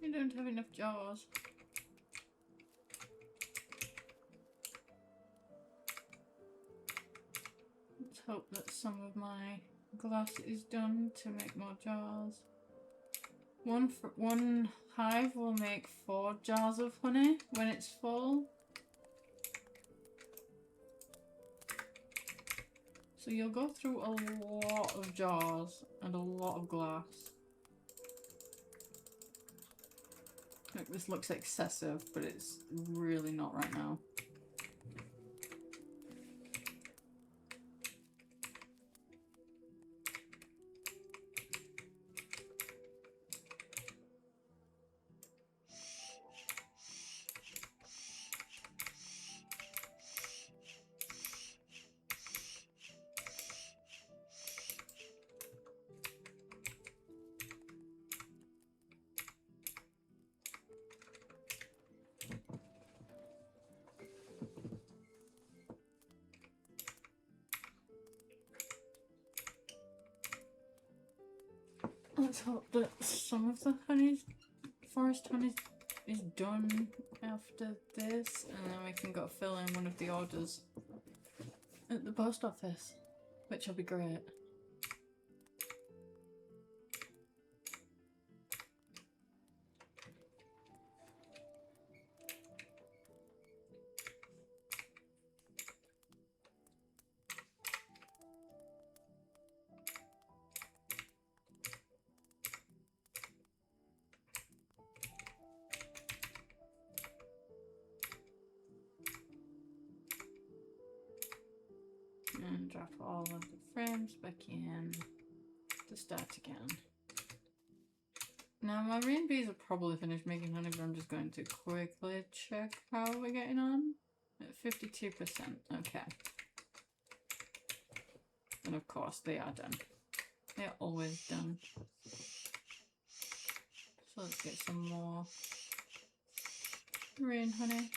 You don't have enough jars. Let's hope that some of my glass is done to make more jars. One hive will make 4 jars of honey when it's full. So you'll go through a lot of jars and a lot of glass. Like, this looks excessive, but it's really not right now. Let's hope that some of the forest honey is done after this, and then we can go fill in one of the orders at the post office, which will be great. and drop all of the frames back in to start again. Now my rain bees are probably finished making honey, but I'm just going to quickly check how we're getting on. At 52%, okay. And of course they are done. They're always done. So let's get some more rain honey.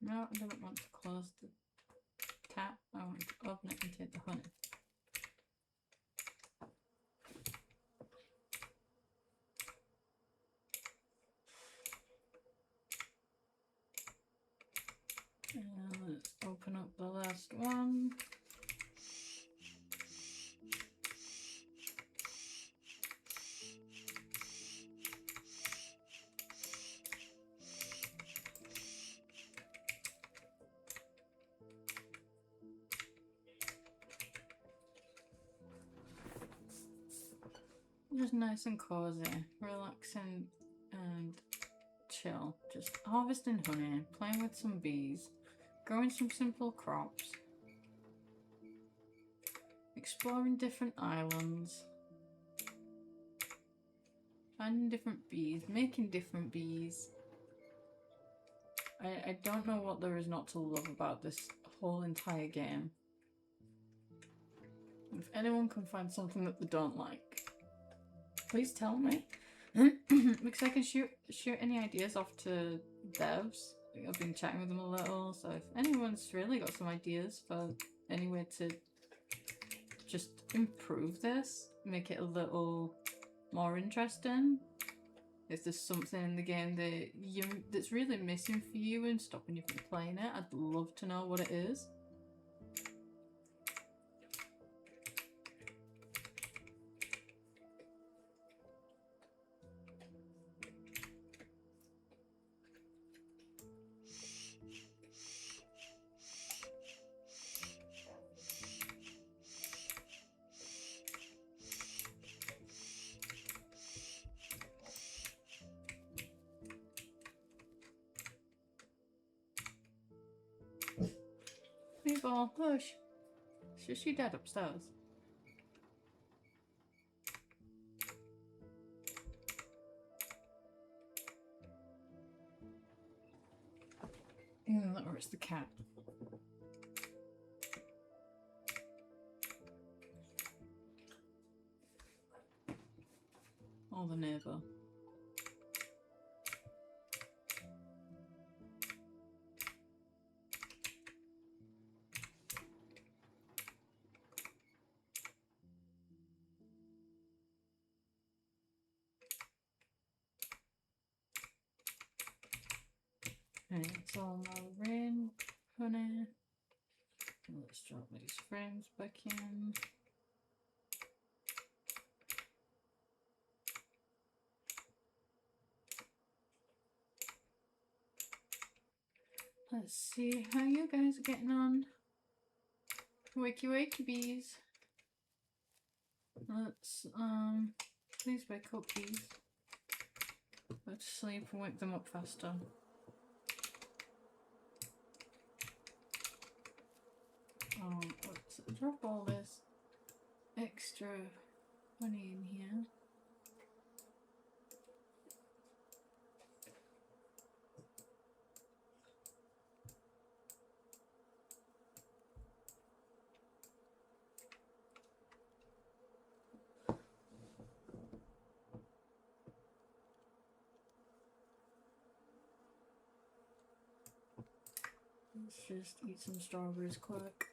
No, I don't want to close the tap. I want to open it and take the honey. And let's open up the last one. Just nice and cozy, relaxing and chill. Just harvesting honey, playing with some bees, growing some simple crops, exploring different islands, finding different bees, making different bees. I don't know what there is not to love about this whole entire game. If anyone can find something that they don't like, please tell me. Because I can shoot any ideas off to devs. I've been chatting with them a little, so if anyone's really got some ideas for any way to just improve this, make it a little more interesting. If there's something in the game that's really missing for you and stopping you from playing it, I'd love to know what it is. Meatball, hush. Shush your dad upstairs. Or it's the cat. Or the neighbour. Right, it's all my rain honey. Let's drop these frames back in. Let's see how you guys are getting on. Wakey wakey bees. Let's please wake up bees. Go to sleep and wake them up faster. Let's drop all this extra honey in here. Let's just eat some strawberries quick.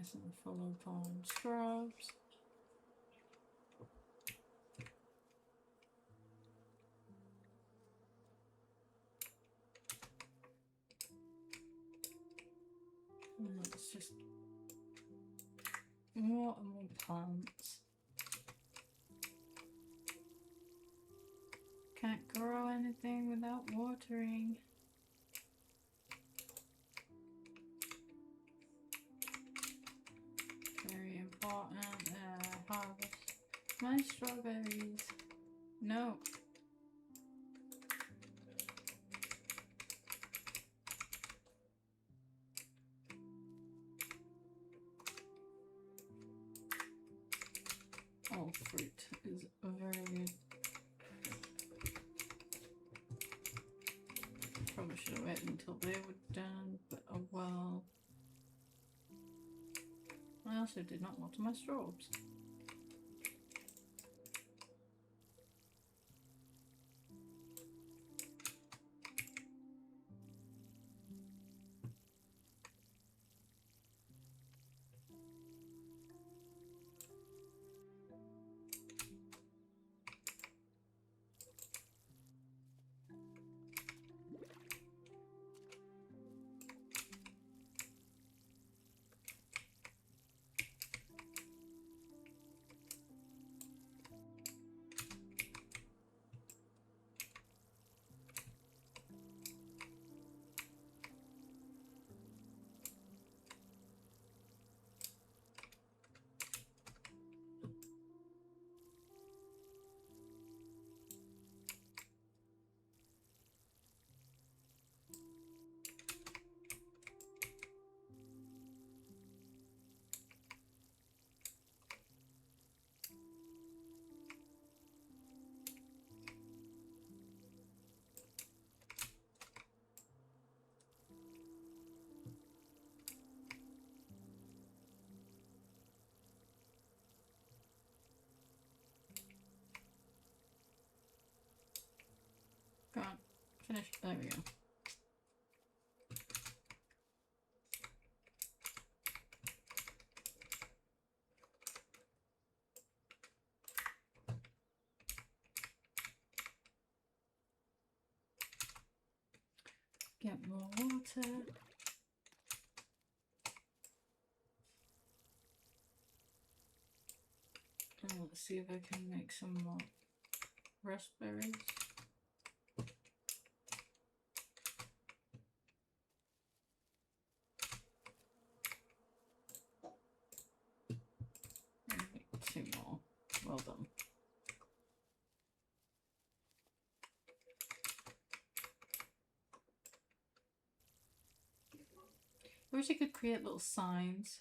nice and full upon scrubs. And let's just water more plants. Can't grow anything without watering. Very important. Harvest my strawberries. No. All fruit is very good. Probably should have waited until they were done, but oh well. I also did not water my strawberries. Go on, finish. There we go. Get more water. And let's see if I can make some more raspberries. Two more. Well done. I wish I could create little signs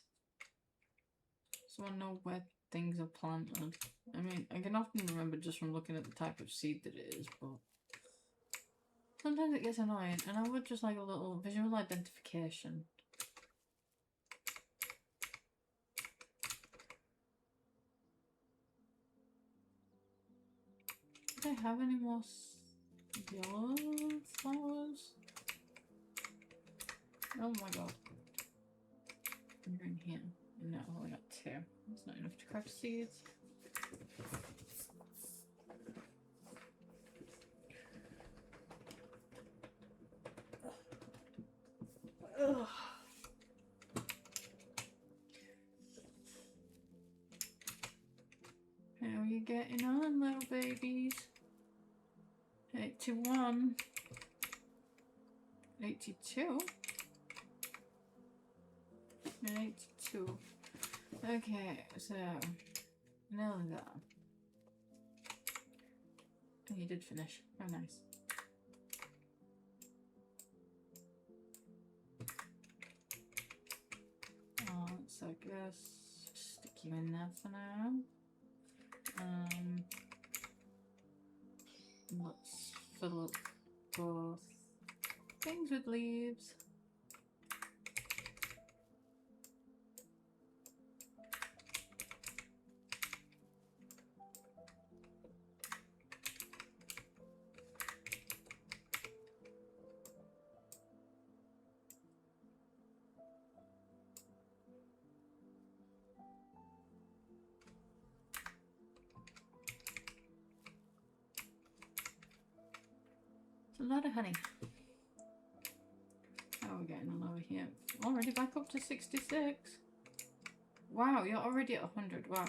so I know where things are planted. I mean, I can often remember just from looking at the type of seed that it is, but sometimes it gets annoying, and I would just like a little visual identification. Do I have any more yellow flowers? Oh my god. They're in here. No, I've only got two. That's not enough to craft seeds. Ugh. How are you getting on, little babies? 81. 82. And 82. Okay, so nearly there. Oh, you did finish. Oh, nice. So I guess stick you in there for now. Let's fill up both things with leaves. A lot of honey. How are we getting on over here? Already back up to 66. Wow, you're already at 100. Wow.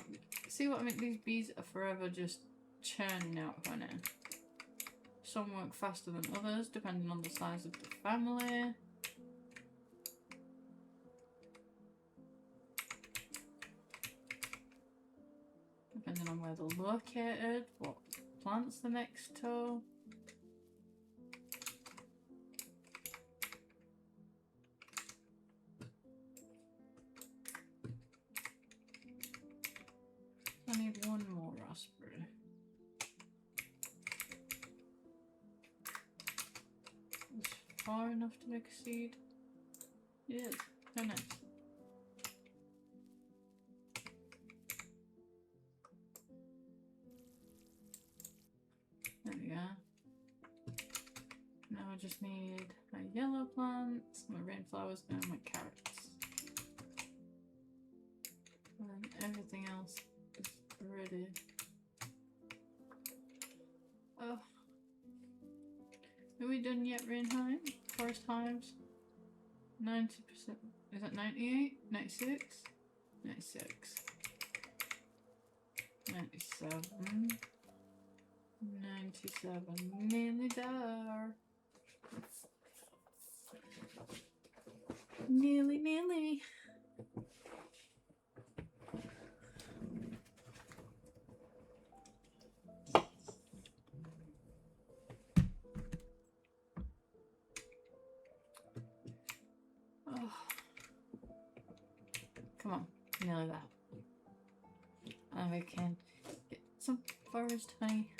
See what I mean? These bees are forever just churning out honey. Some work faster than others, depending on the size of the family. Depending on where they're located, what plants they're next to. I need one more raspberry. It's far enough to make a seed. It is. Very nice. There we go. Now I just need my yellow plants, my rainflowers, and my carrots. And then everything else is ready. Oh. Are we done yet, rain hive? Forest hives? 90%. Is that 98? 96? 96. 97. 97. Nearly there. Nearly, nearly. Oh. Come on, nearly there. And we can get some forest honey.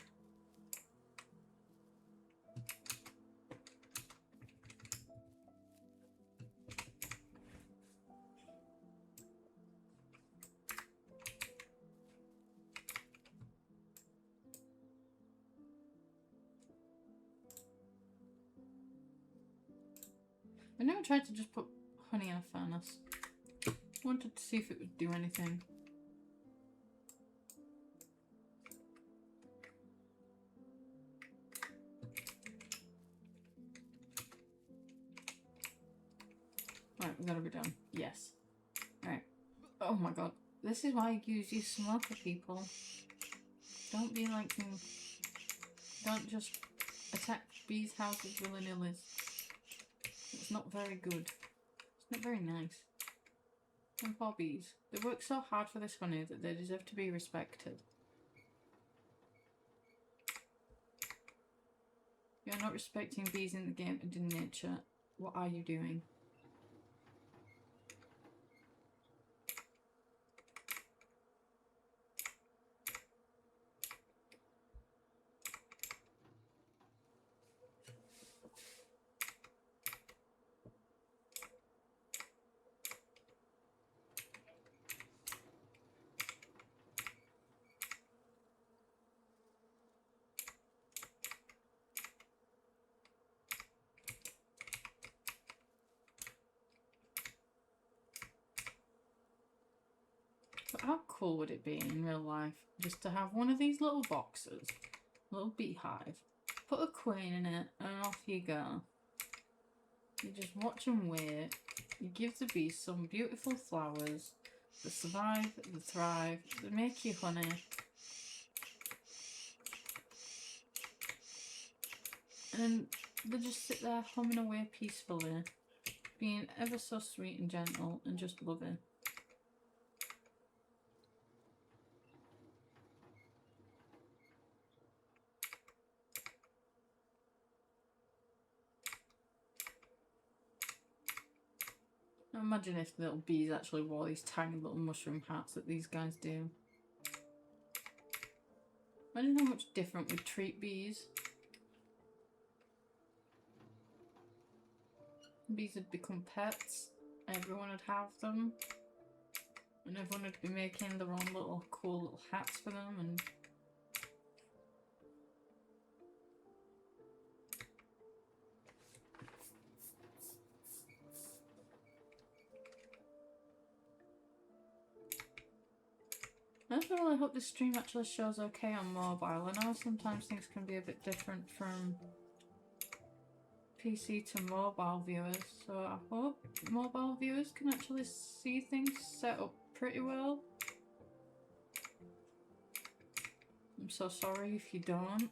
I never tried to just put honey in a furnace. I wanted to see if it would do anything. Right, we gotta be done. Yes. Right. Oh my god. This is why you use your smoker, people. Don't be like me. Don't just attack bees' houses willy-nilly. It's not very good. It's not very nice. And poor bees. They work so hard for this honey that they deserve to be respected. You're not respecting bees in the game and in nature. What are you doing? But how cool would it be in real life just to have one of these little boxes, little beehive, put a queen in it, and off you go. You just watch and wait. You give the bees some beautiful flowers that survive, that thrive, that make you honey. And they just sit there humming away peacefully, being ever so sweet and gentle and just loving. Imagine if the little bees actually wore these tiny little mushroom hats that these guys do. Imagine how much different we'd treat bees. Bees would become pets. Everyone would have them. And everyone would be making their own little cool little hats for them. And I just really hope this stream actually shows okay on mobile. I know sometimes things can be a bit different from PC to mobile viewers, so I hope mobile viewers can actually see things set up pretty well. I'm so sorry if you don't.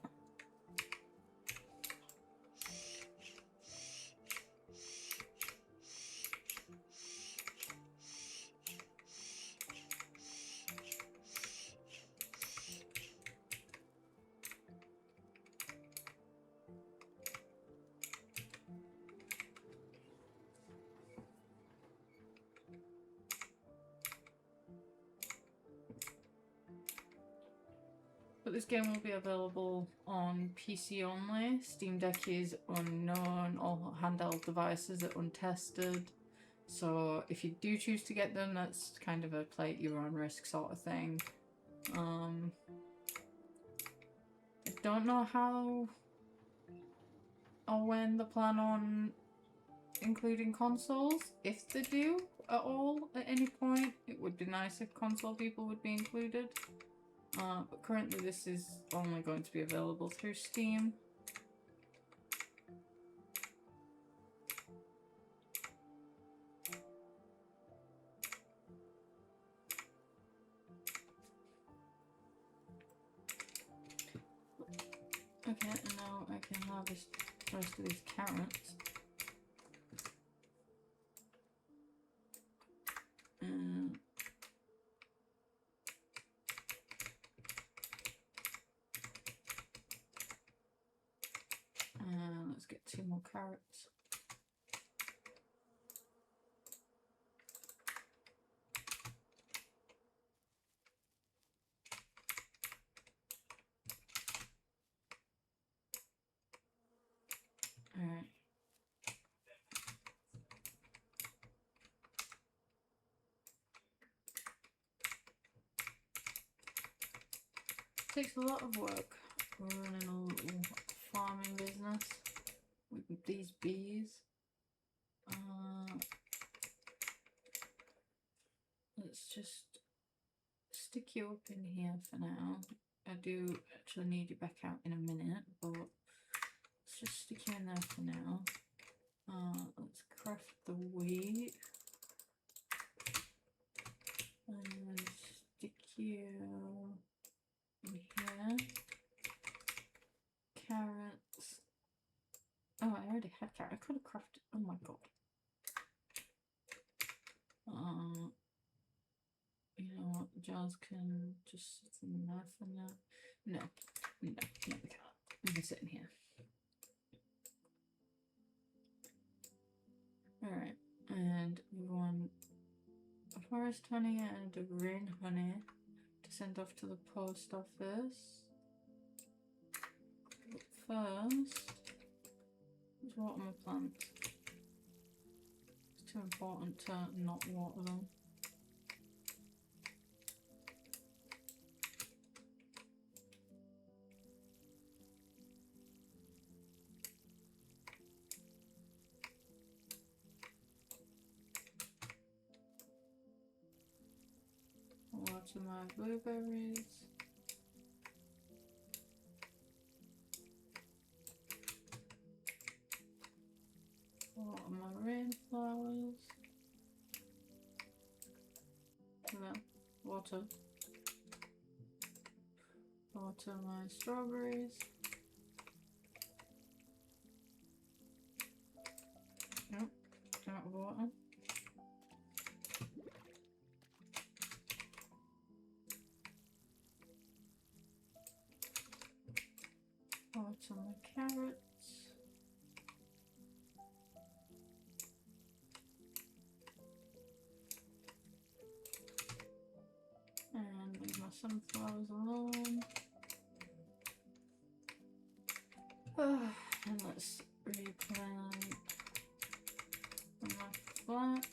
But this game will be available on PC only. Steam Deck is unknown. All handheld devices are untested. So if you do choose to get them, that's kind of a play at your own risk sort of thing. I don't know how or when they plan on including consoles. If they do at all at any point, it would be nice if console people would be included. But currently this is only going to be available through Steam. Okay, and now I can harvest the rest of these carrots. And let's get 2 more carrots. Alright. Takes a lot of work running a little farming business with these bees. Let's just stick you up in here for now. I do actually need you back out in a minute, but let's just stick you in there for now. Let's craft the wheat. And stick you in here. Carrots. Oh, I already had carrot. I could have crafted. Oh my god. You know what? The jars can just sit in there for now. No, we can't. We can sit in here. Alright, and we want a forest honey and a rain honey to send off to the post office. But first, let's water my plants. It's too important to not water them. Water my blueberries. Water my rainflowers. Water. Water my strawberries. Nope, out of water. Water my carrots. And leave my sunflowers alone. And let's replant my flax.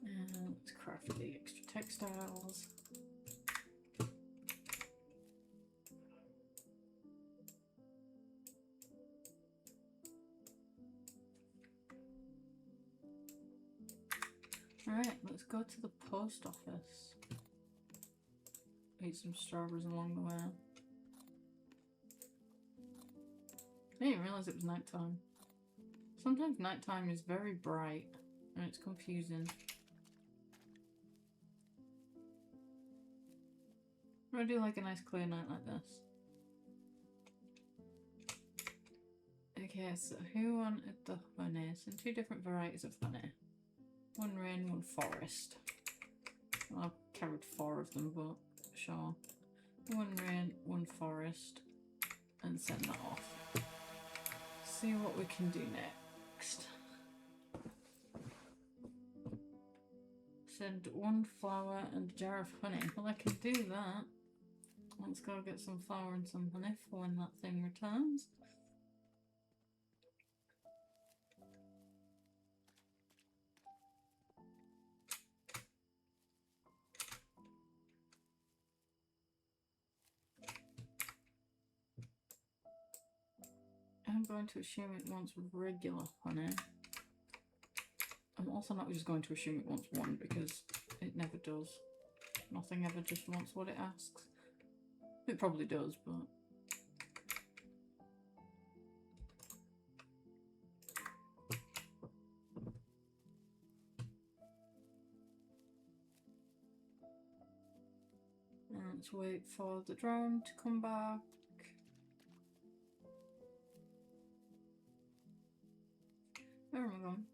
And let's craft the extra textiles. Right, let's go to the post office. Eat some strawberries along the way. I didn't realise it was nighttime. Sometimes nighttime is very bright and it's confusing. I do like a nice clear night like this. Okay, so who wanted the honey? So 2 different varieties of honey. 1 rain, 1 forest. Well, I've carried 4 of them, but sure. 1 rain, 1 forest, and send that off. See what we can do next. Send 1 flower and a jar of honey. Well, I can do that. Let's go get some flour and some honey for when that thing returns. I'm going to assume it wants regular honey. I'm also not just going to assume it wants 1 because it never does. Nothing ever just wants what it asks. It probably does, but... let's wait for the drone to come back. Where am I going?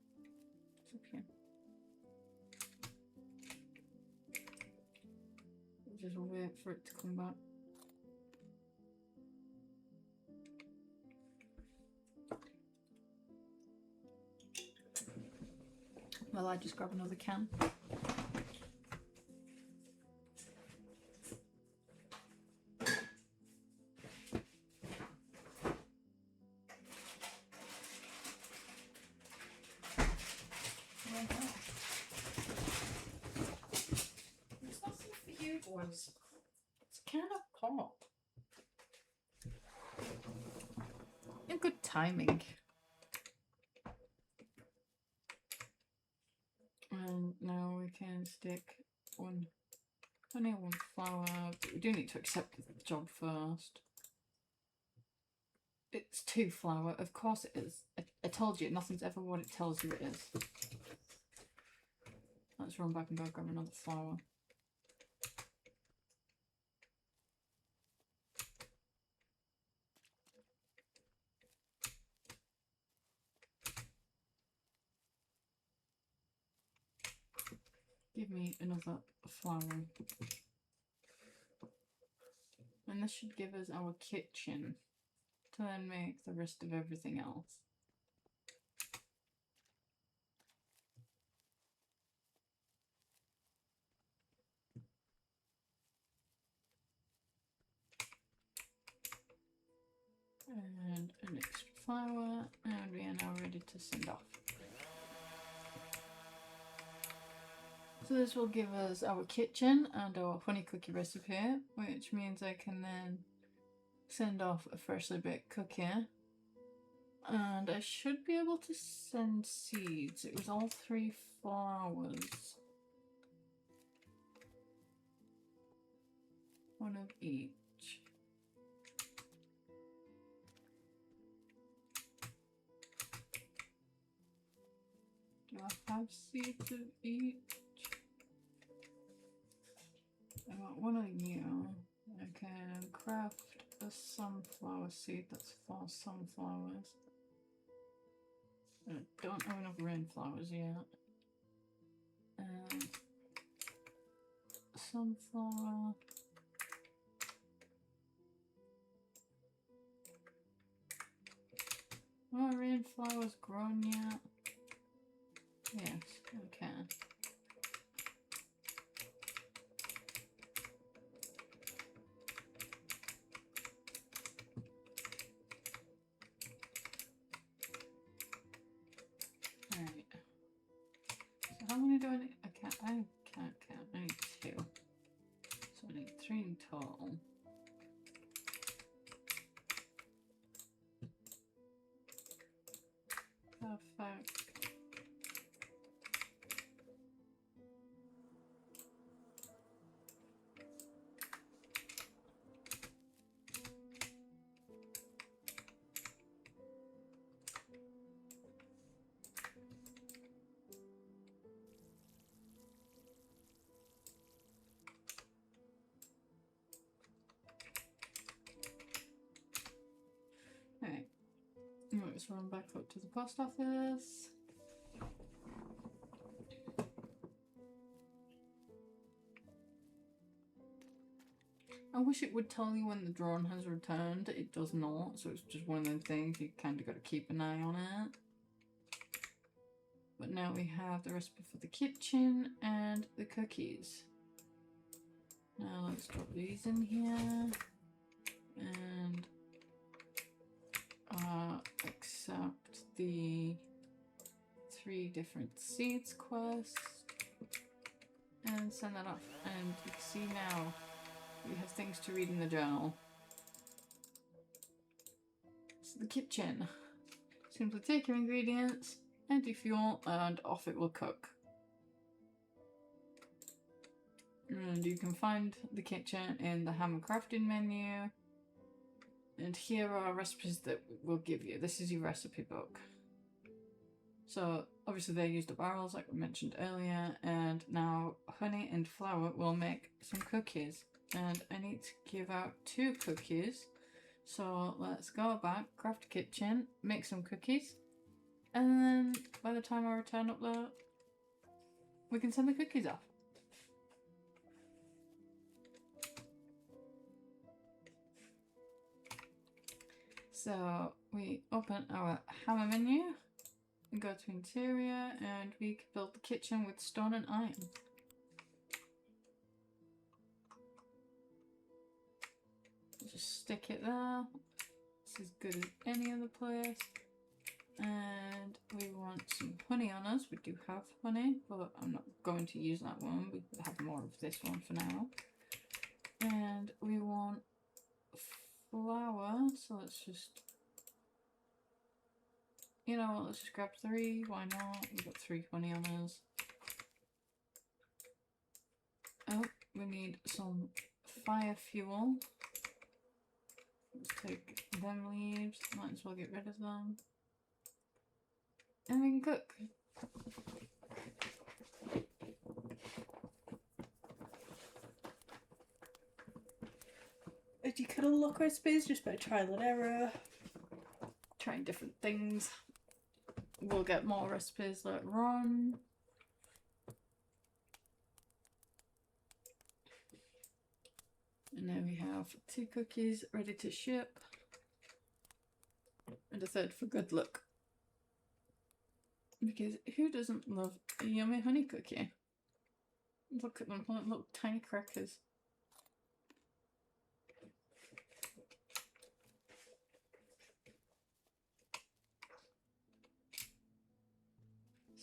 It's up here. Just wait for it to come back. Well, I just grab another can. There's nothing for you boys. It's a can of pop. And good timing. And now we can stick 1 honey, 1 flour. But we do need to accept the job first. It's 2 flour. Of course it is. I told you, nothing's ever what it tells you it is. Let's run back and go grab another flour. Give me another flour. And this should give us our kitchen to then make the rest of everything else. And an extra flour, and we are now ready to send off. So this will give us our kitchen and our honey cookie recipe, which means I can then send off a freshly baked cookie. And I should be able to send seeds. It was all 3 flowers. 1 of each. Do I have seeds of each? I want 1 of you. I can craft a sunflower seed that's for sunflowers. I don't have enough rainflowers yet. And sunflower. Are rainflowers grown yet? Yes, okay. Alright. So how many do I need? I can't count. I need 2. So I need 3 in total. Perfect. Let's run back up to the post office. I wish it would tell you when the drone has returned. It does not, so it's just one of those things you kind of got to keep an eye on it. But now we have the recipe for the kitchen and the cookies. Now let's drop these in here and accept the 3 different seeds quest and send that off. And you can see now we have things to read in the journal. So the kitchen. Simply take your ingredients, empty fuel, and off it will cook. And you can find the kitchen in the Hammer Crafting menu. And here are recipes that we'll give you. This is your recipe book. So obviously they used the barrels like we mentioned earlier, and now honey and flour will make some cookies. And I need to give out 2 cookies. So let's go back, craft kitchen, make some cookies. And then by the time I return up there, we can send the cookies off. So we open our hammer menu and go to interior, and we can build the kitchen with stone and iron. Just stick it there. It's as good as any other place. And we want some honey on us. We do have honey, but I'm not going to use that one. We have more of this one for now. And we want flour, so let's just, you know what, let's just grab 3, why not? We've got 3 honey on us. Oh, we need some fire fuel. Let's take them leaves, might as well get rid of them. And we can cook. And you can unlock recipes just by trial and error. Trying different things. We'll get more recipes later on. And now we have 2 cookies ready to ship. And a 3rd for good luck. Because who doesn't love a yummy honey cookie? Look at them, little tiny crackers.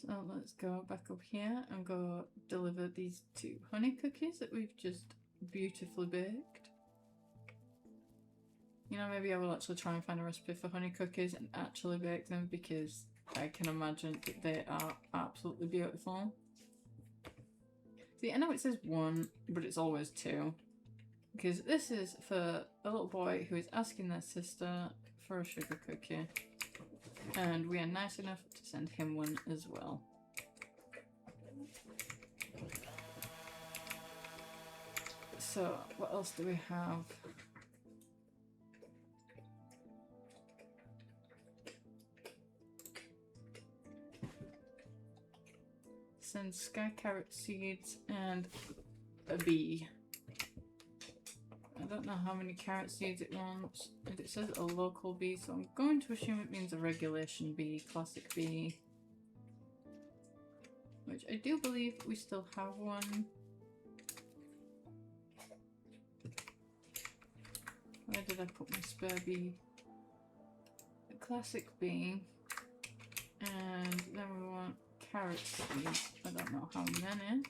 So let's go back up here and go deliver these 2 honey cookies that we've just beautifully baked. You know, maybe I will actually try and find a recipe for honey cookies and actually bake them, because I can imagine that they are absolutely beautiful. See, I know it says 1, but it's always 2. Because this is for a little boy who is asking their sister for a sugar cookie. And we are nice enough to send him one as well. So, what else do we have? Send sky carrot seeds and a bee. I don't know how many carrot seeds it wants, and it says a local bee, so I'm going to assume it means a regulation bee, classic bee. Which I do believe we still have one. Where did I put my spare bee? A classic bee. And then we want carrot seeds. I don't know how many.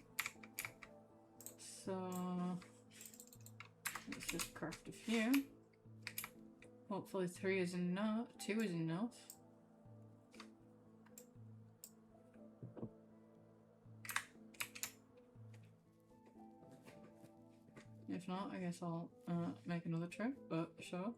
So let's just craft a few. Hopefully 3 is enough. 2 is enough. If not, I guess I'll make another trip, but sure.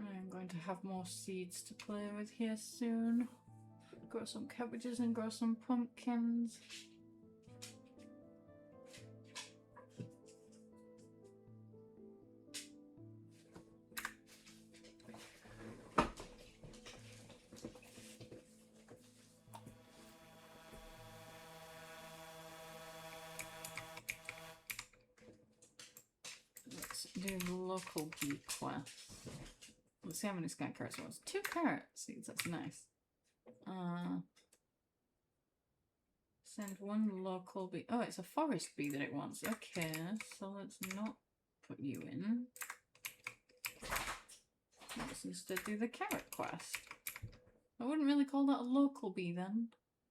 I'm going to have more seeds to play with here soon. Grow some cabbages and grow some pumpkins. Let's do the local bee quest. Let's see how many sky carrots it was. 2 carrot seeds, that's nice. Send 1 local bee. Oh, it's a forest bee that it wants. Okay, so let's not put you in. Let's instead do the carrot quest. I wouldn't really call that a local bee then,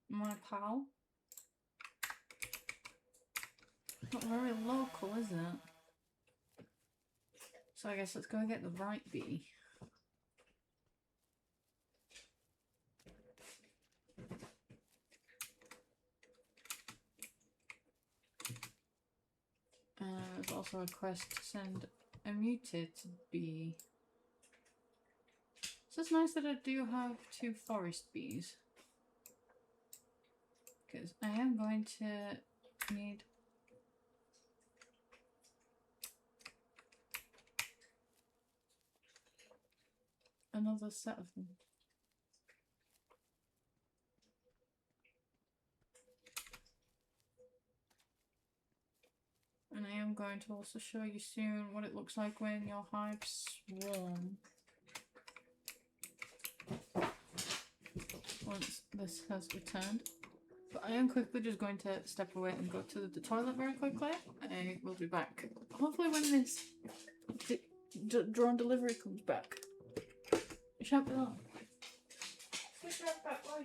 my pal. Not very local, is it? So I guess let's go get the right bee. There's also a quest to send a mutated bee. So it's nice that I do have 2 forest bees. Because I am going to need another set of them. And I am going to also show you soon what it looks like when your hives swarm. Once this has returned. But I am quickly just going to step away and go to the toilet very quickly. I will be back. Hopefully when this drone delivery comes back. It shan't be long. Switch right back, bye.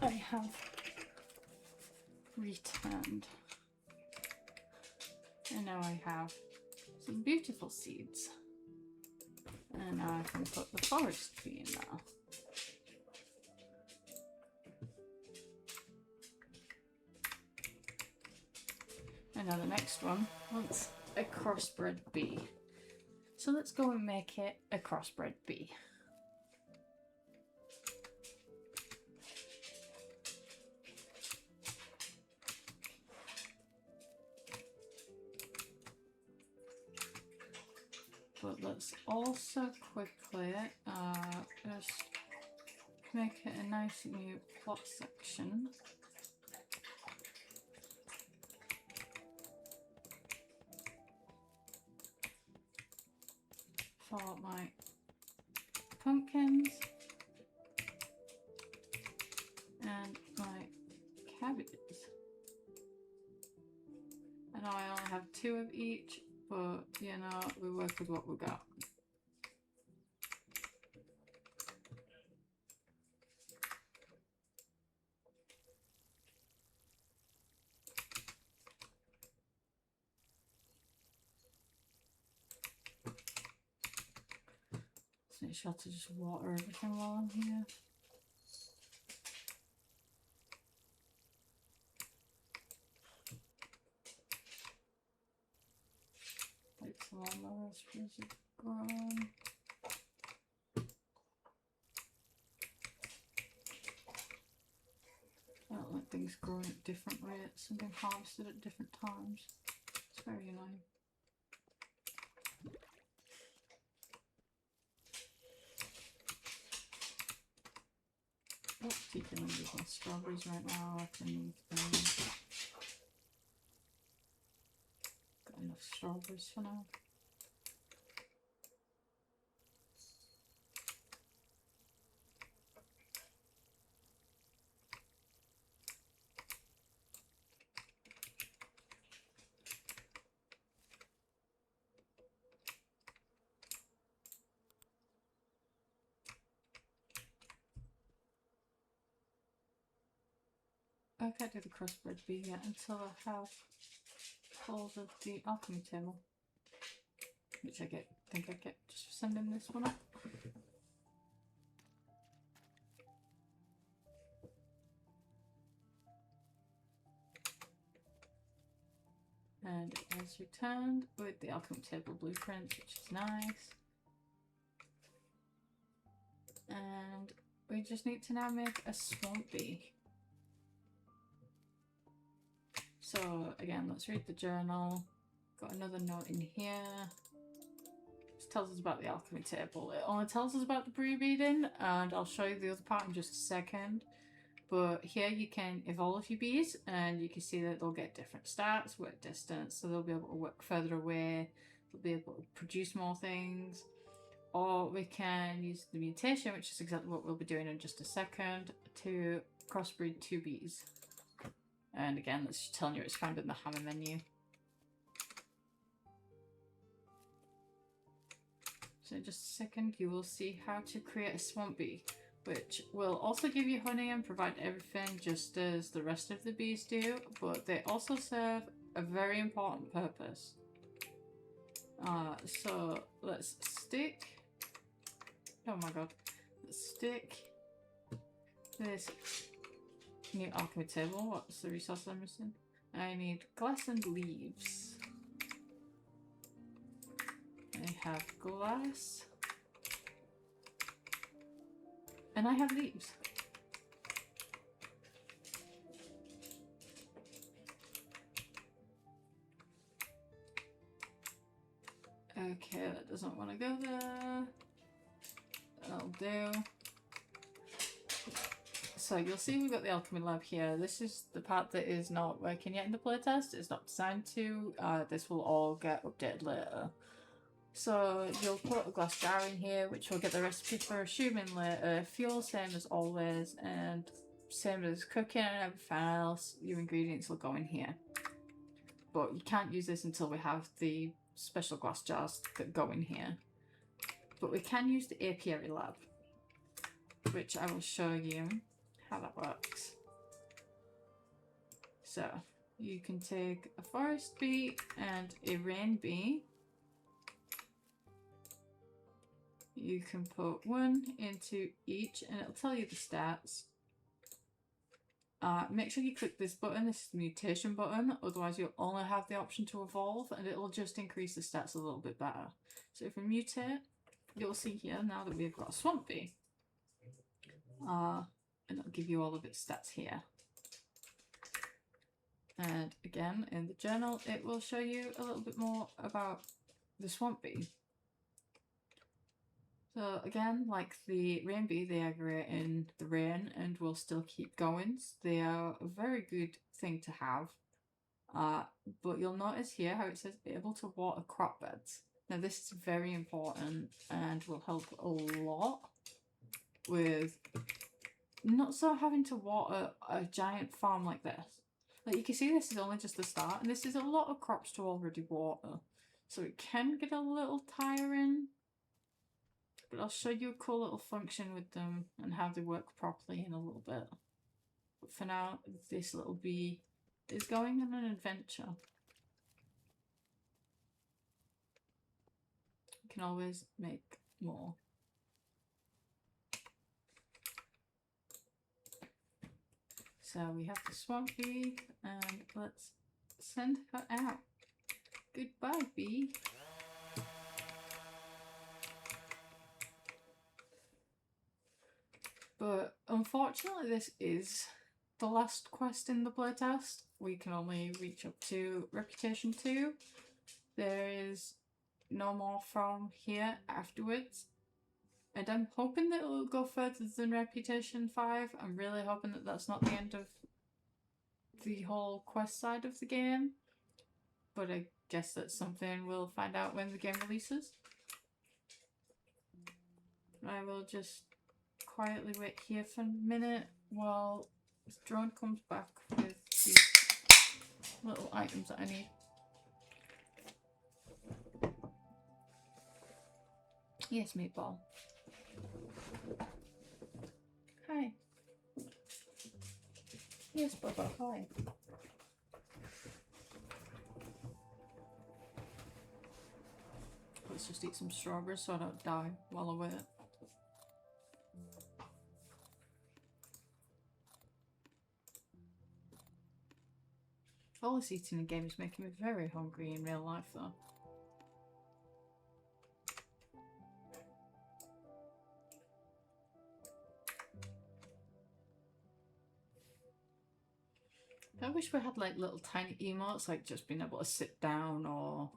I have returned. And now I have some beautiful seeds. And now I can put the forest tree in now. And now the next one wants a crossbred bee. So let's go and make it a crossbred bee. But let's also quickly just make it a nice new plot section. For my pumpkins and my cabbages. I know I only have 2 of each, but you know, we work with what we got. Just make sure to just water everything while I'm here. Like some of my raspberries have grown. I don't like things growing at different rates and being harvested at different times. It's very annoying. Oh, taking them with my strawberries right now. I can move them. Got enough strawberries for now. I can't do the crossbred bee yet until I have hold of the alchemy table, which I think I get just for sending this one up. And it has returned with the alchemy table blueprint, which is nice. And we just need to now make a swamp bee. So again, let's read the journal. Got another note in here. This tells us about the alchemy table. It only tells us about the brew reading, and I'll show you the other part in just a second. But here you can evolve your bees, and you can see that they'll get different stats, work distance, so they'll be able to work further away, they'll be able to produce more things. Or we can use the mutation, which is exactly what we'll be doing in just a second, to crossbreed 2 bees. And again, that's just telling you it's found in the hammer menu. So in just a second, you will see how to create a swamp bee, which will also give you honey and provide everything just as the rest of the bees do, but they also serve a very important purpose. So let's stick, oh my god, let's stick this new alchemy table. What's the resource I'm missing? I need glass and leaves. I have glass. And I have leaves. Okay, that doesn't want to go there. That'll do. So you'll see we've got the alchemy lab here. This is the part that is not working yet in the playtest. It's not designed to. This will all get updated later. So you'll put a glass jar in here, which will get the recipe for assuming later. Fuel, same as always, and same as cooking and everything else. Your ingredients will go in here. But you can't use this until we have the special glass jars that go in here. But we can use the apiary lab, which I will show you how that works. So you can take a forest bee and a rain bee. You can put one into each and it'll tell you the stats. Make sure you click this button. This is the mutation button, otherwise you'll only have the option to evolve and it'll just increase the stats a little bit better. So if we mutate, you'll see here now that we've got a swamp bee. And it'll give you all of its stats here. And again, in the journal, it will show you a little bit more about the swamp bee. So again, like the rain bee, they are great in the rain and will still keep going. They are a very good thing to have. But you'll notice here how it says able to water crop beds. Now this is very important and will help a lot with not so having to water a giant farm like this. Like you can see, this is only just the start, and this is a lot of crops to already water, so it can get a little tiring. But I'll show you a cool little function with them and how they work properly in a little bit. But for now, this little bee is going on an adventure. You can always make more. So we have the swamp bee, and let's send her out. Goodbye, bee. But unfortunately, this is the last quest in the playtest. We can only reach up to Reputation 2. There is no more from here afterwards. And I'm hoping that it'll go further than Reputation 5. I'm really hoping that that's not the end of the whole quest side of the game. But I guess that's something we'll find out when the game releases. I will just quietly wait here for a minute while this drone comes back with these little items that I need. Yes, meatball. Hi. Yes, Bubba, hi. Let's just eat some strawberries so I don't die while I wait. All this eating in game is making me very hungry in real life though. I wish we had like little tiny emotes, like just being able to sit down or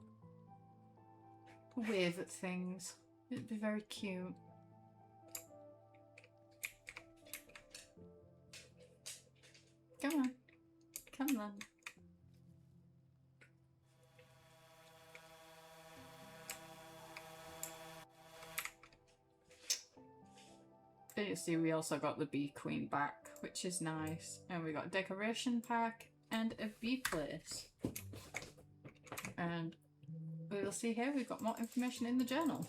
wave at things. It'd be very cute. Come on. Come on. There you see we also got the bee queen back, which is nice. And we got a decoration pack and a bee place. And we will see here we've got more information in the journal.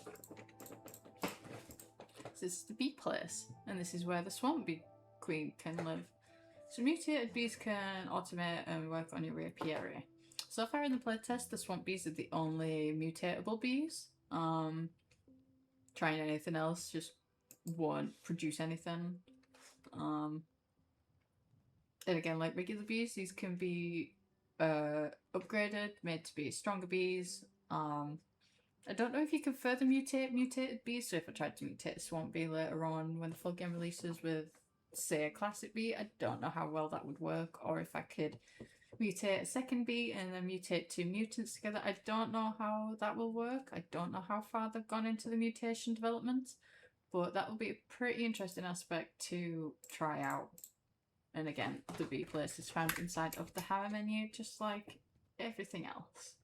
This is the bee place, and this is where the swamp bee queen can live. So mutated bees can automate and work on your apiary. So far in the playtest, the swamp bees are the only mutatable bees. Trying anything else just won't produce anything. And again, like regular bees, these can be upgraded, made to be stronger bees. I don't know if you can further mutate mutated bees, so if I tried to mutate a swamp bee later on when the full game releases with, say, a classic bee, I don't know how well that would work, or if I could mutate a second bee and then mutate two mutants together. I don't know how that will work. I don't know how far they've gone into the mutation development, but that will be a pretty interesting aspect to try out. And again, the bee place is found inside of the hammer menu, just like everything else.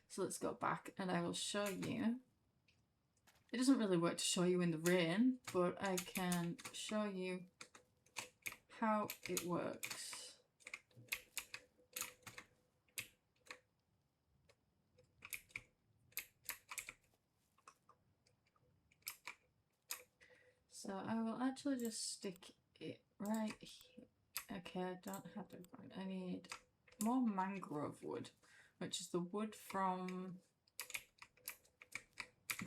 So let's go back and I will show you. It doesn't really work to show you in the rain, but I can show you how it works. So I will actually just stick it right here. Okay, I don't have the point. I need more mangrove wood, which is the wood from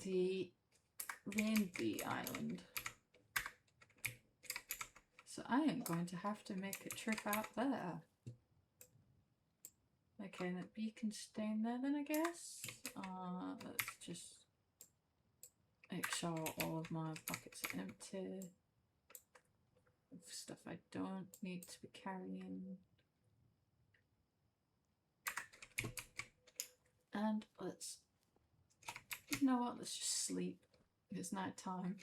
the Rain Bee Island. So I am going to have to make a trip out there. Okay, that bee can stay in there then, I guess. Let's just make sure all of my pockets are empty of stuff I don't need to be carrying. And let's, you know what, let's just sleep. It's night time.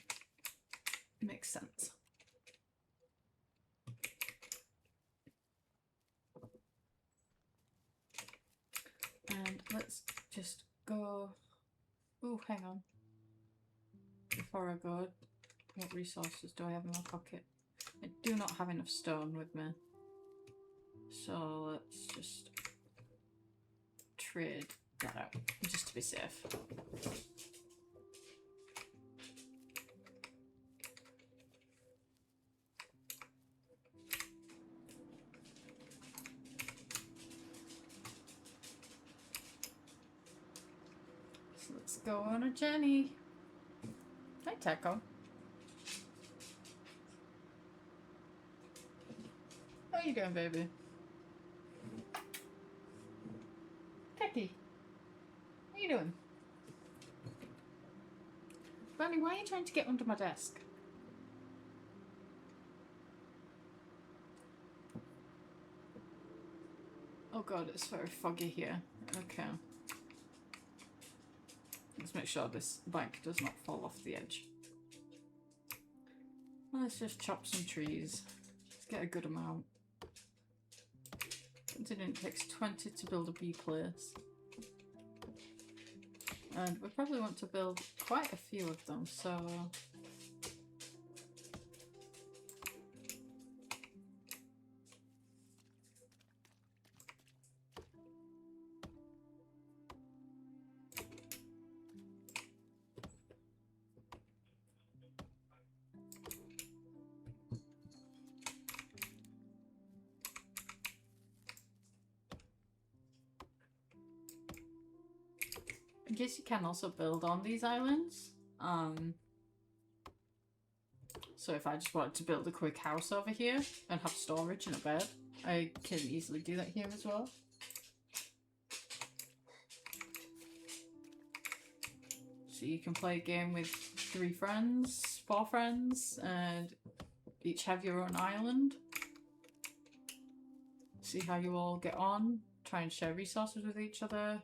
Makes sense. And let's just go. Oh, hang on. Before I go, what resources do I have in my pocket? I do not have enough stone with me. So let's just trade that out, just to be safe. So let's go on a journey. Hi, Taco. How you doing, baby? Techie, how you doing? Bunny, why are you trying to get under my desk? Oh god, it's very foggy here. Okay. Let's make sure this bank does not fall off the edge. Let's just chop some trees. Let's get a good amount. Considering it takes 20 to build a bee place. And we probably want to build quite a few of them, so... I guess you can also build on these islands. So if I just wanted to build a quick house over here and have storage and a bed, I can easily do that here as well. So you can play a game with 3 friends, 4 friends, and each have your own island. See how you all get on, try and share resources with each other.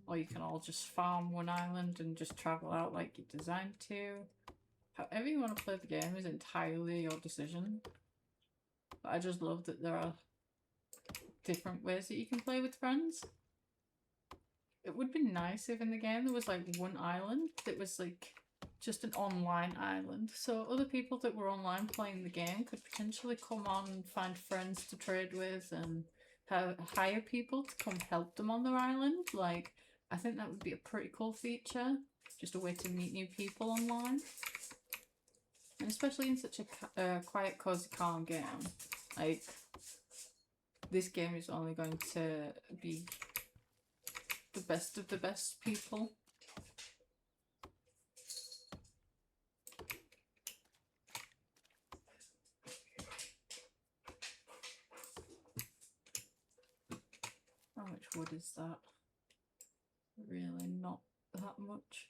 Or you can all just farm one island and just travel out like you're designed to. However you want to play the game is entirely your decision. But I just love that there are different ways that you can play with friends. It would be nice if in the game there was like one island that was like just an online island. So other people that were online playing the game could potentially come on and find friends to trade with and hire people to come help them on their island. Like, I think that would be a pretty cool feature. Just a way to meet new people online. And especially in such a quiet, cozy, calm game. Like, this game is only going to be the best of the best people. How much wood is that? Really not that much.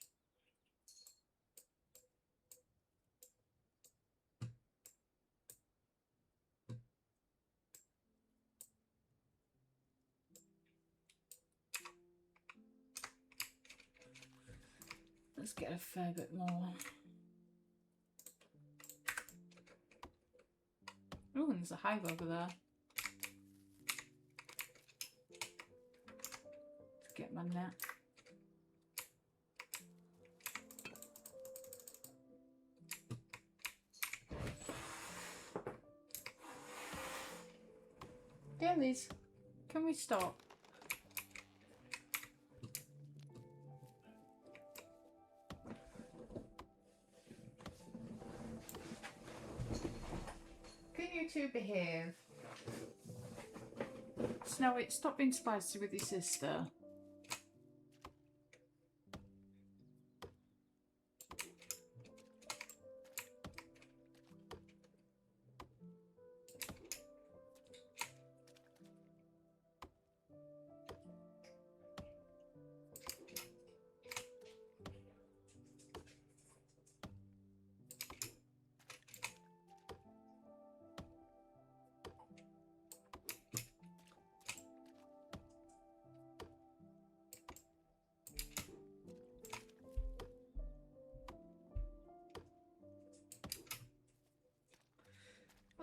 Let's get a fair bit more. Oh, and there's a hive over there. Get my net. Dailies, can we stop? Can you two behave? Snowy, stop being spicy with your sister.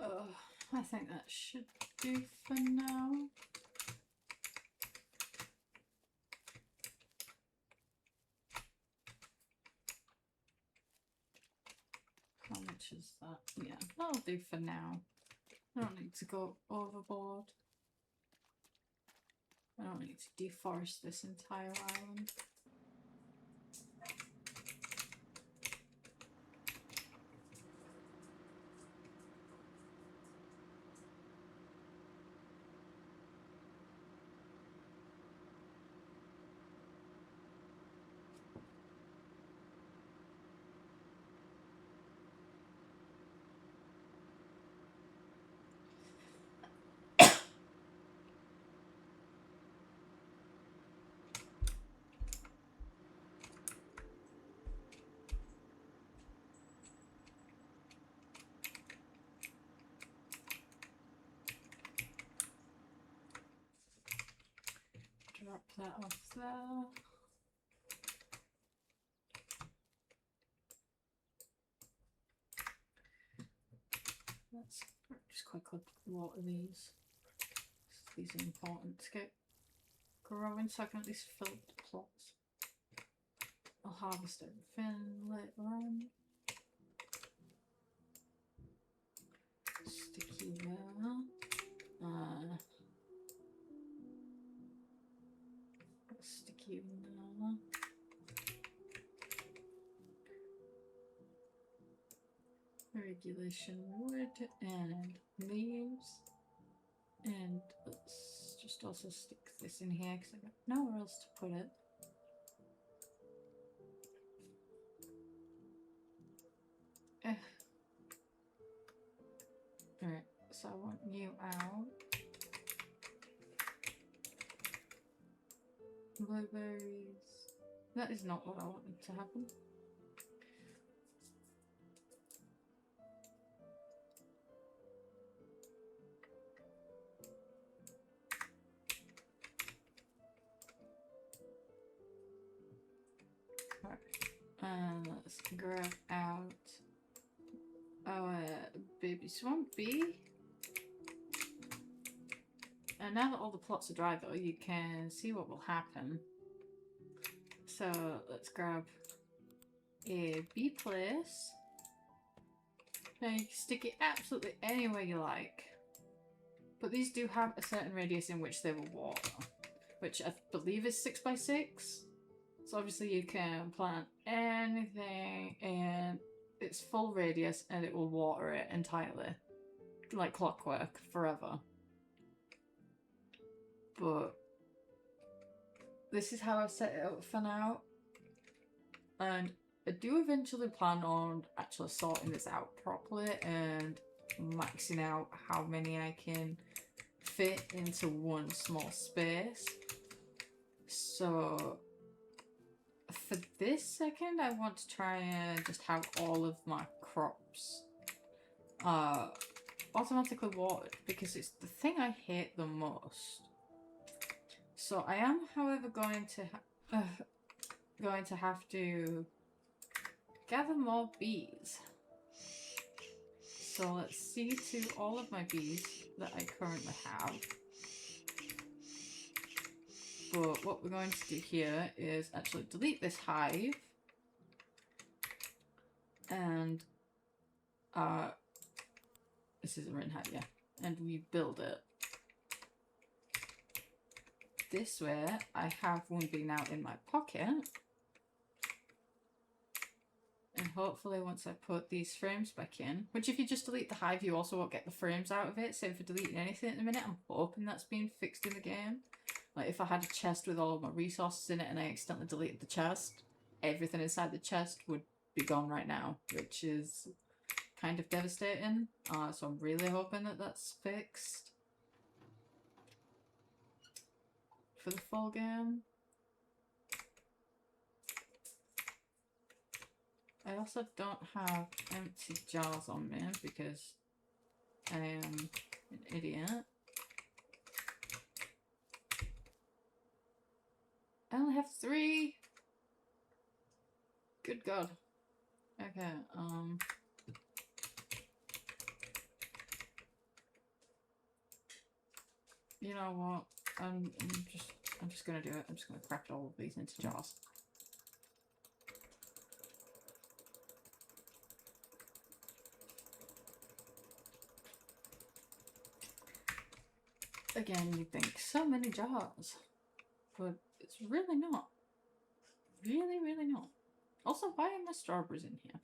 Oh, I think that should do for now. How much is that? Yeah, that'll do for now. I don't need to go overboard. I don't need to deforest this entire island. Drop that off there. quickly water these. These are important to get growing so I can at least fill up the plots. I'll harvest everything later on. Stick you there. Stick you in there. Regulation wood and leaves. And let's just also stick this in here because I got nowhere else to put it. Alright, so I want you out. Blueberries. That is not what I wanted to happen. Right. And let's grab out our baby swamp bee. And now that all the plots are dry though, you can see what will happen. So let's grab a bee place. Now you can stick it absolutely anywhere you like. But these do have a certain radius in which they will water, which I believe is 6 by 6. So obviously you can plant anything in its full radius and it will water it entirely. Like clockwork, forever. But this is how I've set it up for now. And I do eventually plan on actually sorting this out properly and maxing out how many I can fit into one small space. So for this second, I want to try and just have all of my crops automatically watered because it's the thing I hate the most. So I am, however, going to have to gather more bees. So let's see to all of my bees that I currently have. But what we're going to do here is actually delete this hive and this is a written hive, yeah, and rebuild it. This way, I have one bee now in my pocket. And hopefully once I put these frames back in, which if you just delete the hive, you also won't get the frames out of it. So for deleting anything at the minute, I'm hoping that's being fixed in the game. Like if I had a chest with all of my resources in it and I accidentally deleted the chest, everything inside the chest would be gone right now, which is kind of devastating. So I'm really hoping that that's fixed for the full game. I also don't have empty jars on me because I am an idiot. I only have 3. Good God. Okay, you know what? I'm just gonna do it. I'm just gonna craft all of these into jars. Again, you'd think so many jars, but it's really not. Really, really not. Also, why are my strawberries in here?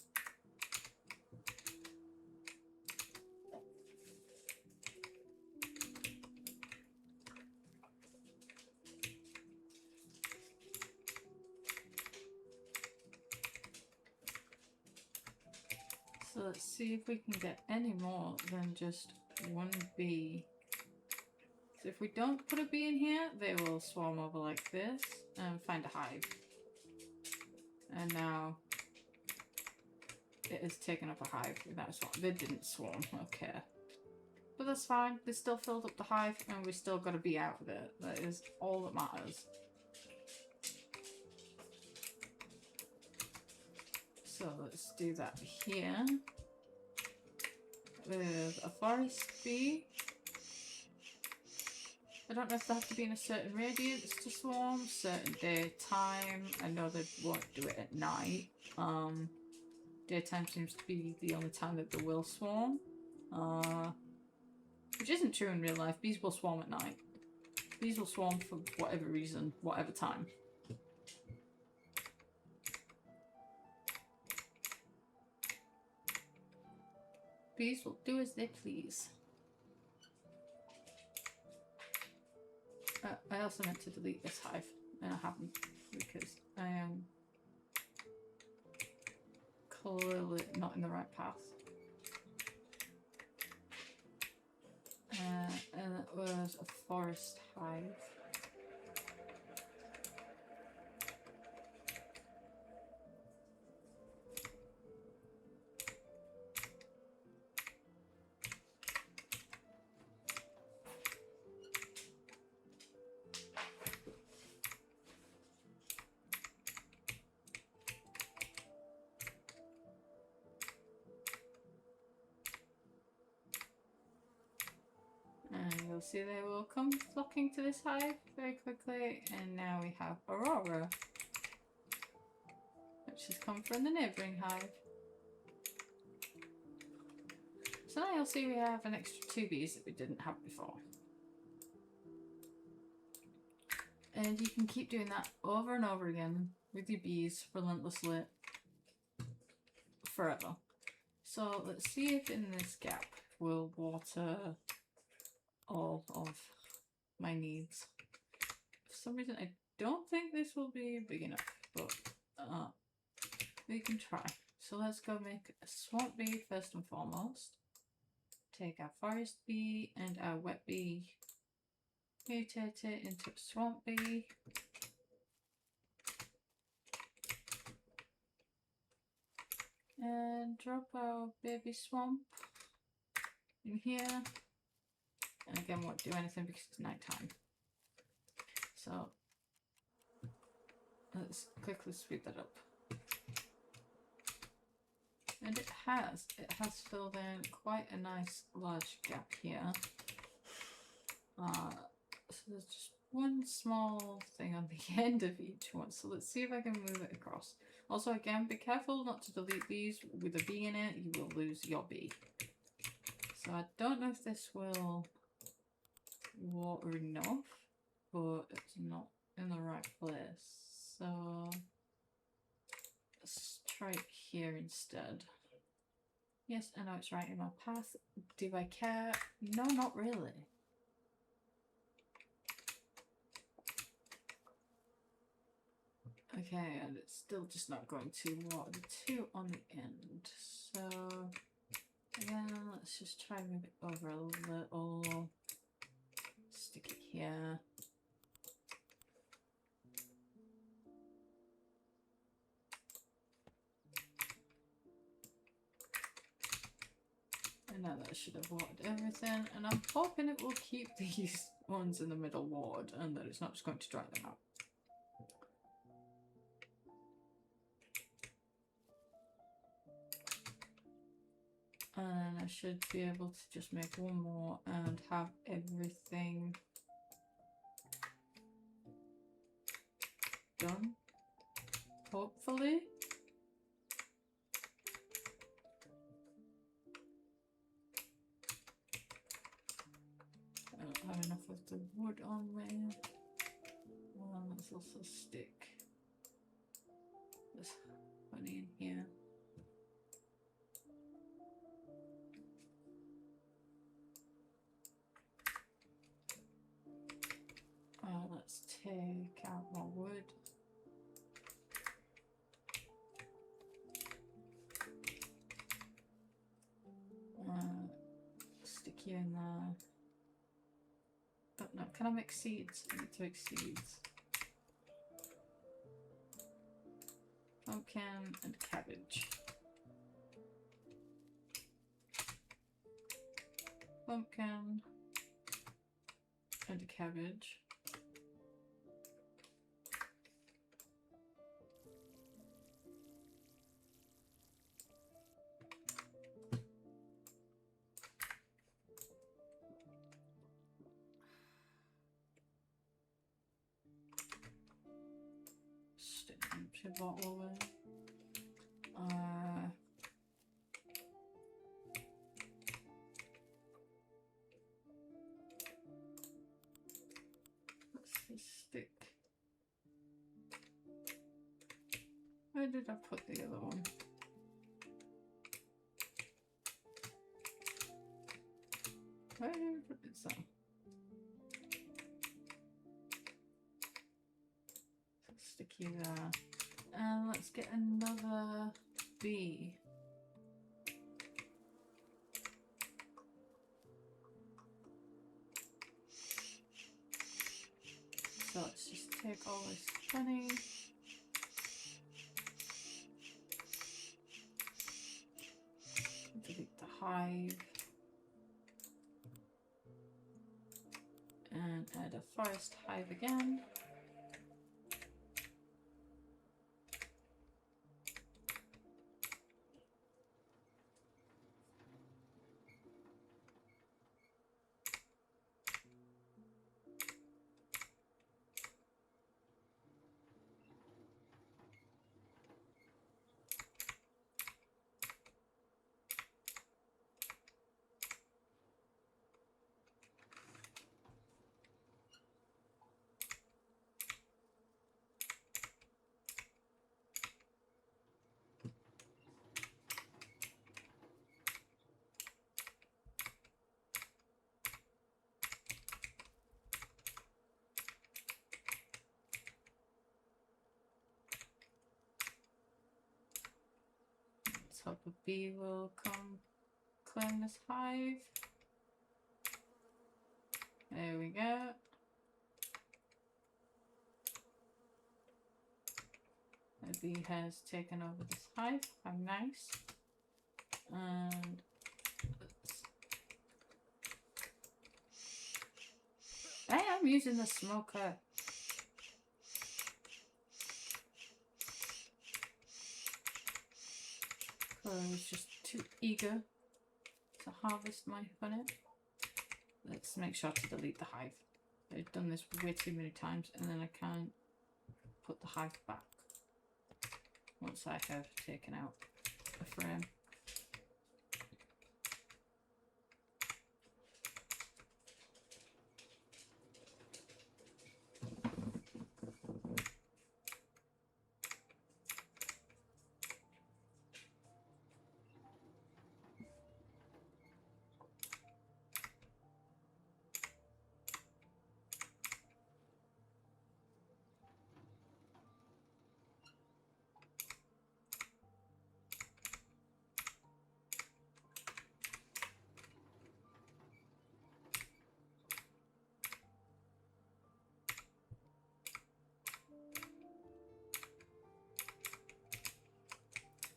So let's see if we can get any more than just one bee. So if we don't put a bee in here, they will swarm over like this and find a hive. And now it has taken up a hive without a swarm. They didn't swarm, okay. But that's fine, they still filled up the hive and we still got a bee out of it. That is all that matters. So let's do that here. with a forest bee. I don't know if they have to be in a certain radius to swarm, certain daytime. I know they won't do it at night. Daytime seems to be the only time that they will swarm. Which isn't true in real life. Bees will swarm at night. Bees will swarm for whatever reason, whatever time. Bees will do as they please. I also meant to delete this hive, and I haven't, because I am clearly not in the right path. And it was a forest hive. And you'll see they will come flocking to this hive very quickly. And now we have Aurora, which has come from the neighbouring hive. So now you'll see we have an extra 2 bees that we didn't have before. And you can keep doing that over and over again with your bees relentlessly forever. So let's see if in this gap we'll water all of my needs. For some reason I don't think this will be big enough, but we can try. So let's go make a swamp bee first and foremost. Take our forest bee and our wet bee, mutate it into a swamp bee. And drop our baby swamp in here. And again, won't do anything because it's night time. So let's quickly speed that up. And it has filled in quite a nice large gap here. So there's just one small thing on the end of each one. So let's see if I can move it across. Also, again, be careful not to delete these. With a bee in it, you will lose your bee. So I don't know if this will water enough, but it's not in the right place. So let's try it here instead. Yes, I know it's right in my path. Do I care? No, not really. Okay, and it's still just not going to water the 2 on the end. So again, let's just try and move it over a little. Stick it here. And now that should have watered everything. And I'm hoping it will keep these ones in the middle watered and that it's not just going to dry them out. And I should be able to just make one more and have everything done, hopefully. I don't have enough of the wood on me. Well, let's also stick this honey in here. Let's take out more wood. Stick you in there. Oh no, can I make seeds? I need to make seeds. Pumpkin and cabbage. Pumpkin and a cabbage. the bottle with. What's this stick? Where did I put the other one? Where did I put this on? Sticky there. And let's get another bee. So let's just take all this honey. Delete the hive. And add a forest hive again. Let's hope a bee will come claim this hive. There we go. The bee has taken over this hive. How nice. And I am using the smoker. I was just too eager to harvest my honey. Let's make sure to delete the hive. I've done this way too many times and then I can't put the hive back once I have taken out the frame.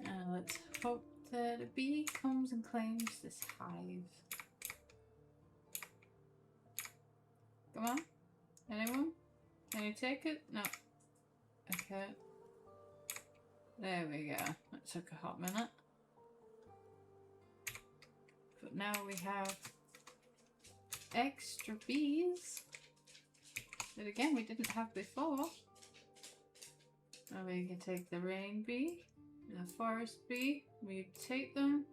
And let's hope that a bee comes and claims this hive. Come on, anyone? Can you take it? No. Okay. There we go. That took a hot minute. But now we have extra bees that again we didn't have before. Now we can take the rain bee and the forest bee, we take them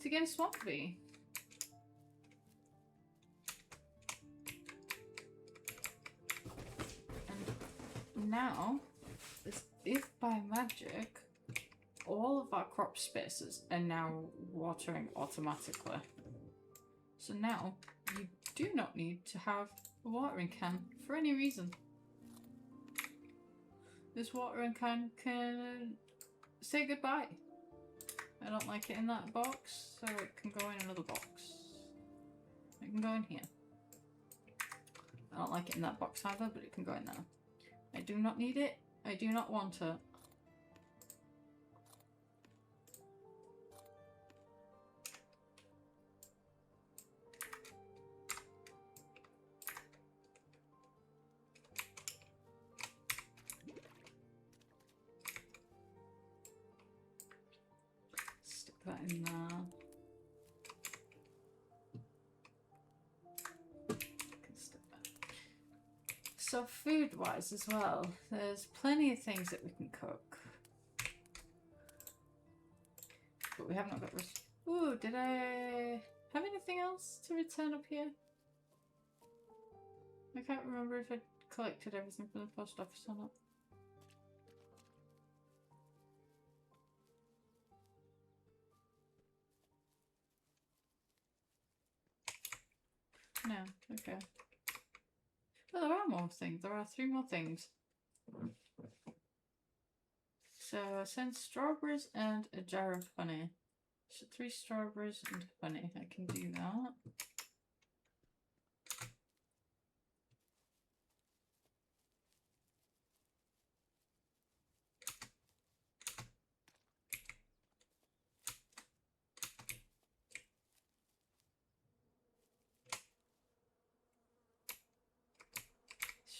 to get a swamp bee. And now, as if by magic, all of our crop spaces are now watering automatically. So now you do not need to have a watering can for any reason. This watering can say goodbye. I don't like it in that box, so it can go in another box. It can go in here. I don't like it in that box either, but it can go in there. I do not need it. I do not want it. Stick that in there. So So food-wise as well, there's plenty of things that we can cook. But we have not got... Ooh, did I have anything else to return up here? I can't remember if I collected everything from the post office or not. No, okay. Well, there are more things. There are 3 more things. So I sent strawberries and a jar of honey. So 3 strawberries and honey. I can do that.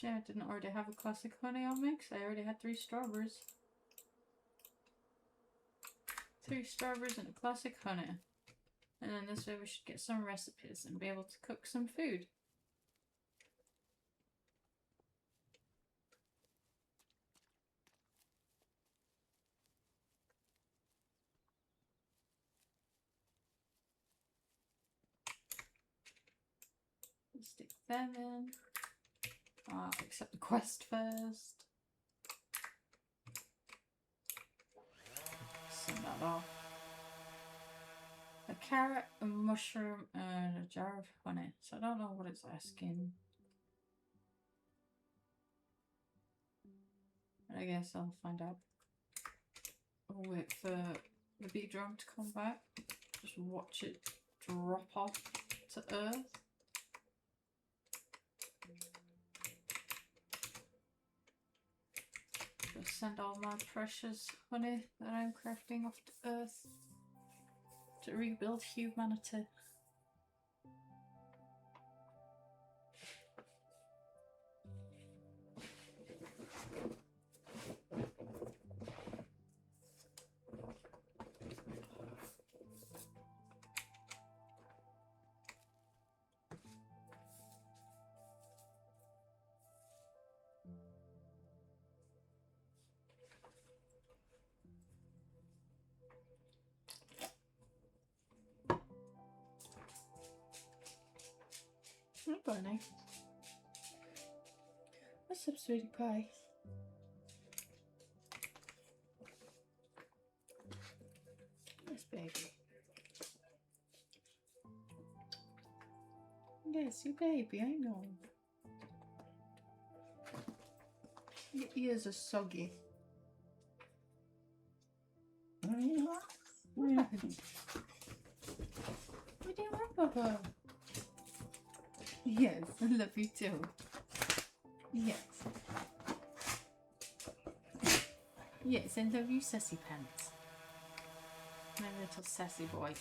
Shit, I didn't already have a classic honey on me because I already had 3 strawberries. 3 strawberries and a classic honey. And then this way we should get some recipes and be able to cook some food. Let's stick them in. I'll accept the quest first. Send that off. A carrot, a mushroom, and a jar of honey. So I don't know what it's asking. I guess I'll find out. I'll wait for the bee drum to come back. Just watch it drop off to Earth. Just send all my precious honey that I'm crafting off to Earth to rebuild humanity. Hi, Bunny. What's up, sweetie pie? Yes, baby. Yes, you baby, I know. Your ears are soggy. What do you want, Papa? Yes, I love you too. Yes. Yes, I love you, sassy pants. My little sassy boy.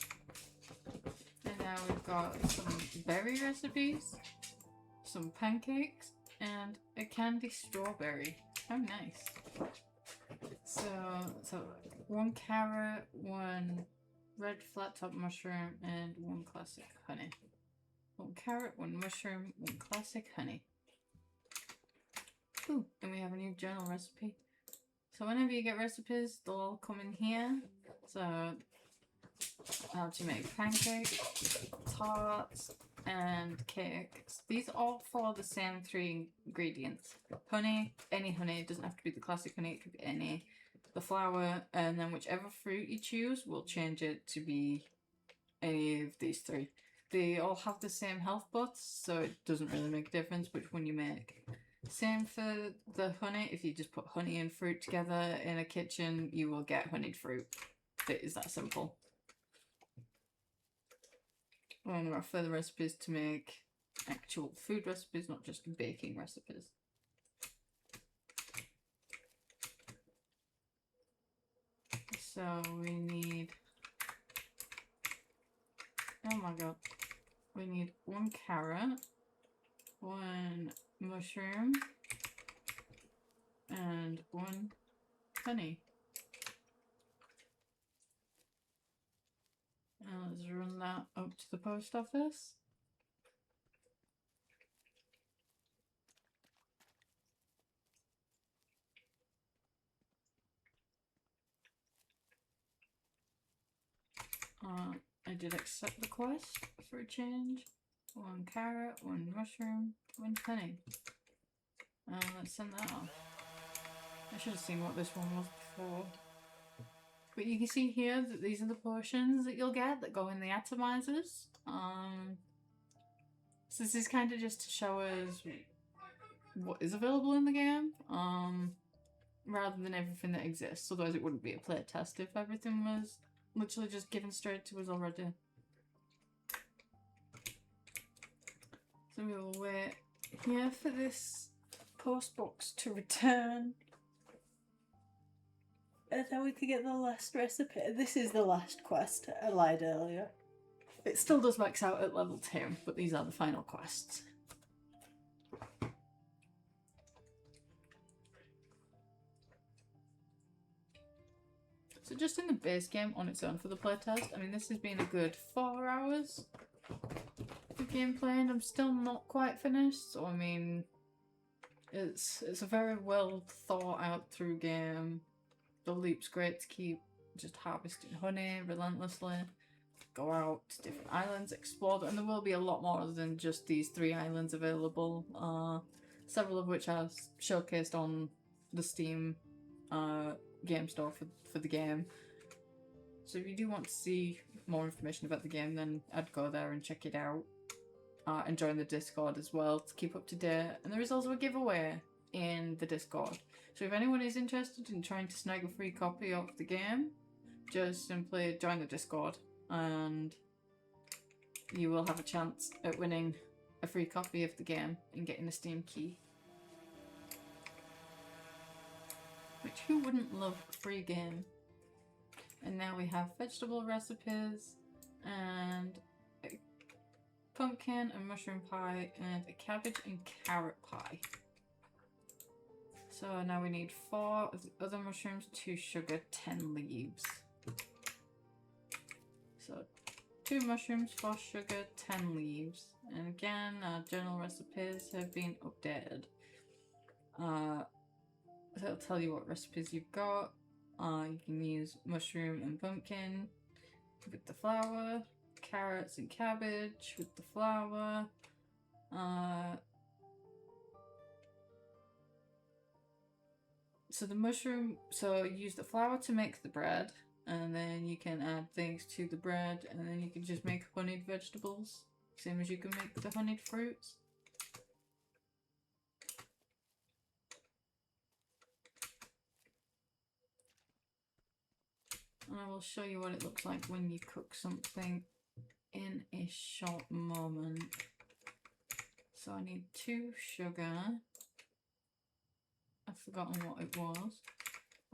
And now we've got some berry recipes, some pancakes, and a candy strawberry. How nice. So 1 carrot, 1 red flat top mushroom, and 1 classic honey. 1 carrot, 1 mushroom, 1 classic honey. Ooh, and we have a new journal recipe. So whenever you get recipes, they'll all come in here. So how to make pancakes, tarts, and cakes. These all follow the same 3 ingredients. Honey, any honey, it doesn't have to be the classic honey, it could be any. The flour, and then whichever fruit you choose will change it to be any of these 3. They all have the same health buffs, so it doesn't really make a difference which one you make. Same for the honey. If you just put honey and fruit together in a kitchen, you will get honeyed fruit. It is that simple. And there are further recipes to make actual food recipes, not just baking recipes. So we need... Oh my god. We need 1 carrot, 1 mushroom, and 1 honey. Now let's run that up to the post office. I did accept the quest for a change. 1 carrot, 1 mushroom, 1 penny. Let's send that off. I should have seen what this one was before. But you can see here that these are the potions that you'll get that go in the atomizers. So this is kind of just to show us what is available in the game, rather than everything that exists. Otherwise it wouldn't be a playtest if everything was literally just given straight to us already. So we will wait here for this Post box to return. And then we can get the last recipe. This is the last quest. I lied earlier. It still does max out at level 2, but these are the final quests. So just in the base game on its own for the playtest, I mean this has been a good 4 hours of gameplay and I'm still not quite finished, so I mean it's a very well thought out through game. The loop's great to keep just harvesting honey relentlessly, go out to different islands, explore them, and there will be a lot more than just these 3 islands available, several of which are showcased on the Steam game store for the game. So if you do want to see more information about the game, then I'd go there and check it out. And join the Discord as well to keep up to date. And there is also a giveaway in the Discord. So if anyone is interested in trying to snag a free copy of the game, just simply join the Discord and you will have a chance at winning a free copy of the game and getting a Steam key. Which who wouldn't love a free game? And now we have vegetable recipes and a pumpkin and mushroom pie and a cabbage and carrot pie. So now we need 4 of the other mushrooms, 2 sugar, 10 leaves. So 2 mushrooms, 4 sugar, 10 leaves. And again, our general recipes have been updated. So it'll tell you what recipes you've got. You can use mushroom and pumpkin with the flour, carrots and cabbage with the flour. So the mushroom, so use the flour to make the bread, and then you can add things to the bread, and then you can just make honeyed vegetables, same as you can make the honeyed fruits. And I will show you what it looks like when you cook something in a short moment. So I need 2 sugar. I've forgotten what it was.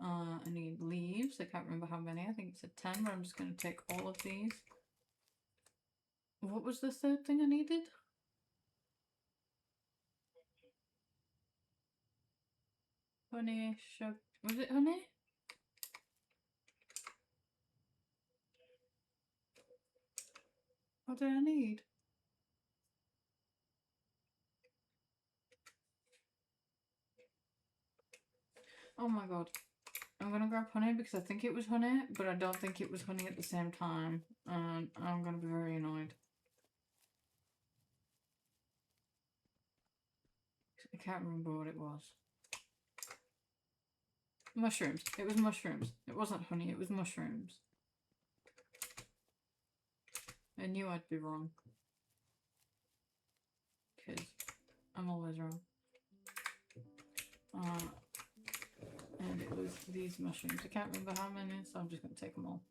I need leaves. I can't remember how many. I think it's a 10, but I'm just going to take all of these. What was the third thing I needed? Honey, sugar. Was it honey? What did I need? Oh my god. I'm gonna grab honey because I think it was honey, but I don't think it was honey at the same time. And I'm gonna be very annoyed. I can't remember what it was. Mushrooms. It was mushrooms. It wasn't honey, it was mushrooms. I knew I'd be wrong. Because I'm always wrong. And it was these mushrooms. I can't remember how many, so I'm just going to take them all.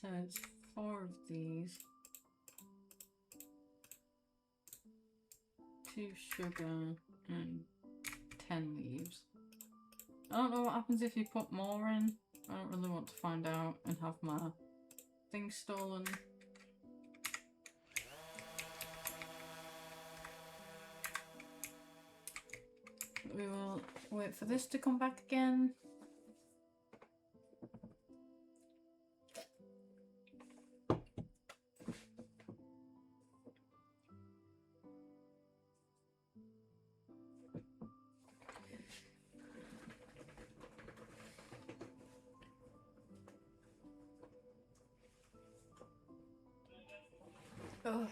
So it's 4 of these. 2 sugar and 10 leaves. I don't know what happens if you put more in. I don't really want to find out and have my things stolen. we will wait for this to come back again. Oh.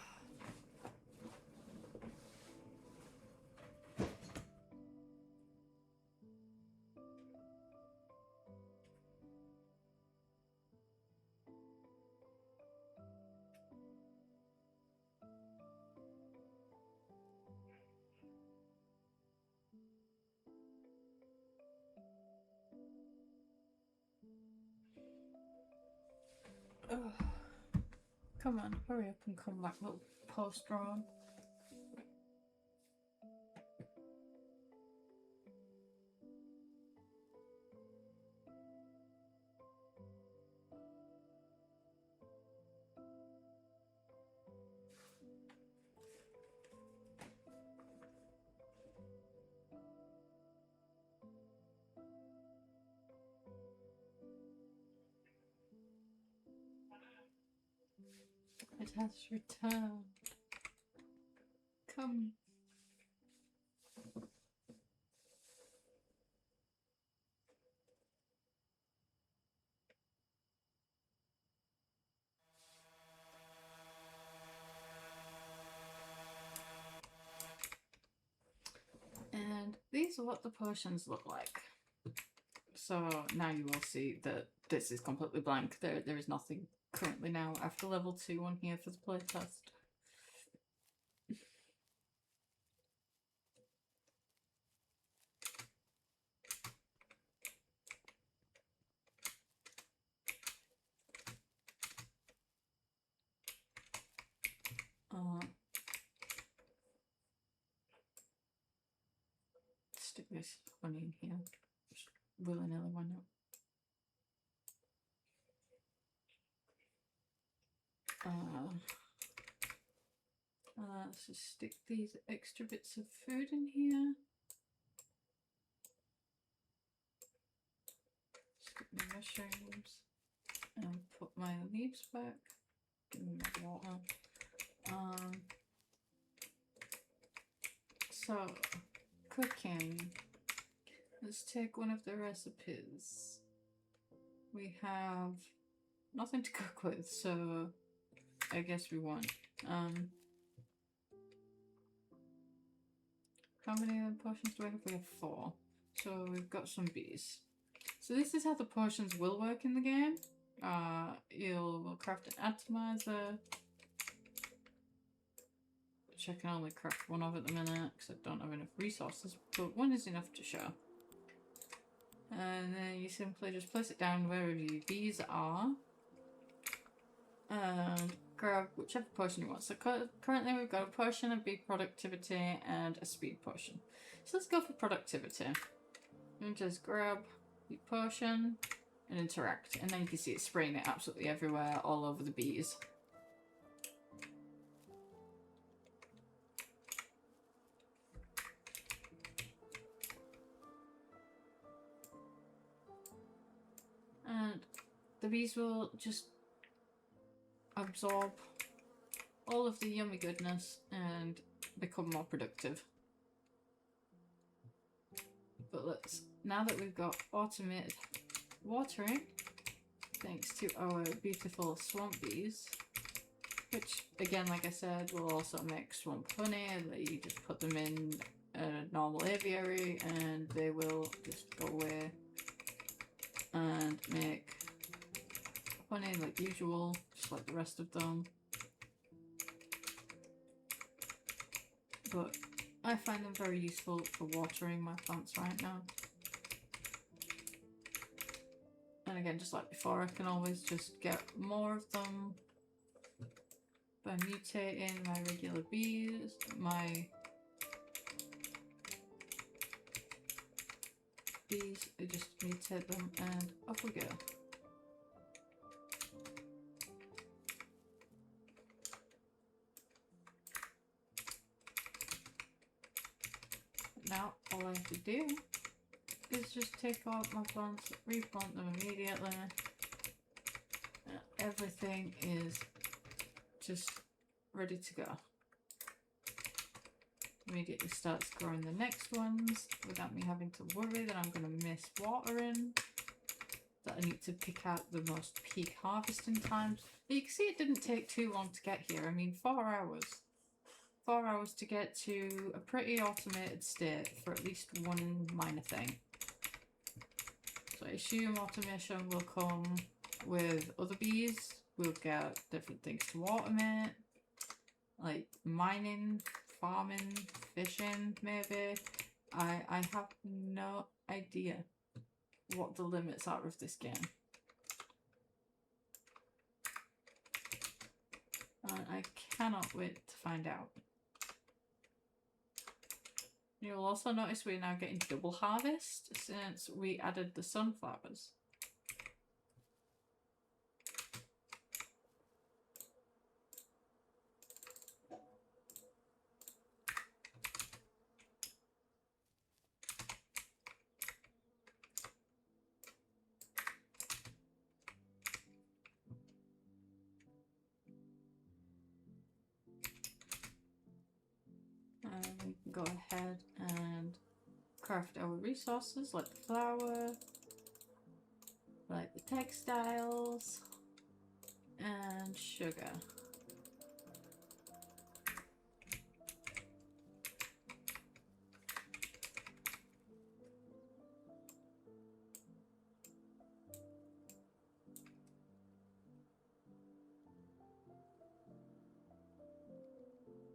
Oh. Come on, hurry up and come back, little post drone. It has returned. Come. And these are what the potions look like. So now you will see that this is completely blank. There is nothing currently now after level 2 on here for the playtest. Stick this honey in here. Just willy-nilly, why not? Let's just stick these extra bits of food in here. Stick my mushrooms and put my leaves back. Give me my water. So cooking. Let's take one of the recipes. We have nothing to cook with, so I guess we won't. How many potions do we have? We have 4. So we've got some bees. So this is how the potions will work in the game. You'll craft an atomizer, which I can only craft 1 of at the minute because I don't have enough resources, but 1 is enough to show. And then you simply just place it down wherever your bees are and grab whichever potion you want. So currently we've got a potion of bee productivity and a speed potion. So let's go for productivity. And just grab your potion and interact, and then you can see it spraying it absolutely everywhere, all over the bees. And the bees will just absorb all of the yummy goodness and become more productive. But let's, now that we've got automated watering, thanks to our beautiful swamp bees, which again, like I said, will also make swamp honey, that you just put them in a normal aviary and they will just go away and make honey like usual, just like the rest of them. But I find them very useful for watering my plants right now. And again, just like before, I can always just get more of them by mutating my regular bees, I just mutate them and off we go. Now all I have to do is just take out my plants, replant them immediately. Everything is just ready to go. Immediately starts growing the next ones without me having to worry that I'm going to miss watering, that I need to pick out the most peak harvesting times. But you can see it didn't take too long to get here. I mean, 4 hours. 4 hours to get to a pretty automated state for at least one minor thing. So I assume automation will come with other bees. We'll get different things to automate, like mining, farming, fishing, maybe. I have no idea what the limits are of this game. And I cannot wait to find out. You'll also notice we're now getting double harvest since we added the sunflowers. We can go ahead and craft our resources like the flour, like the textiles, and sugar.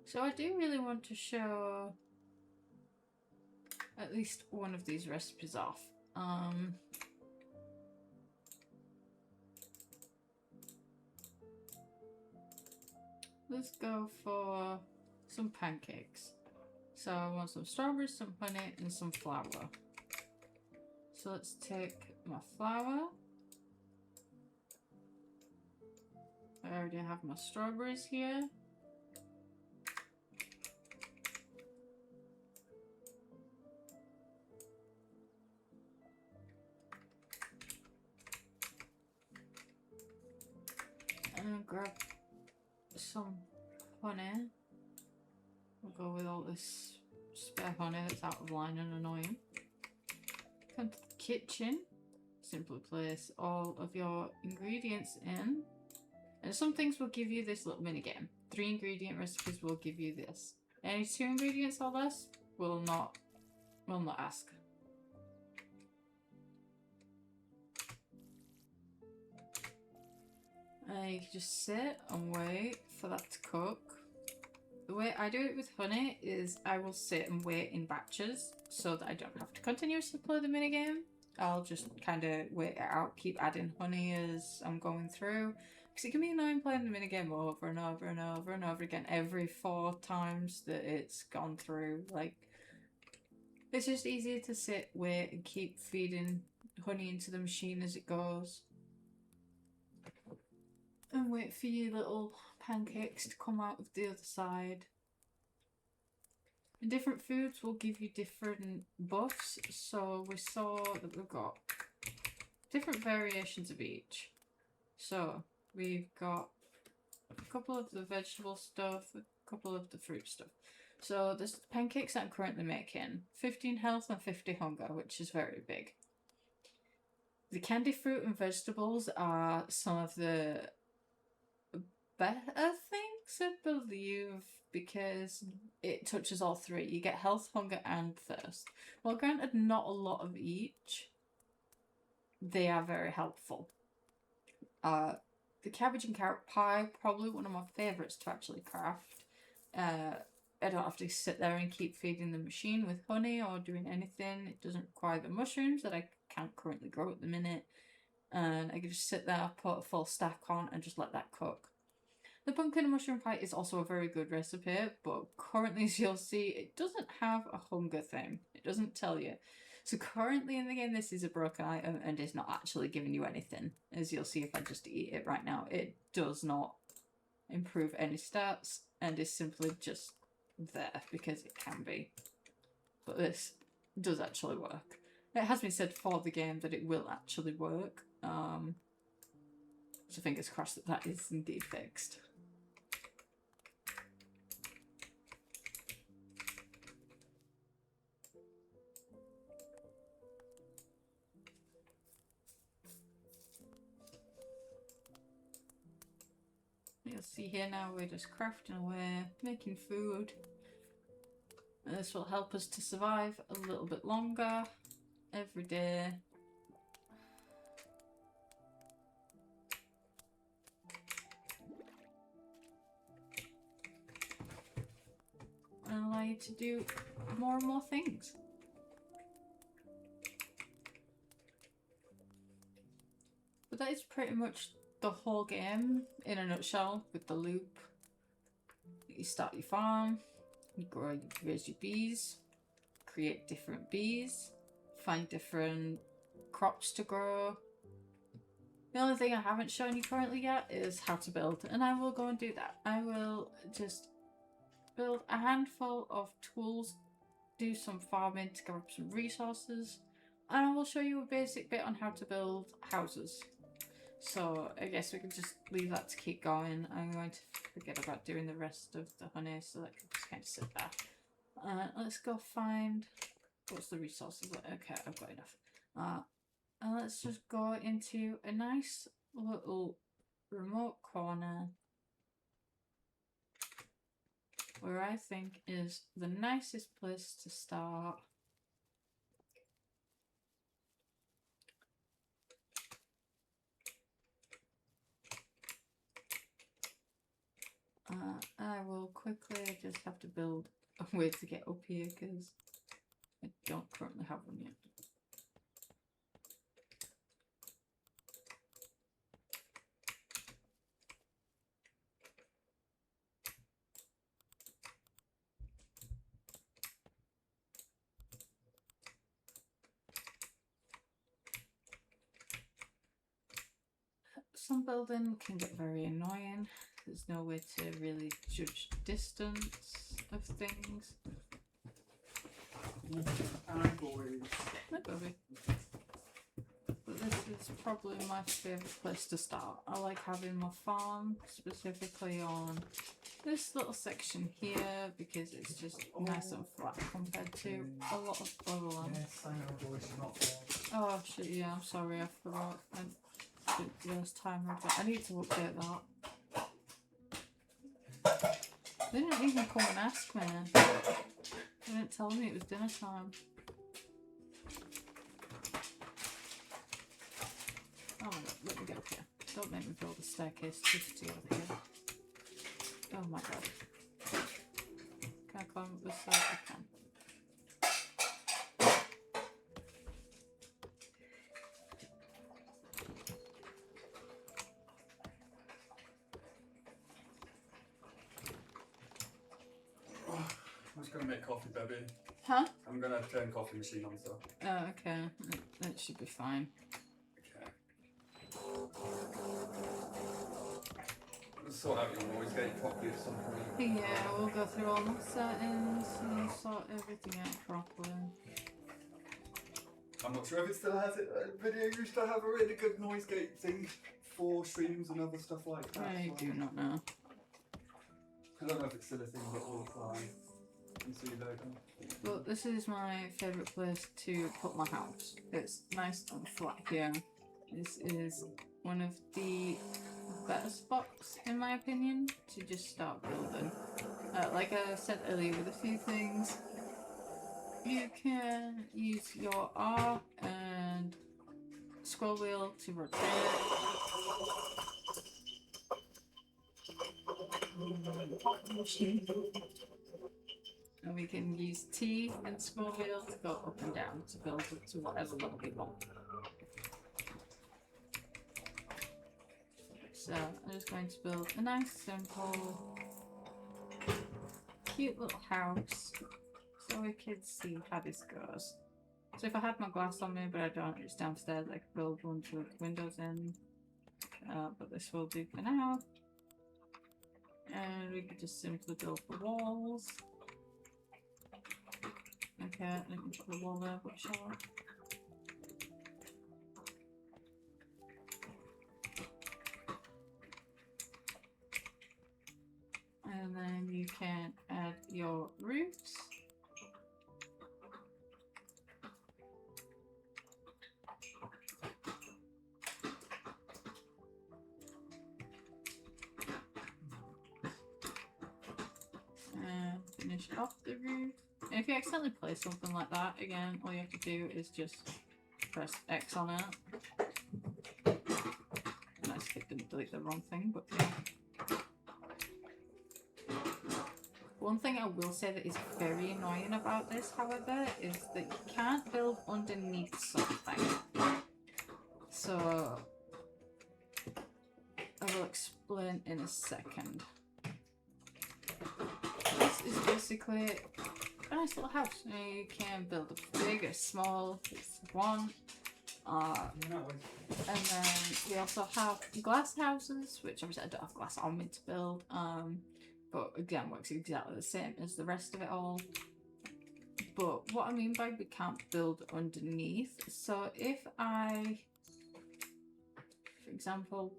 So I do really want to show at least one of these recipes off. Let's go for some pancakes. So I want some strawberries, some honey, and some flour. So let's take my flour. I already have my strawberries here. And grab some honey. We'll go with all this spare honey that's out of line and annoying. Come to the kitchen. Simply place all of your ingredients in. And some things will give you this little mini game. 3 ingredient recipes will give you this. Any 2 ingredients or less will not ask. You can just sit and wait for that to cook. The way I do it with honey is I will sit and wait in batches so that I don't have to continuously play the minigame. I'll just kind of wait it out, keep adding honey as I'm going through. Because it can be annoying playing the minigame over and over and over and over again every 4 times that it's gone through. Like, it's just easier to sit, wait, and keep feeding honey into the machine as it goes. And wait for your little pancakes to come out of the other side. And different foods will give you different buffs. So we saw that we've got different variations of each. So we've got a couple of the vegetable stuff, a couple of the fruit stuff. So there's pancakes that I'm currently making. 15 health and 50 hunger, which is very big. The candy fruit and vegetables are some of the better things, I believe, because it touches all 3. You get health, hunger, and thirst. Well, granted, not a lot of each. They are very helpful. The cabbage and carrot pie, probably one of my favourites to actually craft. I don't have to sit there and keep feeding the machine with honey or doing anything. It doesn't require the mushrooms that I can't currently grow at the minute. And I can just sit there, put a full stack on, and just let that cook. The pumpkin and mushroom pie is also a very good recipe, but currently, as you'll see, it doesn't have a hunger thing. It doesn't tell you. So currently in the game, this is a broken item and is not actually giving you anything. As you'll see if I just eat it right now, it does not improve any stats and is simply just there because it can be. but this does actually work. It has been said for the game that it will actually work. So fingers crossed that that is indeed fixed. You'll see here now we're just crafting away, making food. And this will help us to survive a little bit longer every day. And allow you to do more and more things. But that is pretty much the whole game in a nutshell, with the loop. You start your farm, you raise your bees, create different bees, find different crops to grow. The only thing I haven't shown you currently yet is how to build, and I will go and do that. I will just build a handful of tools, do some farming to grab some resources, and I will show you a basic bit on how to build houses. So I guess we can just leave that to keep going. I'm going to forget about doing the rest of the honey, so that can just kind of sit there. Let's go find, what's the resources? Okay, I've got enough. And let's just go into a nice little remote corner where I think is the nicest place to start. I will quickly just have to build a way to get up here because I don't currently have one yet. Some building can get very annoying. There's no way to really judge distance of things. Hi, Bobby. But this is probably my favourite place to start. I like having my farm specifically on this little section here because it's just nice and flat compared to a lot of other lands. Yes, I know, voice, not fault. Oh shit, yeah, I'm sorry, I forgot. I did the last time I need to update that. They didn't even come and ask me. They didn't tell me it was dinner time. Oh my god, let me get up here. Don't make me build a staircase just to get up here. Oh my god. Can I climb up this side? I can. I'm just gonna make coffee, baby. Huh? I'm gonna turn coffee machine on, so. Oh, okay. That should be fine. Okay. Let's sort out your noise gate properly at some point. Yeah, we'll go through all the settings and sort everything out properly. I'm not sure if it still has it. Video used to have a really good noise gate thing for streams and other stuff like that. I do not know. I don't know if it's still a thing, but we'll try and see later. Well, this is my favourite place to put my house. It's nice and flat here. This is one of the better spots, in my opinion, to just start building. Like I said earlier with a few things, you can use your R and scroll wheel to rotate. And we can use T and scroll wheel to go up and down to build up to whatever level we want. So I'm just going to build a nice, simple, cute little house so we can see how this goes. So if I had my glass on me, but I don't, it's downstairs, I could build one to the windows in. But this will do for now. And we could just simply build the walls. Okay, I can put the wall there, but sure. And then you can add your roofs. And finish off the roof. And if you accidentally place something like that, again, all you have to do is just press X on it. And I skipped and delete the wrong thing, but yeah. One thing I will say that is very annoying about this, however, is that you can't build underneath something. So I will explain in a second. This is basically a nice little house. You can build a big or small if you want. And then we also have glass houses, which obviously I don't have glass on me to build. But again, works exactly the same as the rest of it all. But what I mean by we can't build underneath, so if I, for example,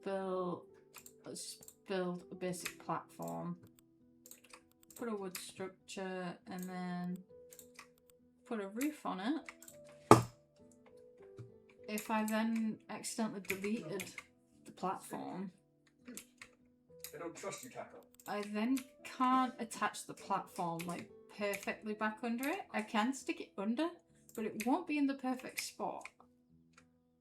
let's just build a basic platform, put a wood structure, and then put a roof on it. If I then accidentally deleted the platform, I don't trust you, Tackle. I then can't attach the platform like perfectly back under it. I can stick it under, but it won't be in the perfect spot.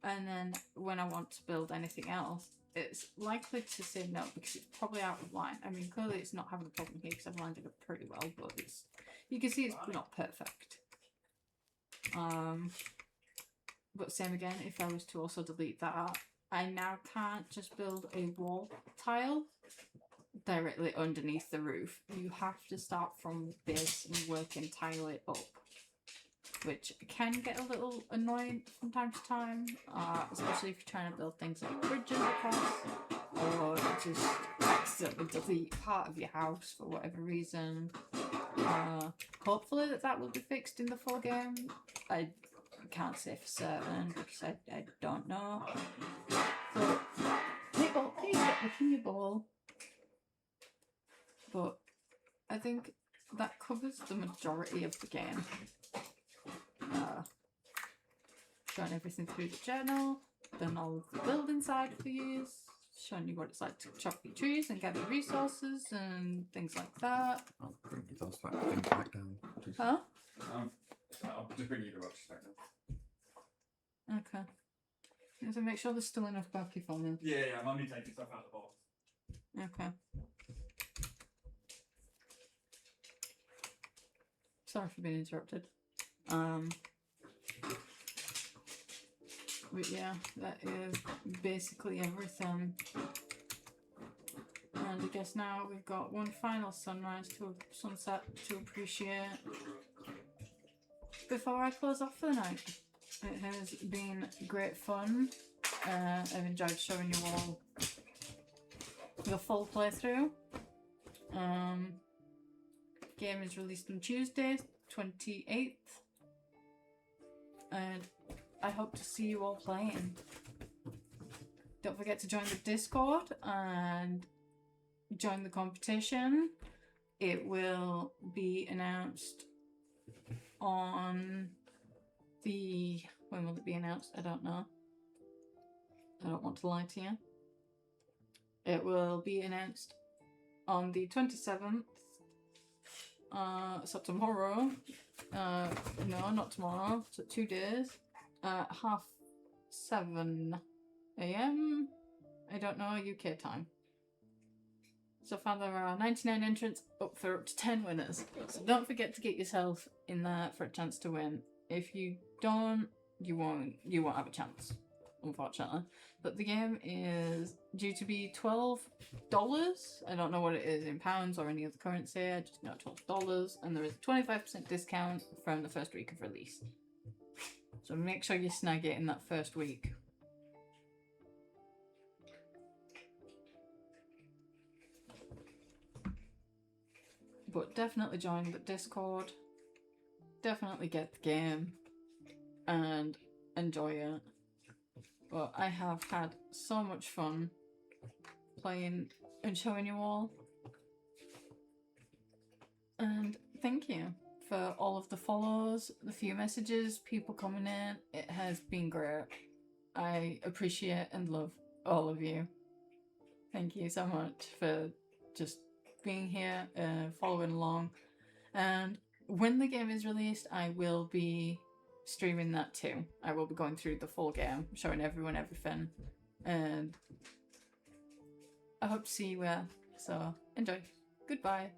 And then when I want to build anything else, it's likely to say no because it's probably out of line. I mean, clearly it's not having a problem here because I've lined it up pretty well, but you can see it's not perfect. But same again, if I was to also delete that, I now can't just build a wall tile directly underneath the roof. You have to start from base and work entirely up, which can get a little annoying from time to time, especially if you're trying to build things like bridges across, or just accidentally delete part of your house for whatever reason. Hopefully that will be fixed in the full game. I can't say for certain because I don't know. But people, please get licking your ball. But I think that covers the majority of the game. Showing everything through the journal, done all of the building side for you, showing you what it's like to chop your trees and gather resources and things like that. I'll bring those things back down. Huh? I'll just bring you the rocks back down. Okay. You have to make sure there's still enough Bucky for me. Yeah, I'm only taking stuff out of the box. Okay. Sorry for being interrupted. But yeah, that is basically everything. And I guess now we've got one final sunset to appreciate before I close off for the night. It has been great fun. I've enjoyed showing you all the full playthrough. Game is released on Tuesday, 28th. And I hope to see you all playing. Don't forget to join the Discord and join the competition. It will be announced on the... When will it be announced? I don't know. I don't want to lie to you. It will be announced on the 27th. So tomorrow. No, not tomorrow. So 2 days. 7:30 AM. I don't know, UK time. So far there are 99 entrants up for up to 10 winners. So don't forget to get yourself in there for a chance to win. If you don't, you won't have a chance, unfortunately. But the game is due to be $12. I don't know what it is in pounds or any other currency. I just know $12, and there is a 25% discount from the first week of release. So make sure you snag it in that first week. But definitely join the Discord. definitely get the game and enjoy it. But I have had so much fun playing and showing you all. And thank you for all of the follows, the few messages, people coming in. It has been great. I appreciate and love all of you. Thank you so much for just being here, following along. And when the game is released, I will be streaming that too. I will be going through the full game, showing everyone everything. And I hope to see you well. So enjoy. Goodbye.